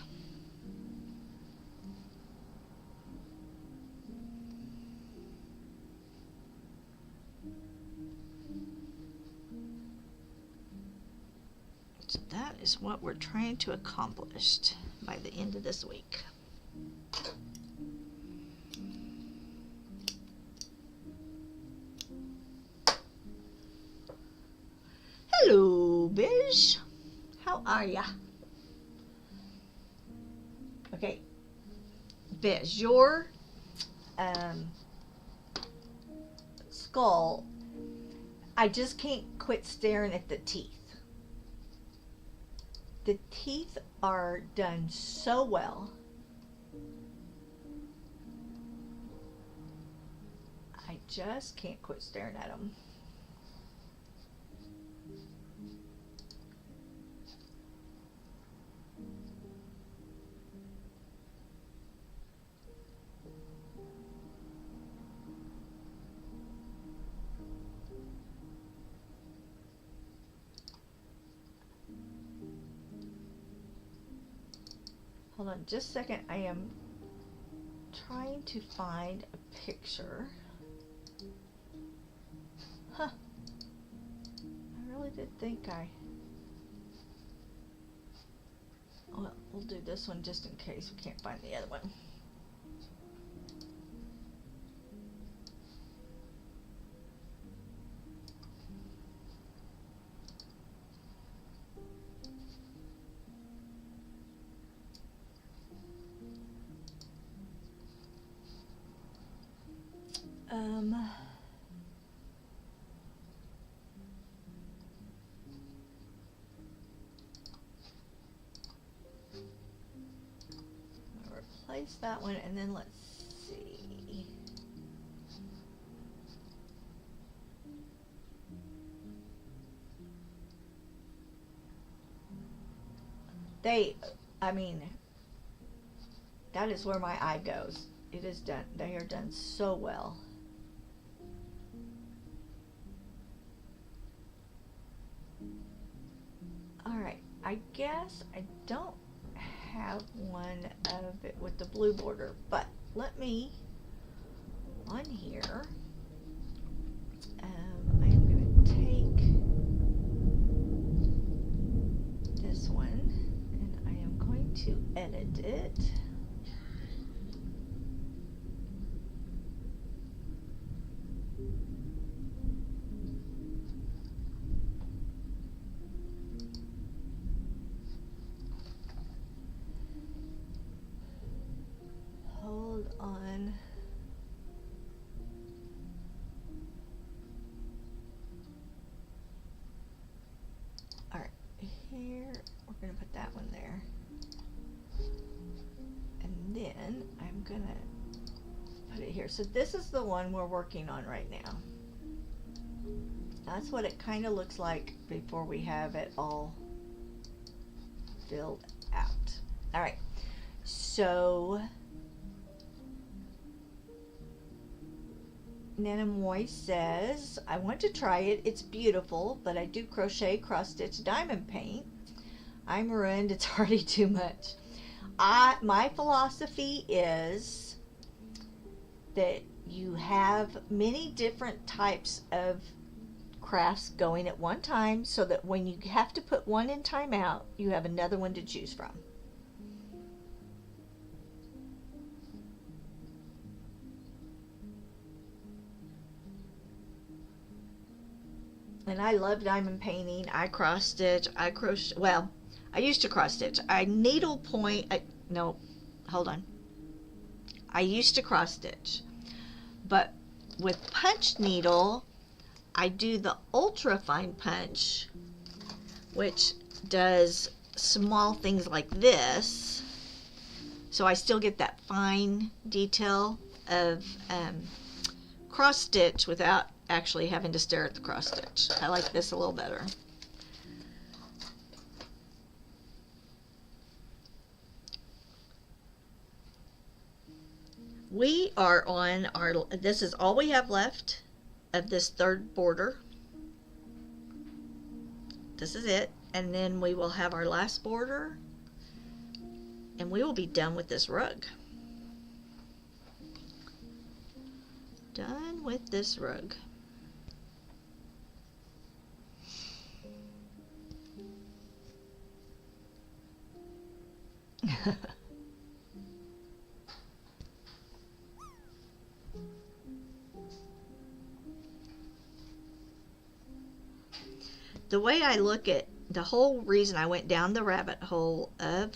So that is what we're trying to accomplish by the end of this week. Hello, Biz. How are ya? Okay, Biz, your skull, I just can't quit staring at the teeth. The teeth are done so well. I just can't quit staring at them. Hold on just a second. I am trying to find a picture. Huh. I really did think well, we'll do this one just in case we can't find the other one. Replace that one, and then let's see. I mean, that is where my eye goes. It is done. They are done so well. Alright, I guess I don't have one of it with the blue border, but let me, on here, I am going to take this one and I am going to edit it. Hold on. Alright, here, we're going to put that one there. And then I'm going to put it here. So this is the one we're working on right now. That's what it kind of looks like before we have it all filled out. All right, so Nana Moy says, I want to try it. It's beautiful, but I do crochet cross stitch diamond paint. I'm ruined. It's already too much. My philosophy is that you have many different types of crafts going at one time, so that when you have to put one in timeout, you have another one to choose from. And I love diamond painting. I cross stitch, I crochet. Well, I used to cross stitch. I needle point. No, hold on. I used to cross stitch, but with punch needle, I do the ultra fine punch, which does small things like this. So I still get that fine detail of cross stitch without actually having to stare at the cross stitch. I like this a little better. We are on our, this is all we have left of this third border. This is it, and then we will have our last border, and we will be done with this rug. Done with this rug. The way I look at the whole reason I went down the rabbit hole of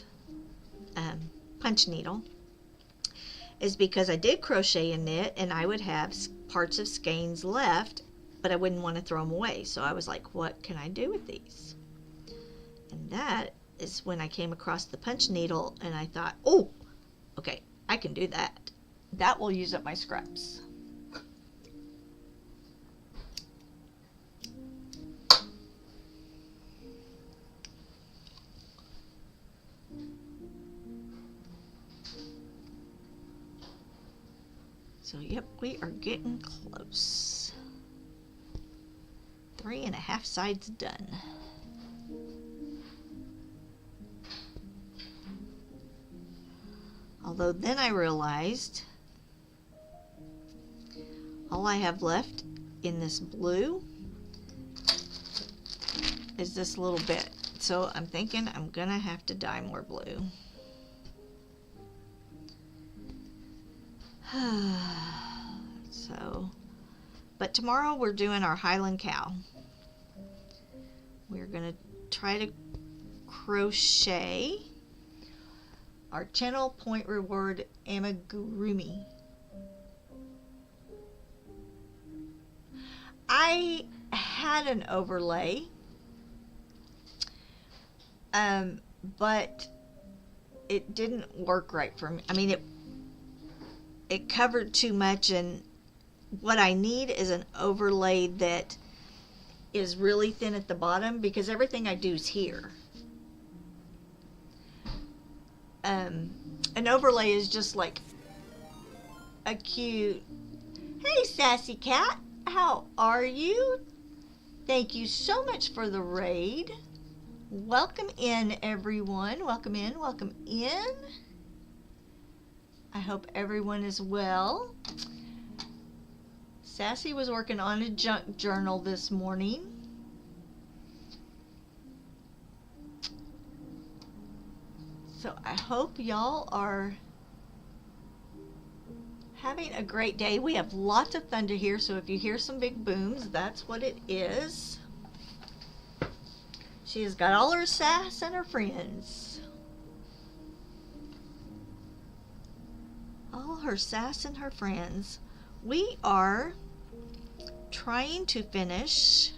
punch needle is because I did crochet and knit, and I would have parts of skeins left, but I wouldn't want to throw them away. So I was like, what can I do with these? And that is when I came across the punch needle, and I thought, oh, okay, I can do that. That will use up my scraps. So, yep, we are getting close. 3.5 sides done. Although then I realized all I have left in this blue is this little bit. So I'm thinking I'm gonna have to dye more blue. So, but tomorrow we're doing our Highland cow. We're gonna try to crochet our channel point reward amigurumi. I had an overlay, but it didn't work right for me. I mean, it covered too much, and what I need is an overlay that is really thin at the bottom, because everything I do is here. An overlay is just like a cute, hey sassy cat, how are you? Thank you so much for the raid. Welcome in, everyone. Welcome in, welcome in. I hope everyone is well. Sassy was working on a junk journal this morning. So I hope y'all are having a great day. We have lots of thunder here, so if you hear some big booms, that's what it is. She has got all her sass and her friends. All her sass and her friends. We are trying to finish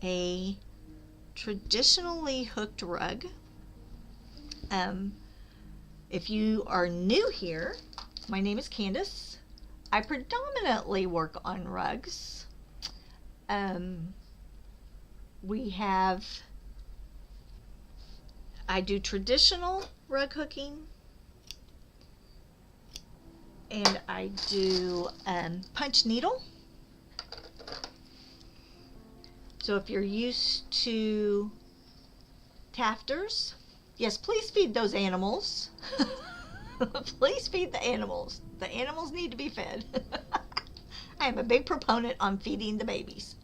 a traditionally hooked rug. If you are new here, my name is Candace. I predominantly work on rugs. I do traditional rug hooking, and I do punch needle. So if you're used to tafters, yes, please feed those animals. Please feed the animals. The animals need to be fed. I am a big proponent on feeding the babies.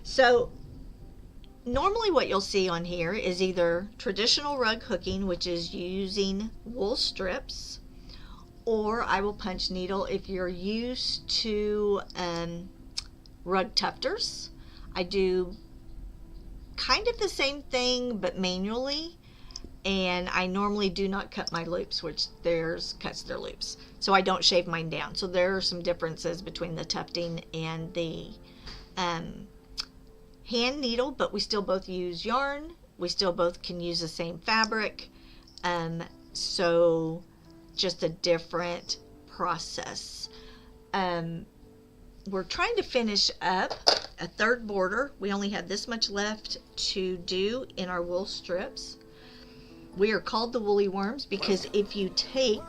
So normally what you'll see on here is either traditional rug hooking, which is using wool strips, or I will punch needle if you're used to rug tufters. I do kind of the same thing but manually, and I normally do not cut my loops, which theirs cuts their loops, so I don't shave mine down. So there are some differences between the tufting and the hand needle, but we still both use yarn. We still both can use the same fabric, so just a different process. We're trying to finish up a third border. We only have this much left to do in our wool strips. We are called the woolly worms because if you take,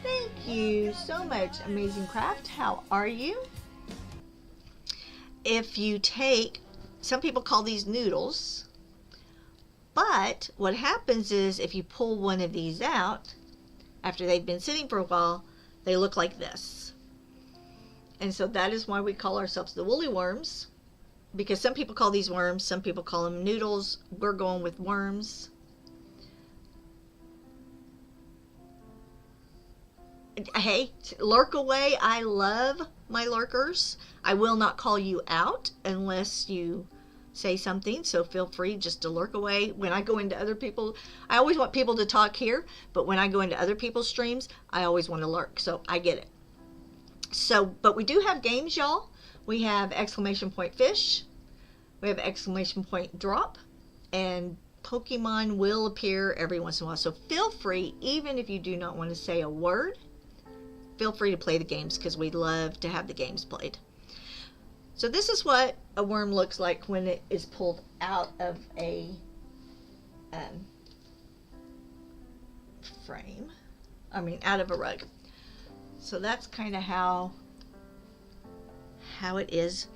thank you so much, Amazing Craft, how are you? If you take, some people call these noodles, but what happens is if you pull one of these out, after they've been sitting for a while, they look like this. And so that is why we call ourselves the woolly worms, because some people call these worms, some people call them noodles. We're going with worms. Hey, lurk away. I love my lurkers. I will not call you out unless you say something, so feel free just to lurk away. When I go into other people, I always want people to talk here, but when I go into other people's streams, I always want to lurk, so I get it. So, but we do have games, y'all. We have exclamation point fish, we have exclamation point drop, and Pokemon will appear every once in a while. So feel free, even if you do not want to say a word, feel free to play the games, because we love to have the games played. So this is what a worm looks like when it is pulled out of a frame. Out of a rug. So that's kind of how it is.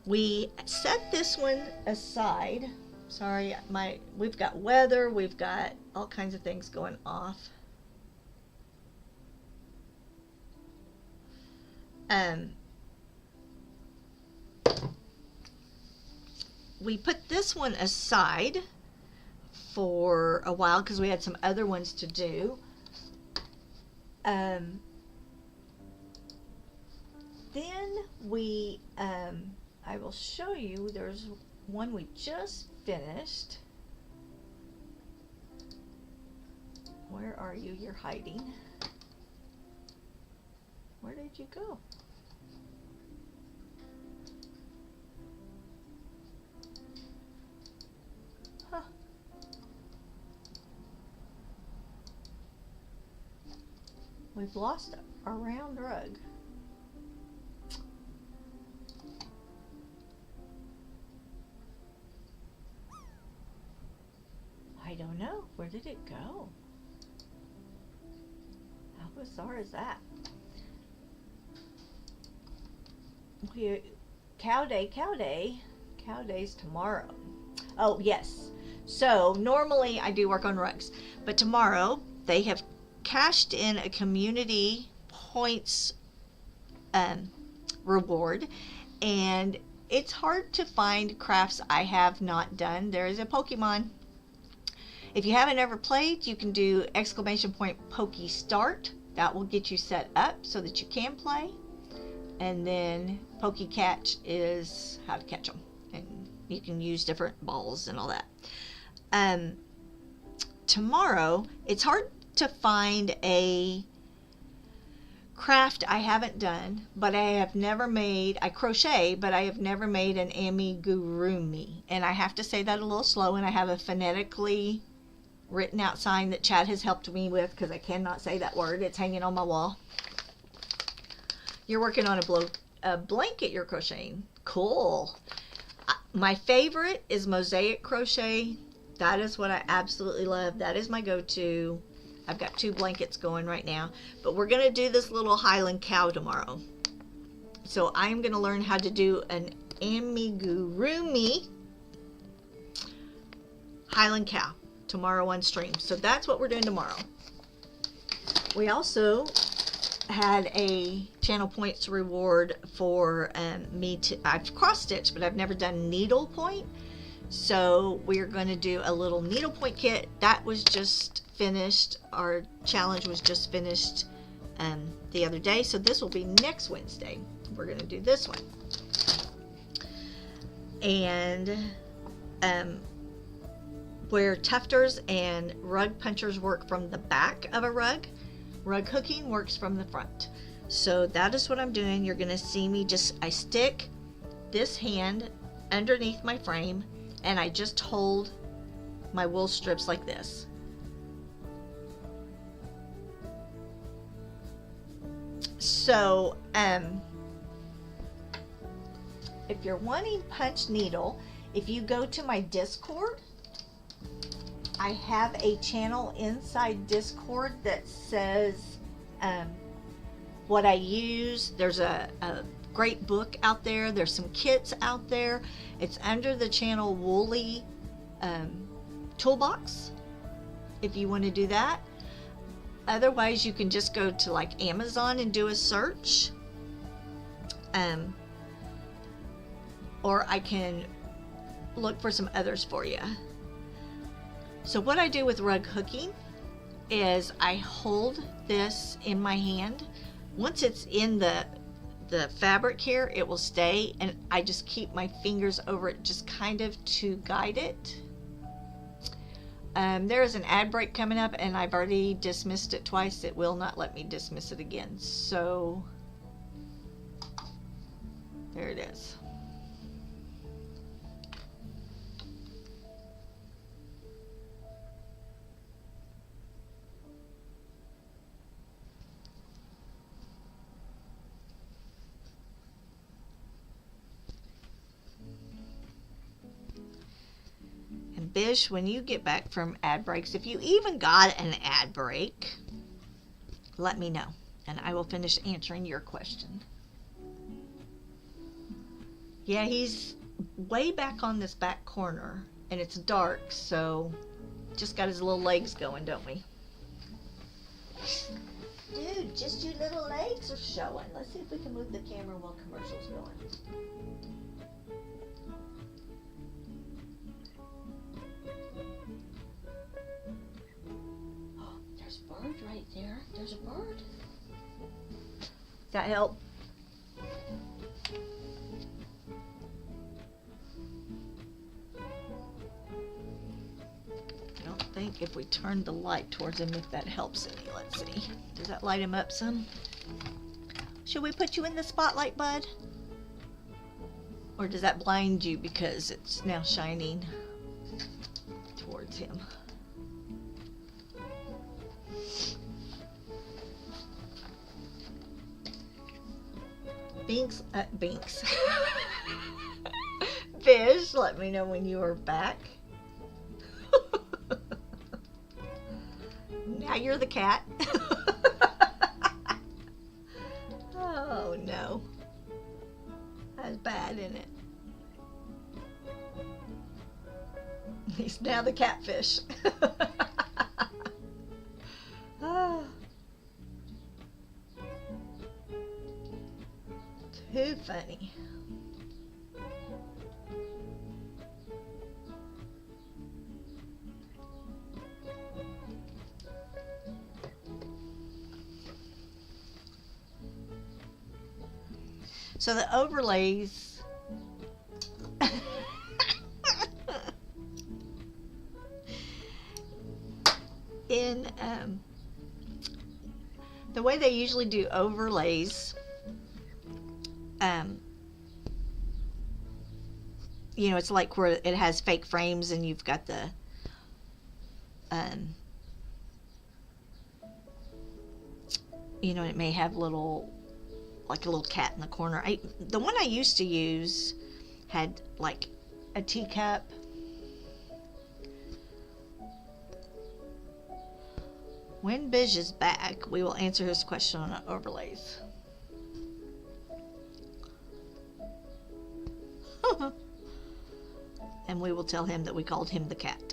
We set this one aside. Sorry, we've got weather, we've got all kinds of things going off. We put this one aside for a while because we had some other ones to do. Then we, I will show you, there's one we just finished. Where are you? You're hiding. Where did you go? Huh. We've lost our round rug. I don't know. Where did it go? How bizarre is that? Cow day's tomorrow. Oh, yes. So normally I do work on rugs, but tomorrow they have cashed in a community points reward, and it's hard to find crafts I have not done. There is a Pokemon. If you haven't ever played, you can do exclamation point Poke Start. That will get you set up so that you can play. And then Poke Catch is how to catch them. And you can use different balls and all that. Tomorrow, it's hard to find a craft I haven't done, but I have never made, I crochet, but I have never made an amigurumi. And I have to say that a little slow, and I have a phonetically written out sign that Chad has helped me with, because I cannot say that word. It's hanging on my wall. You're working on a blanket you're crocheting. Cool. My favorite is mosaic crochet. That is what I absolutely love. That is my go-to. I've got 2 blankets going right now. But we're going to do this little Highland cow tomorrow. So I'm going to learn how to do an amigurumi Highland cow tomorrow on stream. So that's what we're doing tomorrow. We also had a channel points reward for I've cross stitched, but I've never done needle point. So we're going to do a little needle point kit. That was just finished. Our challenge was just finished the other day. So this will be next Wednesday. We're going to do this one. And where tufters and rug punchers work from the back of a rug, rug hooking works from the front. So that is what I'm doing. You're going to see me I stick this hand underneath my frame, and I just hold my wool strips like this. So if you're wanting punch needle, if you go to my Discord, I have a channel inside Discord that says what I use. There's a great book out there. There's some kits out there. It's under the channel Woolly Toolbox, if you want to do that. Otherwise, you can just go to like Amazon and do a search. Or I can look for some others for you. So what I do with rug hooking is I hold this in my hand. Once it's in the fabric here, it will stay, and I just keep my fingers over it just kind of to guide it. There is an ad break coming up, and I've already dismissed it twice. It will not let me dismiss it again. So there it is. Bish, when you get back from ad breaks, if you even got an ad break, let me know, and I will finish answering your question. Yeah, he's way back on this back corner, and it's dark, so just got his little legs going, don't we? Dude, just your little legs are showing. Let's see if we can move the camera while commercial's going. Bird right there. There's a bird. That help? I don't think if we turn the light towards him, if that helps any. Let's see. Does that light him up some? Should we put you in the spotlight, bud? Or does that blind you because it's now shining towards him? Binks. Fish, let me know when you are back. Now you're the cat. Oh no. That's bad, isn't it? He's now the catfish. Oh. Too funny. So the overlays in the way they usually do overlays, you know, it's like where it has fake frames and you've got um, you know, it may have like a little cat in the corner. The one I used to use had like a teacup. When Bish is back, we will answer his question on overlays. And we will tell him that we called him the cat.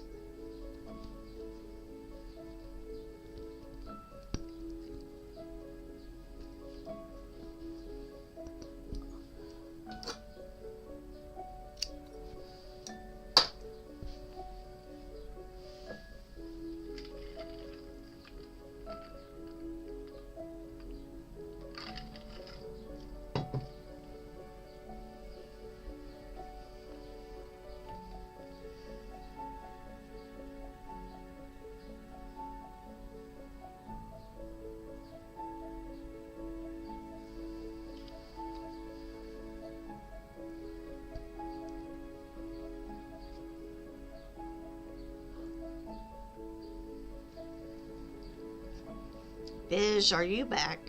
Biz, are you back?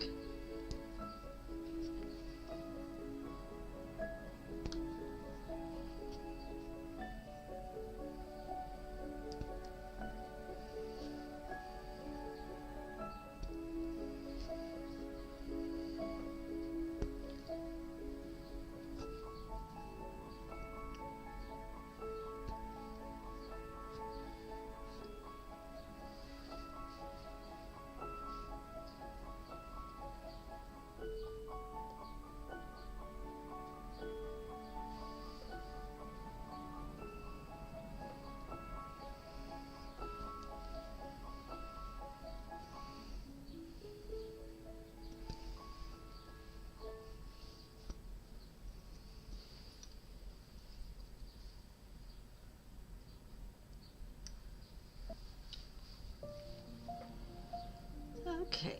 Okay.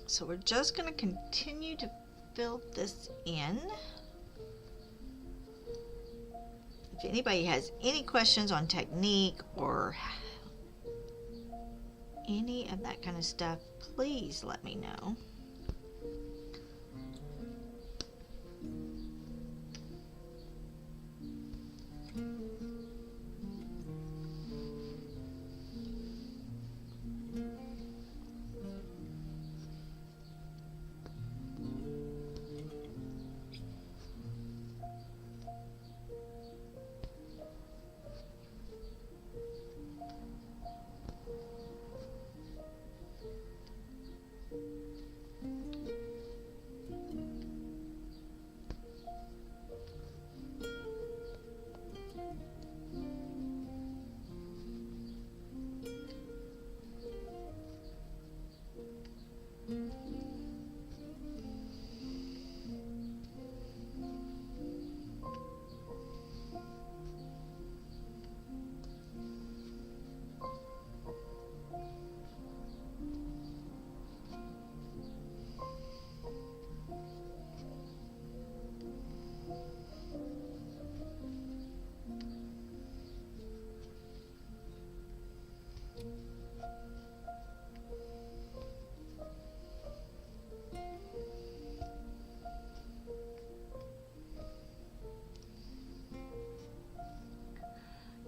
So we're just going to continue to fill this in. If anybody has any questions on technique or any of that kind of stuff, please let me know.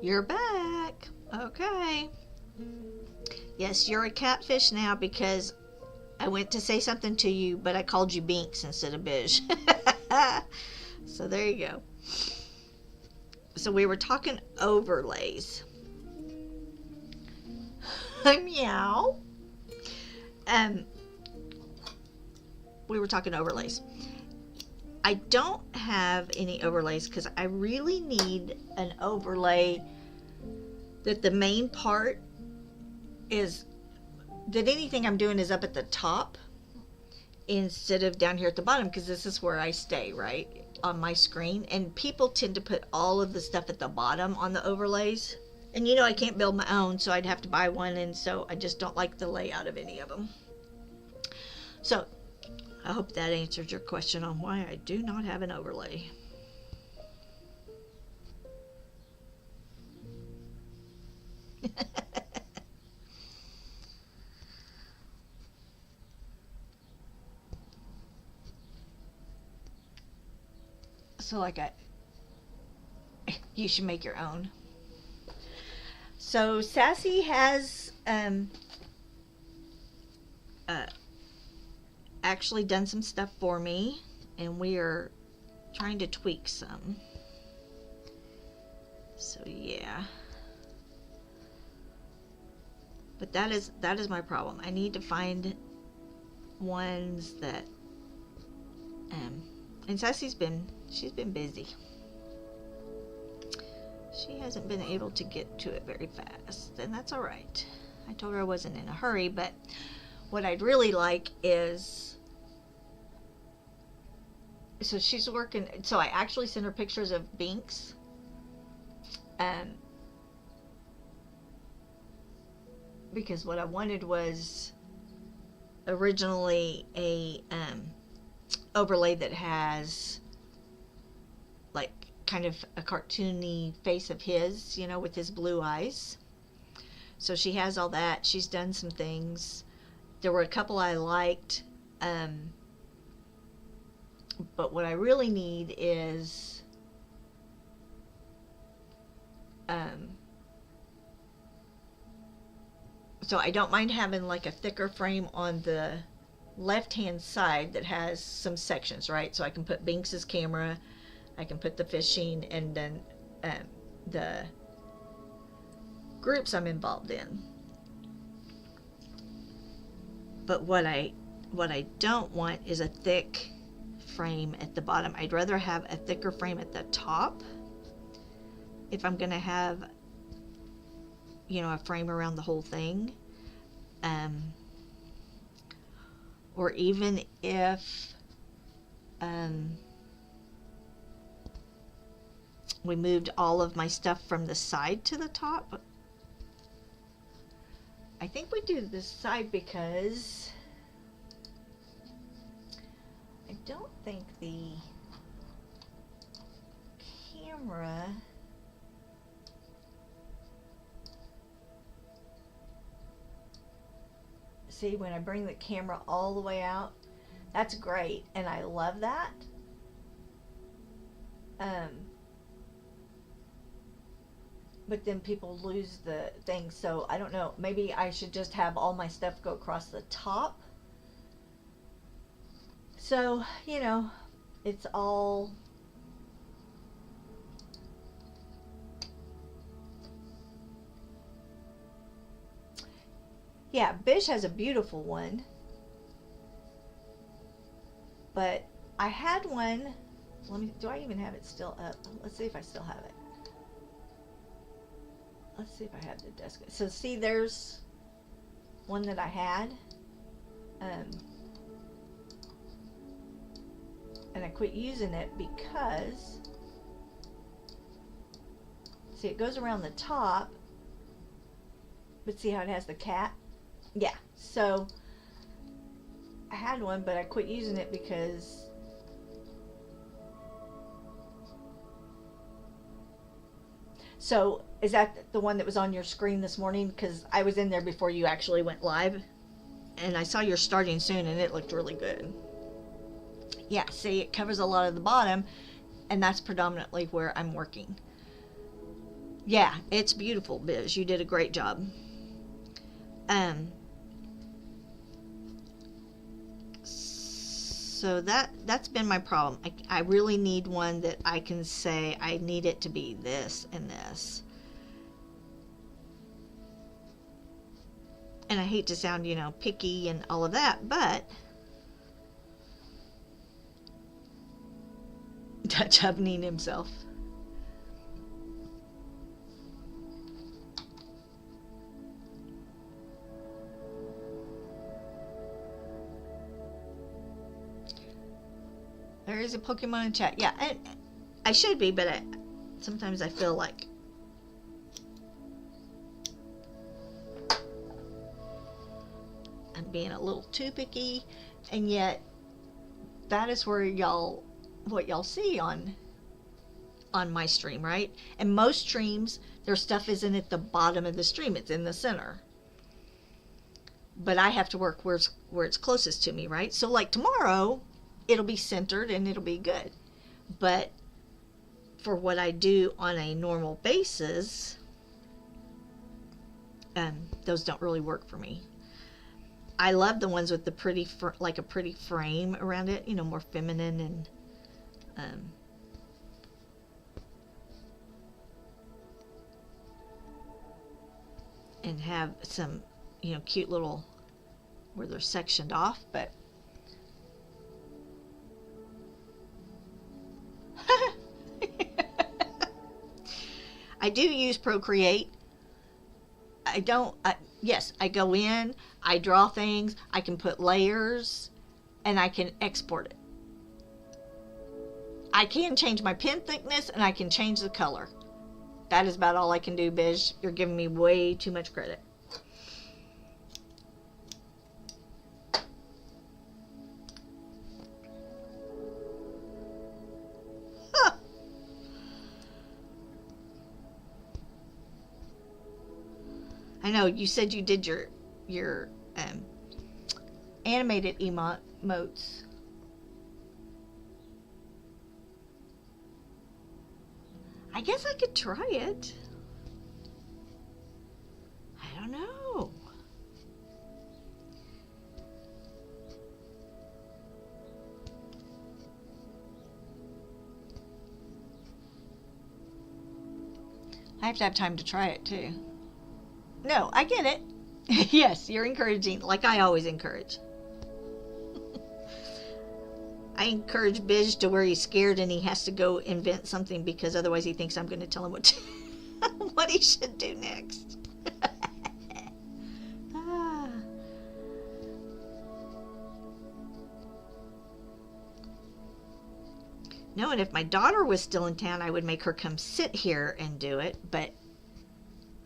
You're back. Okay. Yes, you're a catfish now because I went to say something to you, but I called you Binks instead of Bish. So there you go. So we were talking overlays. Meow. We were talking overlays. I don't have any overlays because I really need an overlay that the main part is, that anything I'm doing is up at the top instead of down here at the bottom, because this is where I stay, right, on my screen. And people tend to put all of the stuff at the bottom on the overlays. And you know I can't build my own, so I'd have to buy one, and so I just don't like the layout of any of them. So I hope that answered your question on why I do not have an overlay. So like you should make your own. So Sassy has actually done some stuff for me, and we are trying to tweak some. So yeah. But that is my problem. I need to find ones that and Sassy's been busy. She hasn't been able to get to it very fast, and that's all right. I told her I wasn't in a hurry, but what I'd really like is, so she's working, so I actually sent her pictures of Binks, because what I wanted was originally a overlay that has like kind of a cartoony face of his, you know, with his blue eyes. So she has all that. She's done some things. There were a couple I liked, but what I really need is so I don't mind having like a thicker frame on the left hand side that has some sections, right? So I can put Binks's camera, I can put the fishing, and then the groups I'm involved in. But what I don't want is a thick frame at the bottom. I'd rather have a thicker frame at the top if I'm gonna have, you know, a frame around the whole thing. Or even if we moved all of my stuff from the side to the top. I think we do this side because I don't think the camera see, when I bring the camera all the way out, that's great, and I love that. But then people lose the thing, so I don't know, maybe I should just have all my stuff go across the top. So, you know, it's all yeah, Bish has a beautiful one. But I had one, do I even have it still up? Let's see if I still have it. Let's see if I have the desk. So see, there's one that I had. And I quit using it because, see, it goes around the top, but see how it has the cat? Yeah, so I had one, but I quit using it because so is that the one that was on your screen this morning? Because I was in there before you actually went live, and I saw you're starting soon, and it looked really good. Yeah, see, it covers a lot of the bottom, and that's predominantly where I'm working. Yeah, it's beautiful, Biz. You did a great job. So that's been my problem. I really need one that I can say I need it to be this and this. And I hate to sound, you know, picky and all of that, but Dutch Hubney himself. There is a Pokemon in chat. Yeah, I should be, but sometimes I feel like I'm being a little too picky, and yet that is where what y'all see on my stream, right? And most streams, their stuff isn't at the bottom of the stream; it's in the center. But I have to work where it's closest to me, right? So like tomorrow, it'll be centered and it'll be good. But for what I do on a normal basis, those don't really work for me. I love the ones with the pretty, like a pretty frame around it, you know, more feminine and have some, you know, cute little, where they're sectioned off, but I do use Procreate. I don't, yes, I go in, I draw things, I can put layers, and I can export it. I can change my pen thickness, and I can change the color. That is about all I can do, Biz. You're giving me way too much credit. Huh. I know you said you did your animated emotes. I guess I could try it. I don't know. I have to have time to try it too. No, I get it. Yes, you're encouraging, like I always encourage. I encourage Biz to where he's scared and he has to go invent something because otherwise he thinks I'm going to tell him what he should do next. Ah. No, and if my daughter was still in town, I would make her come sit here and do it, but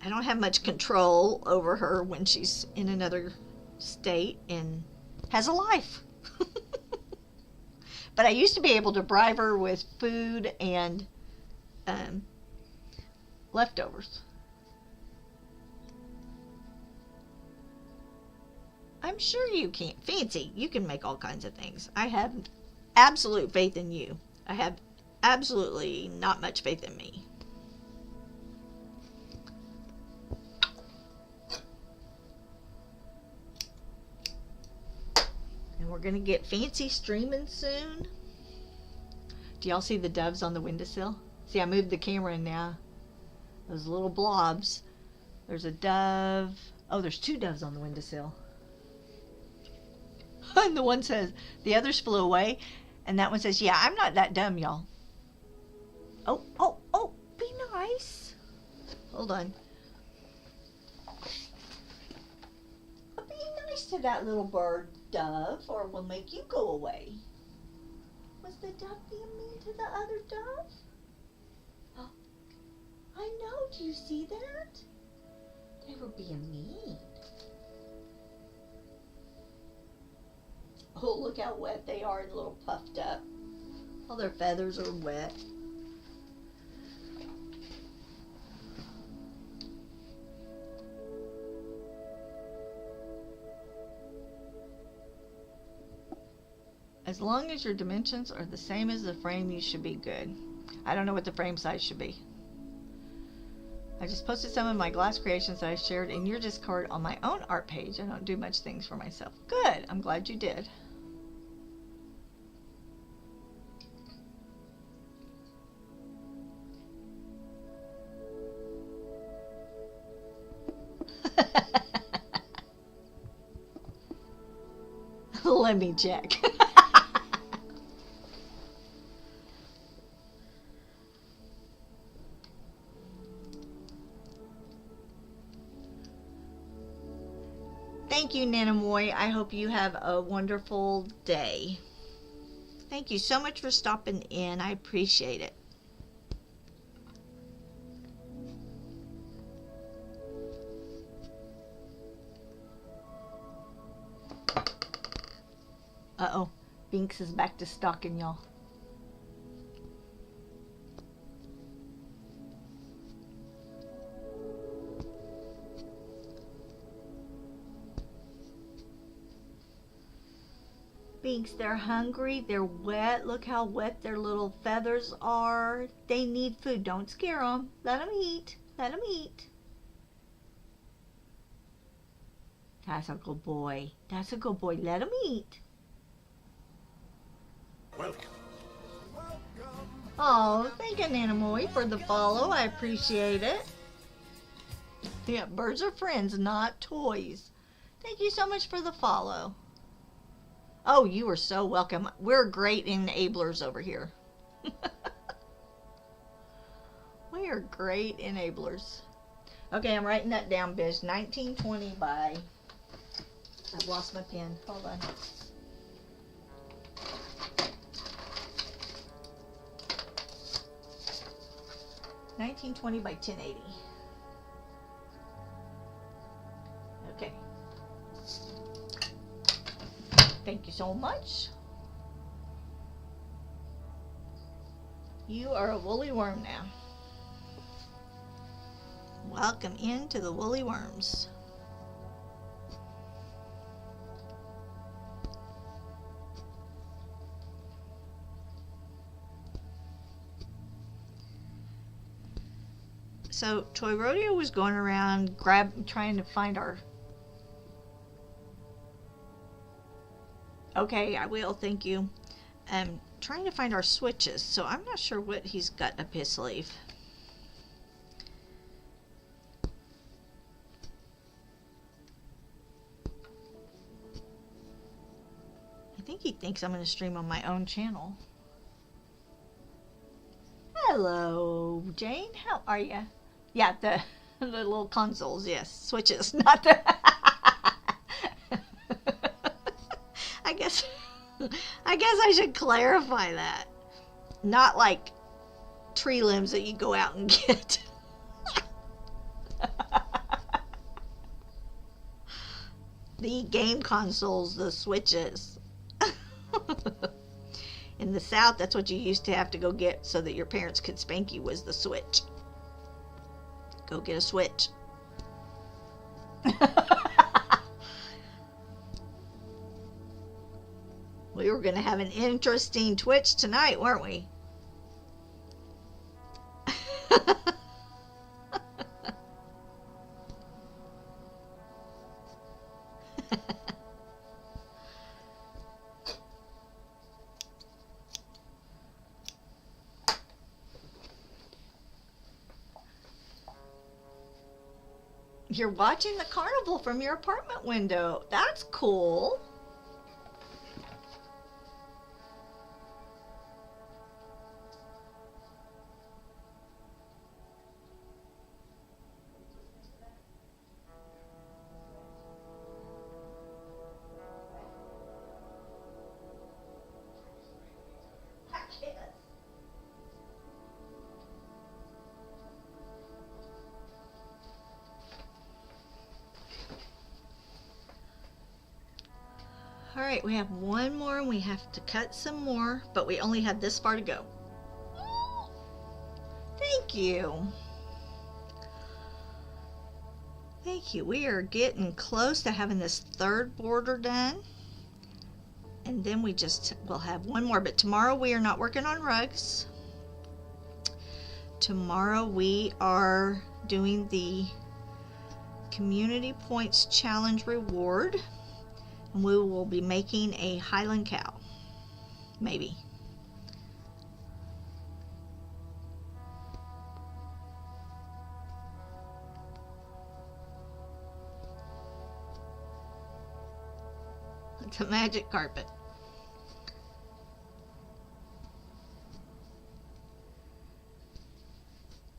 I don't have much control over her when she's in another state and has a life. But I used to be able to bribe her with food and leftovers. I'm sure you can. Fancy, you can make all kinds of things. I have absolute faith in you. I have absolutely not much faith in me. And we're going to get fancy streaming soon. Do y'all see the doves on the windowsill? See, I moved the camera in now. Those little blobs. There's a dove. Oh, there's two doves on the windowsill. And the one says, the others flew away. And that one says, yeah, I'm not that dumb, y'all. Oh, be nice. Hold on. Be nice to that little bird, dove, or we'll make you go away. Was the dove being mean to the other dove? Oh, I know. Do you see that? They were being mean. Oh, look how wet they are and a little puffed up. All their feathers are wet. As long as your dimensions are the same as the frame, you should be good. I don't know what the frame size should be. I just posted some of my glass creations that I shared in your Discord on my own art page. I don't do much things for myself. Good. I'm glad you did. Let me check. Thank you, Nanamoy. I hope you have a wonderful day. Thank you so much for stopping in. I appreciate it. Uh-oh. Binks is back to stalking y'all. Binks, they're hungry. They're wet. Look how wet their little feathers are. They need food. Don't scare them. Let them eat. Let them eat. That's a good boy. That's a good boy. Let them eat. Welcome. Oh, thank you, Nanamoy, for the follow. I appreciate it. Yeah, birds are friends, not toys. Thank you so much for the follow. Oh, you are so welcome. We're great enablers over here. We are great enablers. Okay, I'm writing that down, Biz. 1920 by... I've lost my pen. Hold on. $1920 by $10.80. Okay. Thank you so much. You are a woolly worm now. Welcome into the woolly worms. So Toy Rodeo was going around trying to find our... Okay, I will, thank you. Trying to find our switches, so I'm not sure what he's got up his sleeve. I think he thinks I'm going to stream on my own channel. Hello, Jane. How are you? Yeah, the little consoles, yes. Switches, not the... I guess I should clarify that. Not like tree limbs that you go out and get. The game consoles, the switches. In the South, that's what you used to have to go get so that your parents could spank you, was the switch. Go get a switch. We were going to have an interesting Twitch tonight, weren't we? You're watching the carnival from your apartment window. That's cool. All right, we have one more and we have to cut some more, but we only have this far to go. Thank you. Thank you. We are getting close to having this third border done. And then we'll have one more, but tomorrow we are not working on rugs. Tomorrow we are doing the Community Points Challenge reward. And we will be making a Highland cow. Maybe. It's a magic carpet.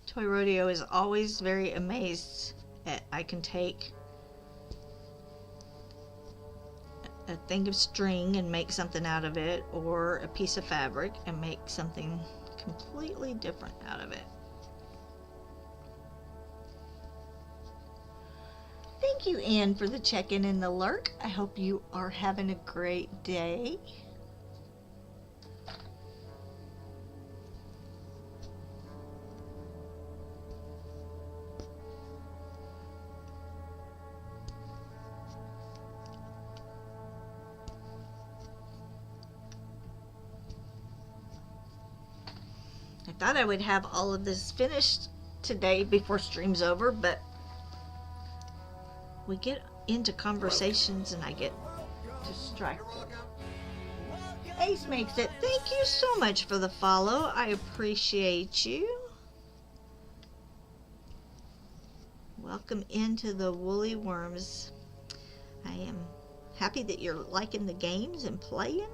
Toy Rodeo is always very amazed at I can take a thing of string and make something out of it, or a piece of fabric and make something completely different out of it. Thank you, Anne, for the check-in and the lurk. I hope you are having a great day. thought I would have all of this finished today before stream's over, but we get into conversations and I get distracted. Ace makes it. Thank you so much for the follow. I appreciate you. Welcome into the Woolly Worms. I am happy that you're liking the games and playing.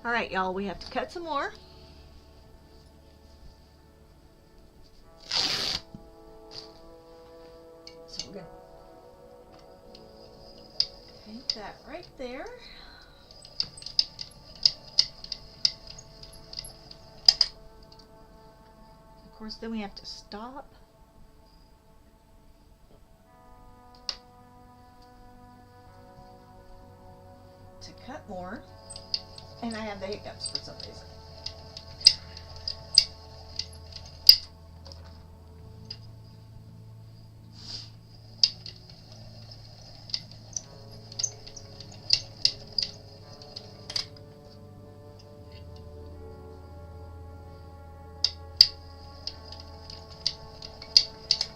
All right, y'all, we have to cut some more. So we're going to paint that right there. Of course, then we have to stop. To cut more. And I have the hiccups for some reason.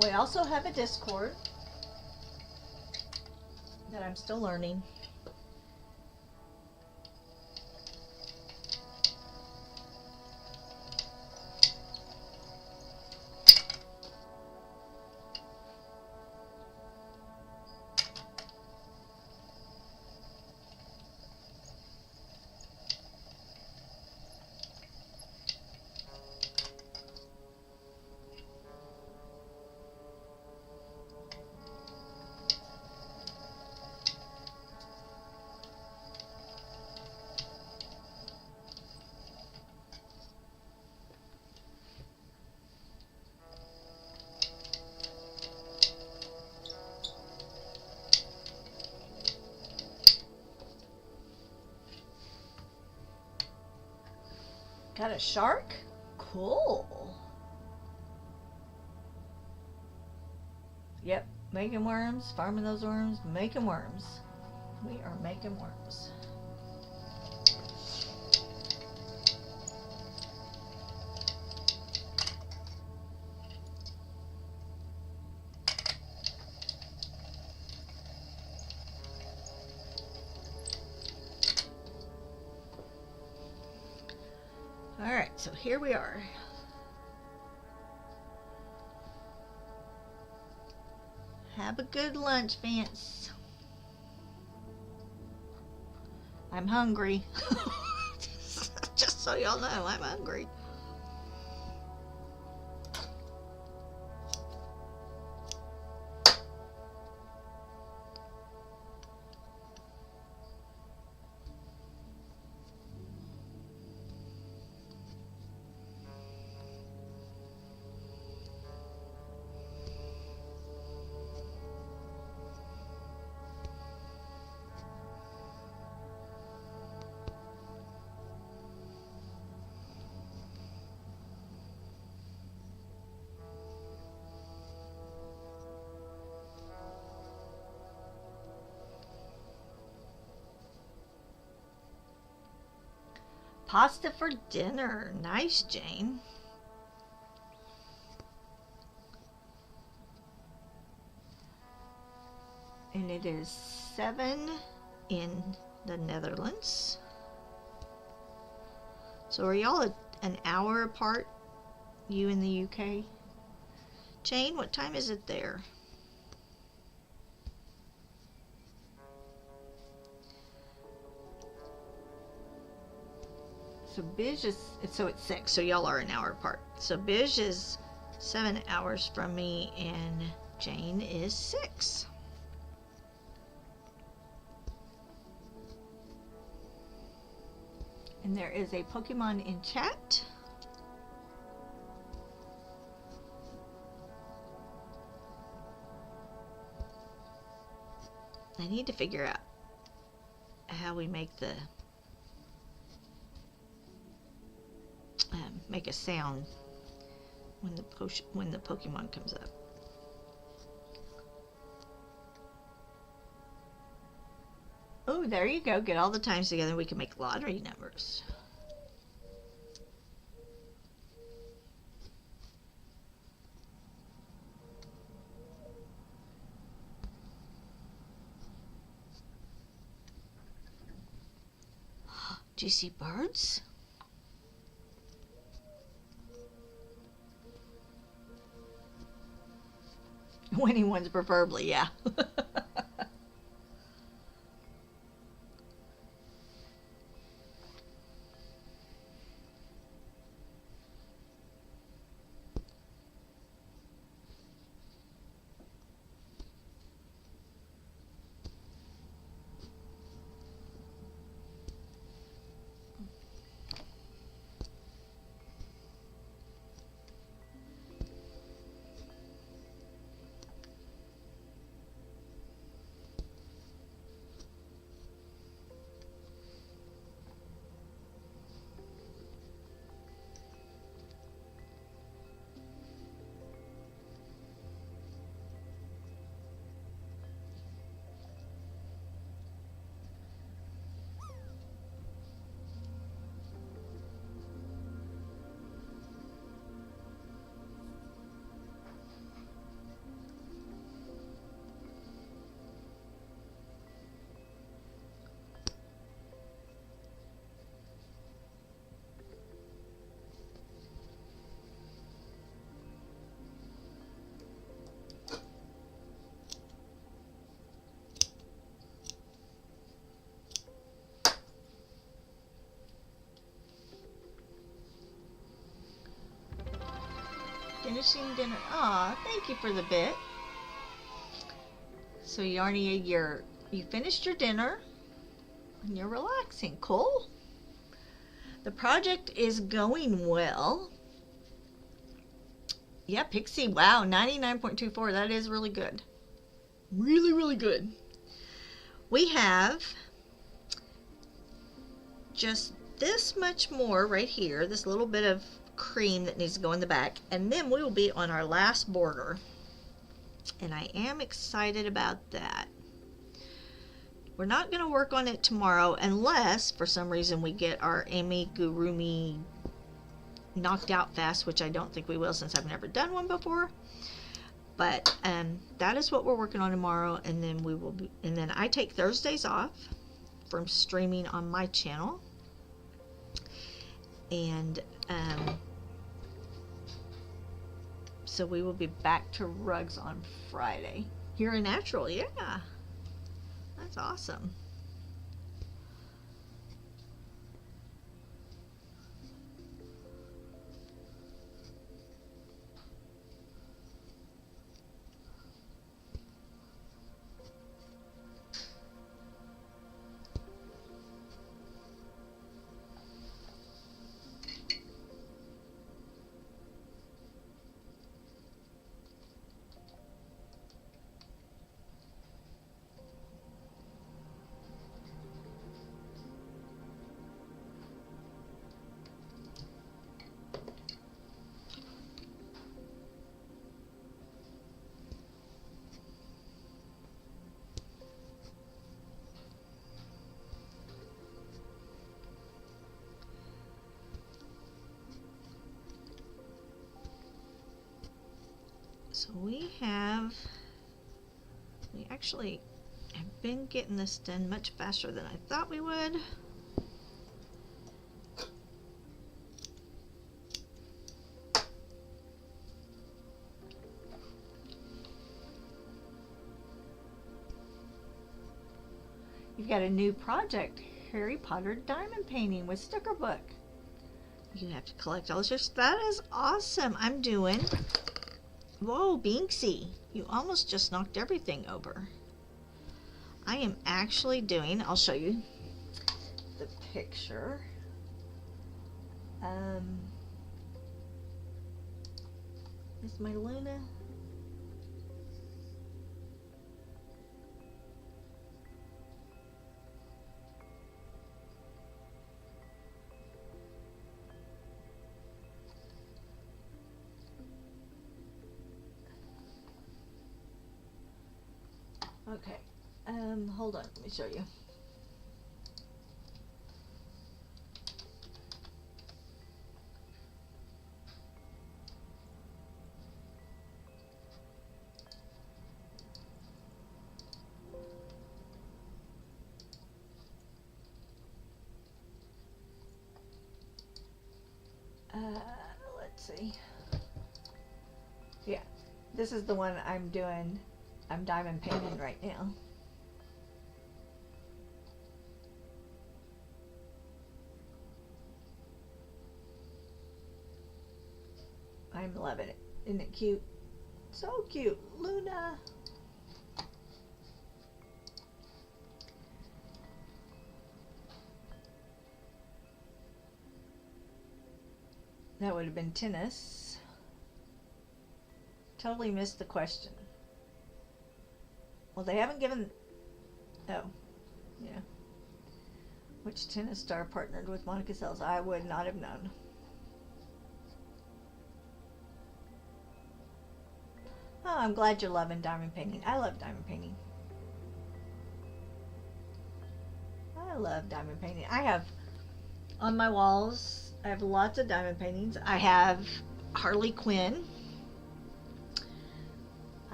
We also have a Discord that I'm still learning. Got a shark? Cool. Yep, making worms, farming those worms, making worms. We are making worms. Alright, so here we are. Have a good lunch, Vance. I'm hungry. Just so y'all know, I'm hungry. Pasta for dinner. Nice, Jane. And it is 7 in the Netherlands. So are y'all an hour apart? You in the UK? Jane, what time is it there? So Bij is, so it's 6, so y'all are an hour apart. So Bij is 7 hours from me and Jane is 6. And there is a Pokemon in chat. I need to figure out how we make the make a sound when the Pokemon comes up. Oh, there you go. Get all the times together. We can make lottery numbers. Do you see birds? Winning ones preferably, yeah. Finishing dinner. Aw, thank you for the bit. So Yarny, you finished your dinner and you're relaxing. Cool. The project is going well. Yeah, Pixie, wow, 99.24. That is really good. Really, really good. We have just this much more right here, this little bit of cream that needs to go in the back, and then we will be on our last border, and I am excited about that. We're not going to work on it tomorrow unless for some reason we get our amigurumi knocked out fast, which I don't think we will since I've never done one before. But that is what we're working on tomorrow, and then we will be, and then I take Thursdays off from streaming on my channel, and so we will be back to rugs on Friday here in Natural. Yeah, that's awesome. So we actually have been getting this done much faster than I thought we would. You've got a new project, Harry Potter diamond painting with sticker book. You have to collect all this. That is awesome. I'm doing... Whoa, Binksy, you almost just knocked everything over. I am actually doing, I'll show you the picture. Is my Luna? Okay, hold on, let me show you. Let's see. Yeah, this is the one I'm doing. I'm diamond painting right now. I'm loving it. Isn't it cute? So cute, Luna. That would have been tennis. Totally missed the question. Well, they haven't given... Oh, yeah. Which tennis star partnered with Monica Seles? I would not have known. Oh, I'm glad you're loving diamond painting. I love diamond painting. I love diamond painting. I have on my walls, I have lots of diamond paintings. I have Harley Quinn.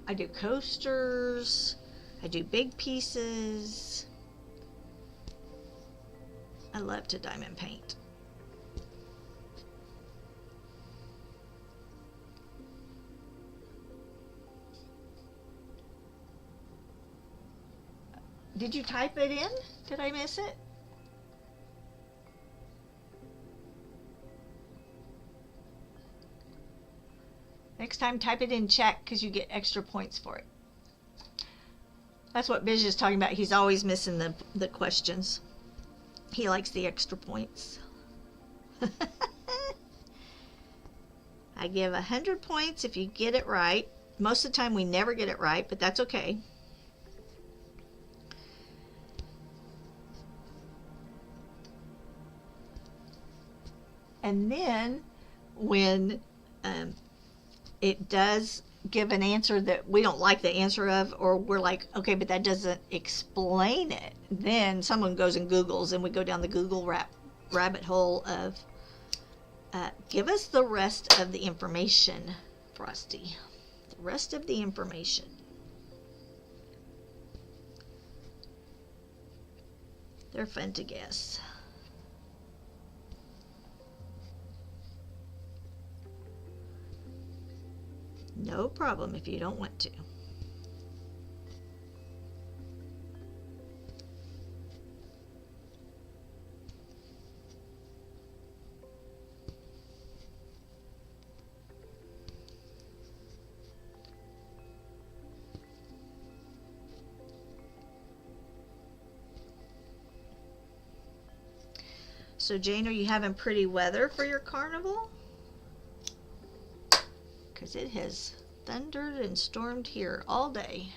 I do coasters. I do big pieces. I love to diamond paint. Did you type it in? Did I miss it? Next time, type it in chat because you get extra points for it. That's what Biz is talking about. He's always missing the questions. He likes the extra points. I give 100 points if you get it right. Most of the time we never get it right, but that's okay. And then when it does give an answer that we don't like the answer of, or we're like, okay, but that doesn't explain it, then someone goes and Googles, and we go down the Google rabbit hole of give us the rest of the information, Frosty. The rest of the information. They're fun to guess. No problem if you don't want to. So Jane, are you having pretty weather for your carnival? Because it has thundered and stormed here all day.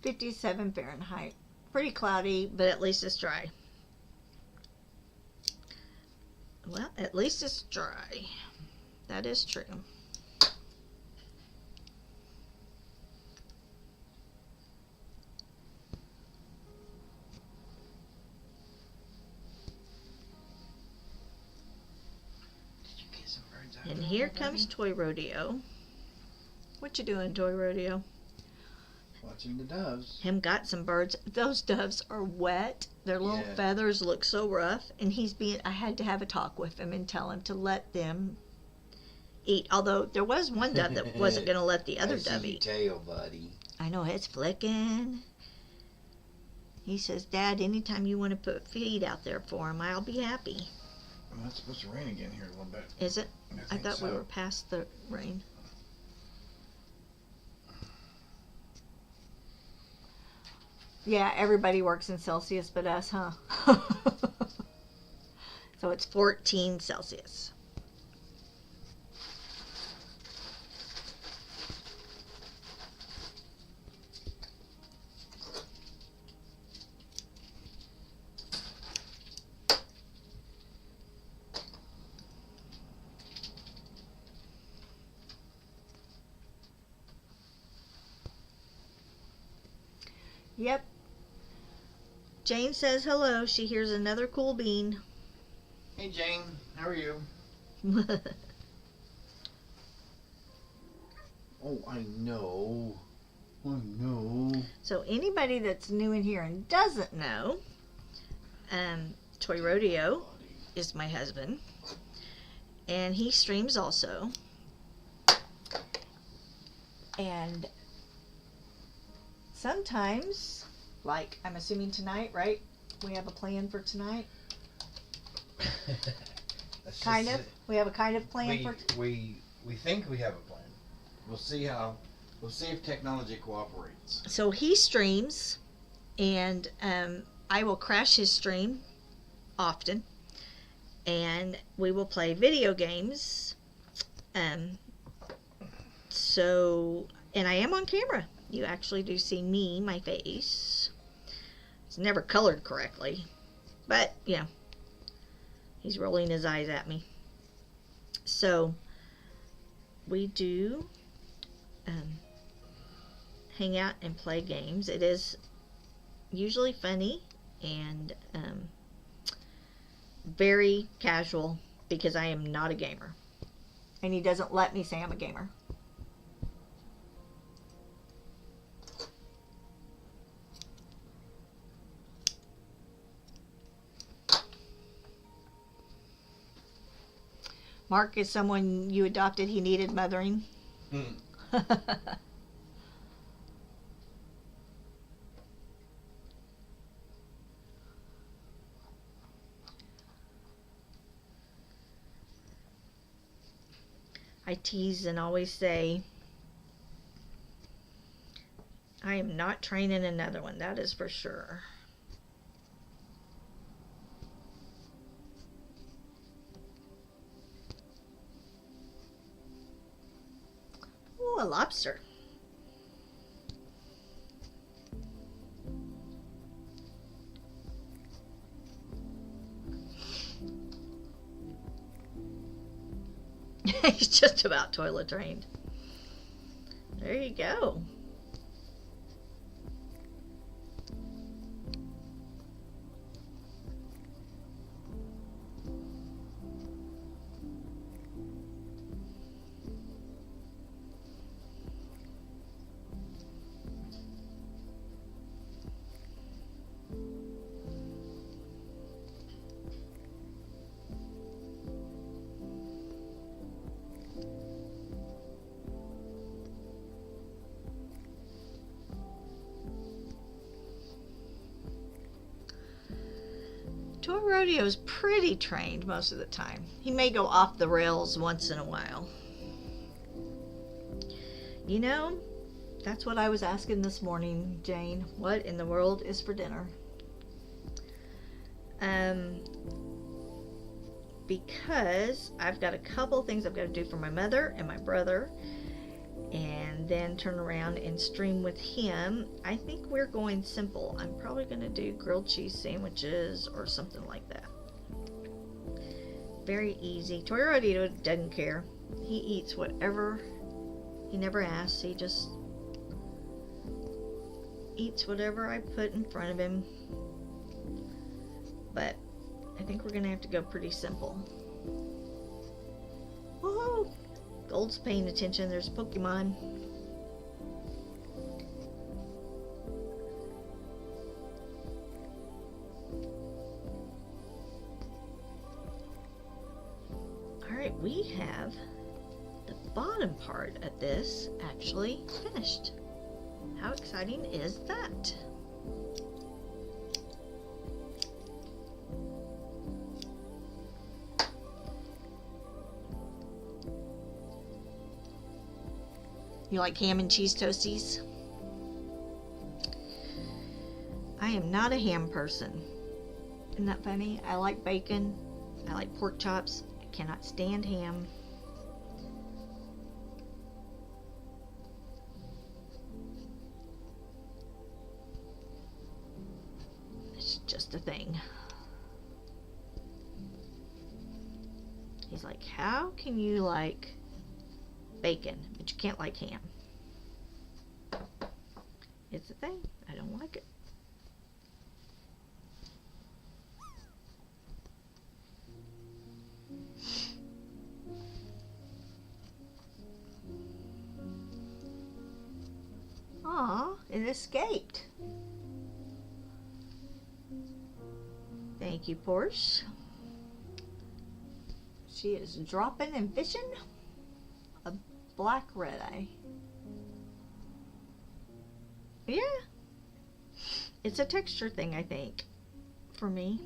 .57 Fahrenheit. Pretty cloudy, but at least it's dry. Well, at least it's dry. That is true. Did you get some birds out And there here already? comes Toy Rodeo. What you doing, Toy Rodeo? Watching the doves. Him got some birds. Those doves are wet. Their little Yeah. feathers look so rough. And I had to have a talk with him and tell him to let them eat. Although there was one dove that wasn't going to let the other I see dove your eat. tail, buddy. I know, it's flicking. He says, Dad, anytime you want to put feed out there for him, I'll be happy. Well, it's supposed to rain again here a little bit. Is it? I think thought we so. were past the rain. Yeah, everybody works in Celsius but us, huh? So it's 14 Celsius. Yep. Jane says hello. She hears another cool bean. Hey Jane, how are you? Oh, I know. I know. So anybody that's new in here and doesn't know, Toy Rodeo is my husband, and he streams also. And sometimes, like I'm assuming tonight, right? We have a plan for tonight. That's Kind just of. it. We have a kind of plan for. We think we have a plan. We'll see if technology cooperates. So he streams, and I will crash his stream often, and we will play video games. So, and I am on camera. You actually do see me, my face. It's never colored correctly, but yeah, he's rolling his eyes at me. So we do hang out and play games. It is usually funny and very casual because I am not a gamer. And he doesn't let me say I'm a gamer. Mark is someone you adopted, he needed mothering. I tease and always say, I am not training another one, that is for sure. Ooh, a lobster. He's just about toilet trained. There you go. Toy Rodeo's pretty trained most of the time. He may go off the rails once in a while. You know, that's what I was asking this morning, Jane. What in the world is for dinner? Because I've got a couple things I've got to do for my mother and my brother, and then turn around and stream with him. I think we're going simple. I'm probably going to do grilled cheese sandwiches or something like that. Very easy. Toy Rodeo doesn't care. He eats whatever. He never asks. He just eats whatever I put in front of him. But I think we're going to have to go pretty simple. Woohoo! Gold's paying attention. There's Pokemon. Alright, we have the bottom part of this actually finished. How exciting is that? You like ham and cheese toasties? I am not a ham person. Isn't that funny? I like bacon. I like pork chops. I cannot stand ham. It's just a thing. He's like, how can you like bacon, but you can't like ham? It's a thing. I don't like it. Aw, it escaped. Thank you, Porsche. She is dropping and fishing a black red-eye. Yeah. It's a texture thing, I think, for me.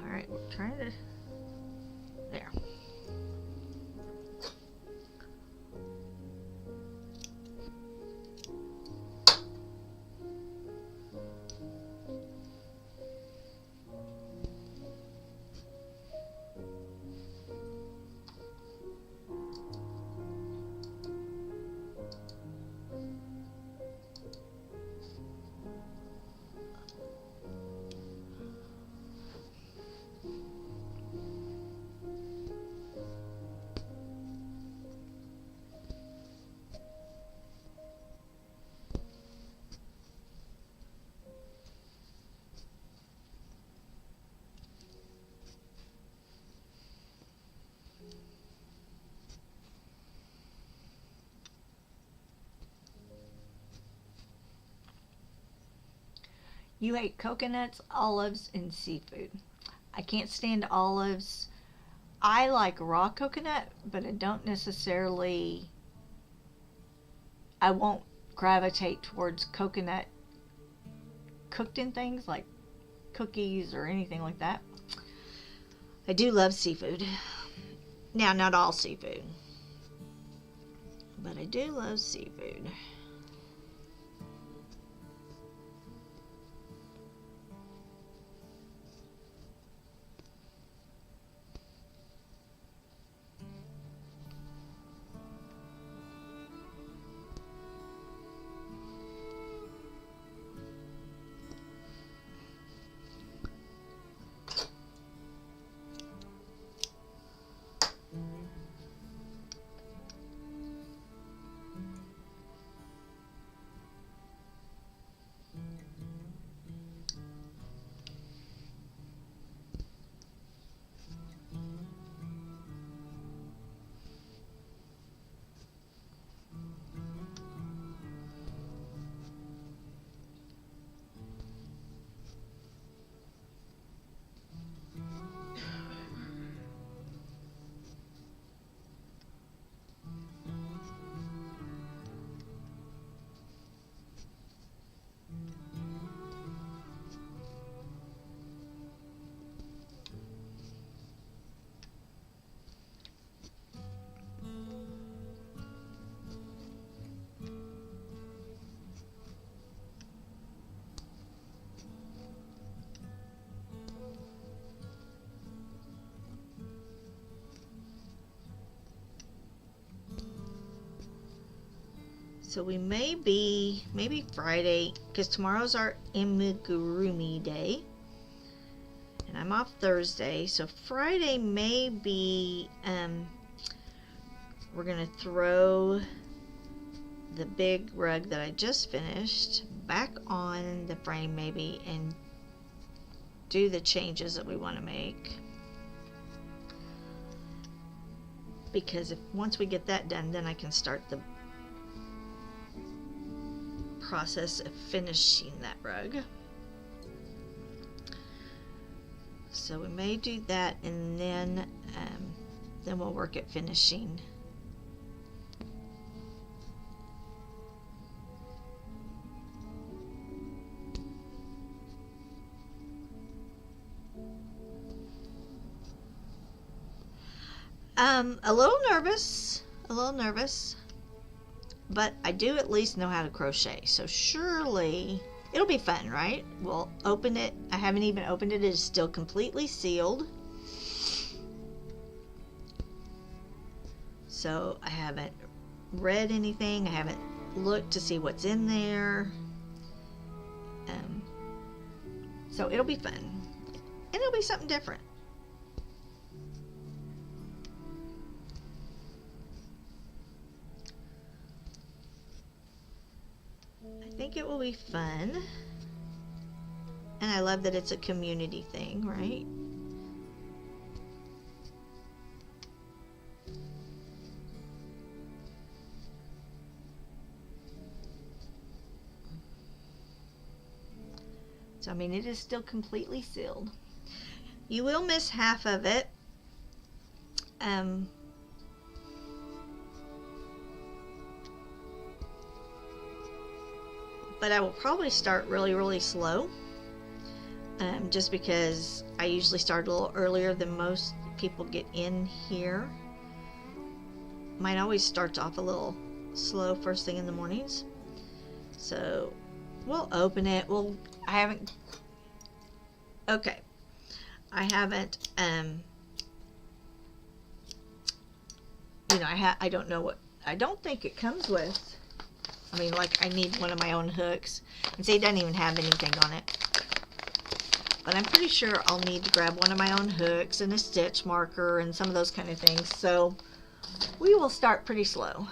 Alright, we're trying to... There. You ate coconuts, olives, and seafood. I can't stand olives. I like raw coconut, but I don't necessarily... I won't gravitate towards coconut cooked in things like cookies or anything like that. I do love seafood. Now, not all seafood, but I do love seafood. So we maybe Friday, because tomorrow's our amigurumi day. And I I'm off Thursday, so Friday may be, we're going to throw the big rug that I just finished back on the frame maybe and do the changes that we want to make. Because once we get that done, then I can start the process of finishing that rug. So we may do that, and then we'll work at finishing. A little nervous, but I do at least know how to crochet, so surely it'll be fun, right? We'll open it. I haven't even opened it. It is still completely sealed. So I haven't read anything. I haven't looked to see what's in there. So it'll be fun. And it'll be something different. I think it will be fun. And I love that it's a community thing, right? So, I mean, it is still completely sealed. You will miss half of it. But I will probably start really slow. Just because I usually start a little earlier than most people get in here. Mine always starts off a little slow first thing in the mornings. So we'll open it. I haven't, I don't know what, I don't think it comes with, I mean, like, I need one of my own hooks, and see, it doesn't even have anything on it, but I'm pretty sure I'll need to grab one of my own hooks and a stitch marker and some of those kind of things, so we will start pretty slow.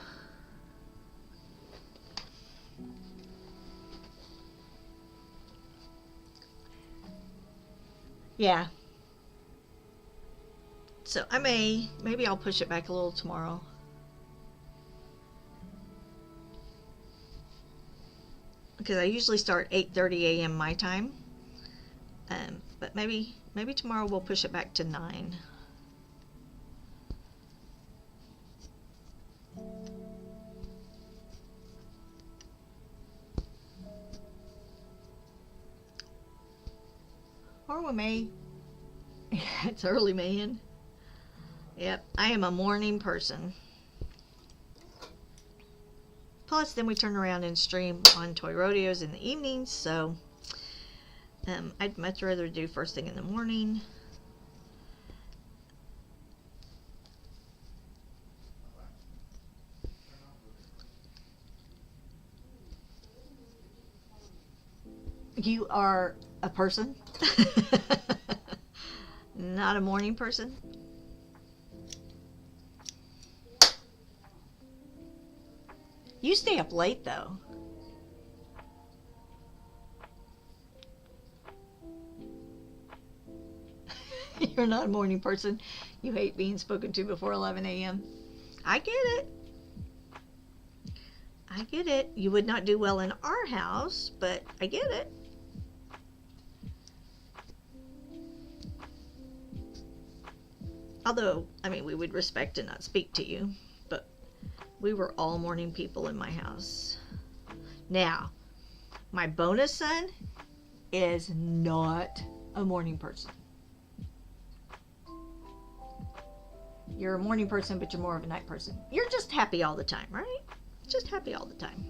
Yeah. So maybe I'll push it back a little tomorrow. Because I usually start 8:30 a.m. my time. But maybe tomorrow we'll push it back to 9. Or we may. It's early, man. Yep, I am a morning person. Plus, then we turn around and stream on Toy Rodeos in the evenings, so I'd much rather do first thing in the morning. You are a person? Not a morning person? You stay up late, though. You're not a morning person. You hate being spoken to before 11 a.m. I get it. I get it. You would not do well in our house, but I get it. Although, I mean, we would respect and not speak to you, but we were all morning people in my house. Now, my bonus son is not a morning person. You're a morning person, but you're more of a night person. You're just happy all the time, right? Just happy all the time.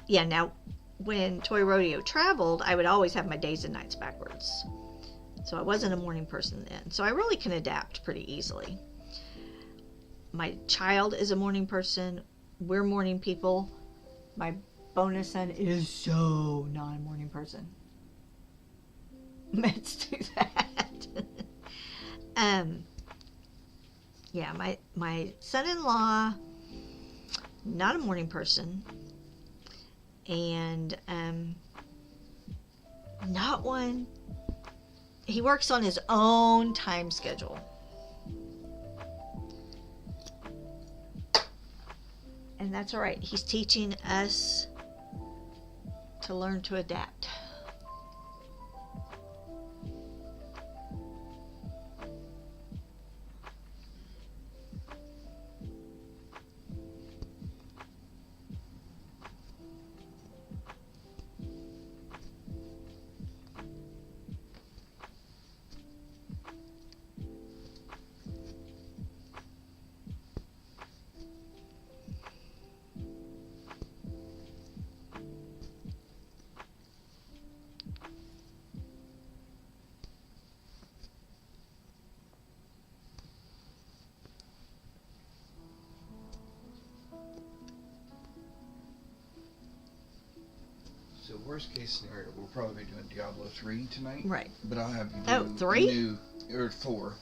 Yeah, now, when Toy Rodeo traveled, I would always have my days and nights backwards. So I wasn't a morning person then. So I really can adapt pretty easily. My child is a morning person. We're morning people. My bonus son is so not a morning person. Let's do that. Yeah, my son-in-law, not a morning person, and not one. He works on his own time schedule. And that's all right. He's teaching us to learn to adapt. So worst case scenario, we'll probably be doing Diablo 3 tonight. Right. But I'll have you do Oh, 3? a new, or 4.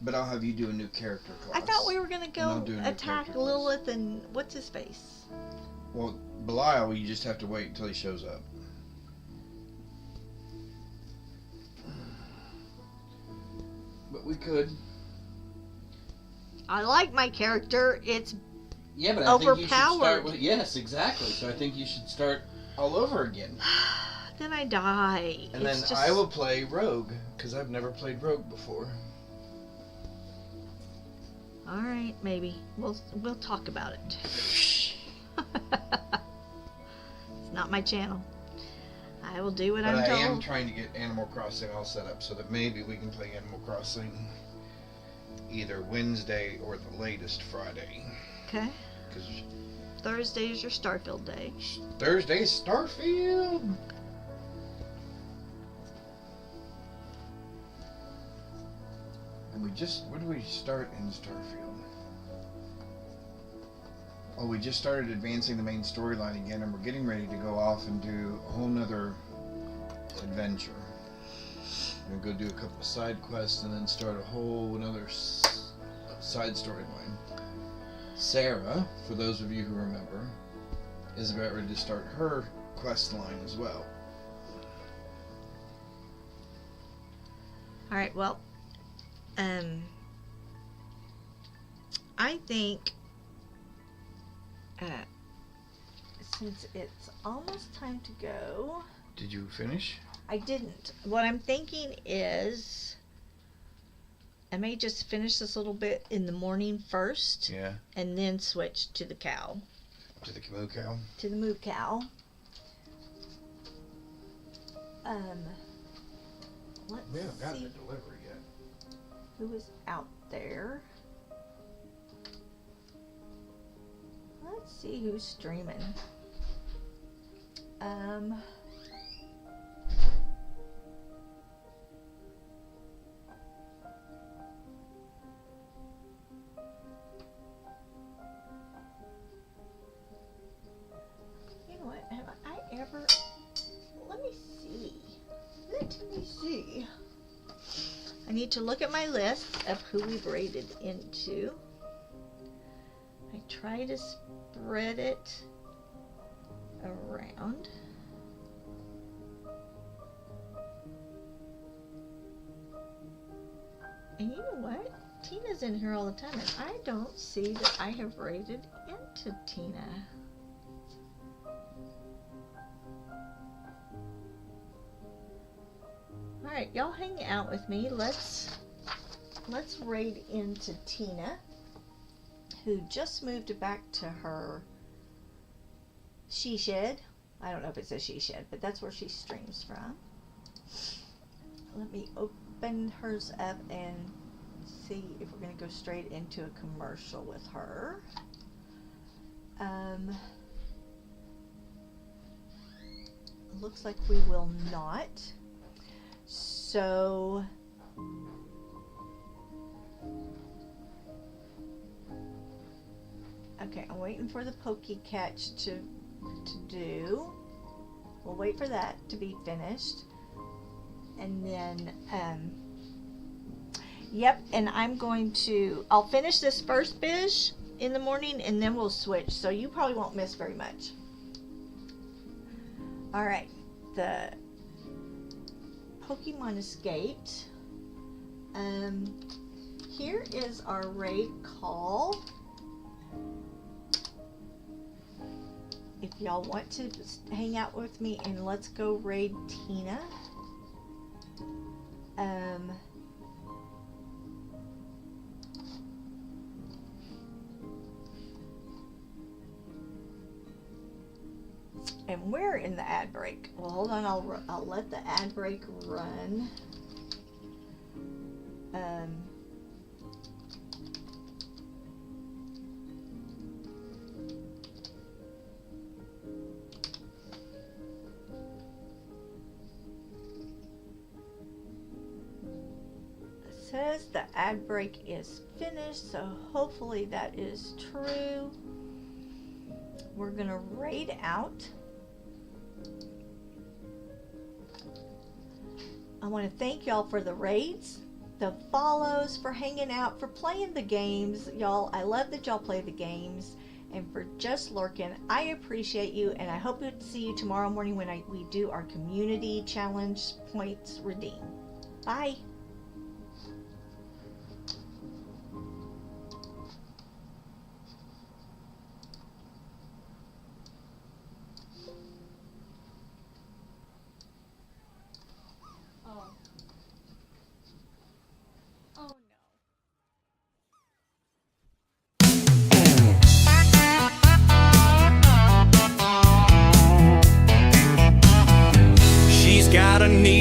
But I'll have you do a new character class. I thought we were gonna And I'll go do a new attack character class. Lilith and what's his face? Well, Belial, you just have to wait until he shows up. But we could. I like my character. It's Yeah, but I think you should start overpowered. with, yes, exactly. So I think you should start. All over again. then I die. And It's then just, I will play Rogue, because I've never played Rogue before. All right, maybe we'll talk about it. It's not my channel. I will do what But I'm I told. am trying to get Animal Crossing all set up so that maybe we can play Animal Crossing either Wednesday or the latest Friday. Okay. Because Thursday is your Starfield day. Thursday's Starfield. And when do we start in Starfield? Oh, we just started advancing the main storyline again, and we're getting ready to go off and do a whole nother adventure. We're gonna go do a couple of side quests and then start a whole another side storyline. Sarah, for those of you who remember, is about ready to start her quest line as well. All right. Well, I think since it's almost time to go, Did you finish? I didn't. What I'm thinking is I may just finish this little bit in the morning first, Yeah. and then switch to the cow, To the Camoo Cow. to the moo cow. Let's We haven't gotten see the delivery yet. who is out there. Let's see who's streaming. You know what? Have I ever? Let me see. Let me see. I need to look at my list of who we've raided into. I try to spread it around. And you know what? Tina's in here all the time, and I don't see that I have raided into Tina. Alright, y'all hang out with me. Let's raid into Tina, who just moved back to her she shed. I don't know if it's a she shed, but that's where she streams from. Let me open hers up and see if we're going to go straight into a commercial with her. Looks like we will not. So okay, I'm waiting for the Poke Catch to do. We'll wait for that to be finished. And then, yep, and I'll finish this first fish in the morning and then we'll switch. So you probably won't miss very much. All right, the Pokemon escaped. Here is our raid call. If y'all want to hang out with me and let's go raid Tina. And we're in the ad break. Well, hold on, I'll let the ad break run. Says the ad break is finished, so hopefully that is true. We're gonna raid out. I want to thank y'all for the raids, the follows, for hanging out, for playing the games. Y'all, I love that y'all play the games, and for just lurking. I appreciate you, and I hope to see you tomorrow morning when we do our community challenge points redeem. Bye. She's got a need.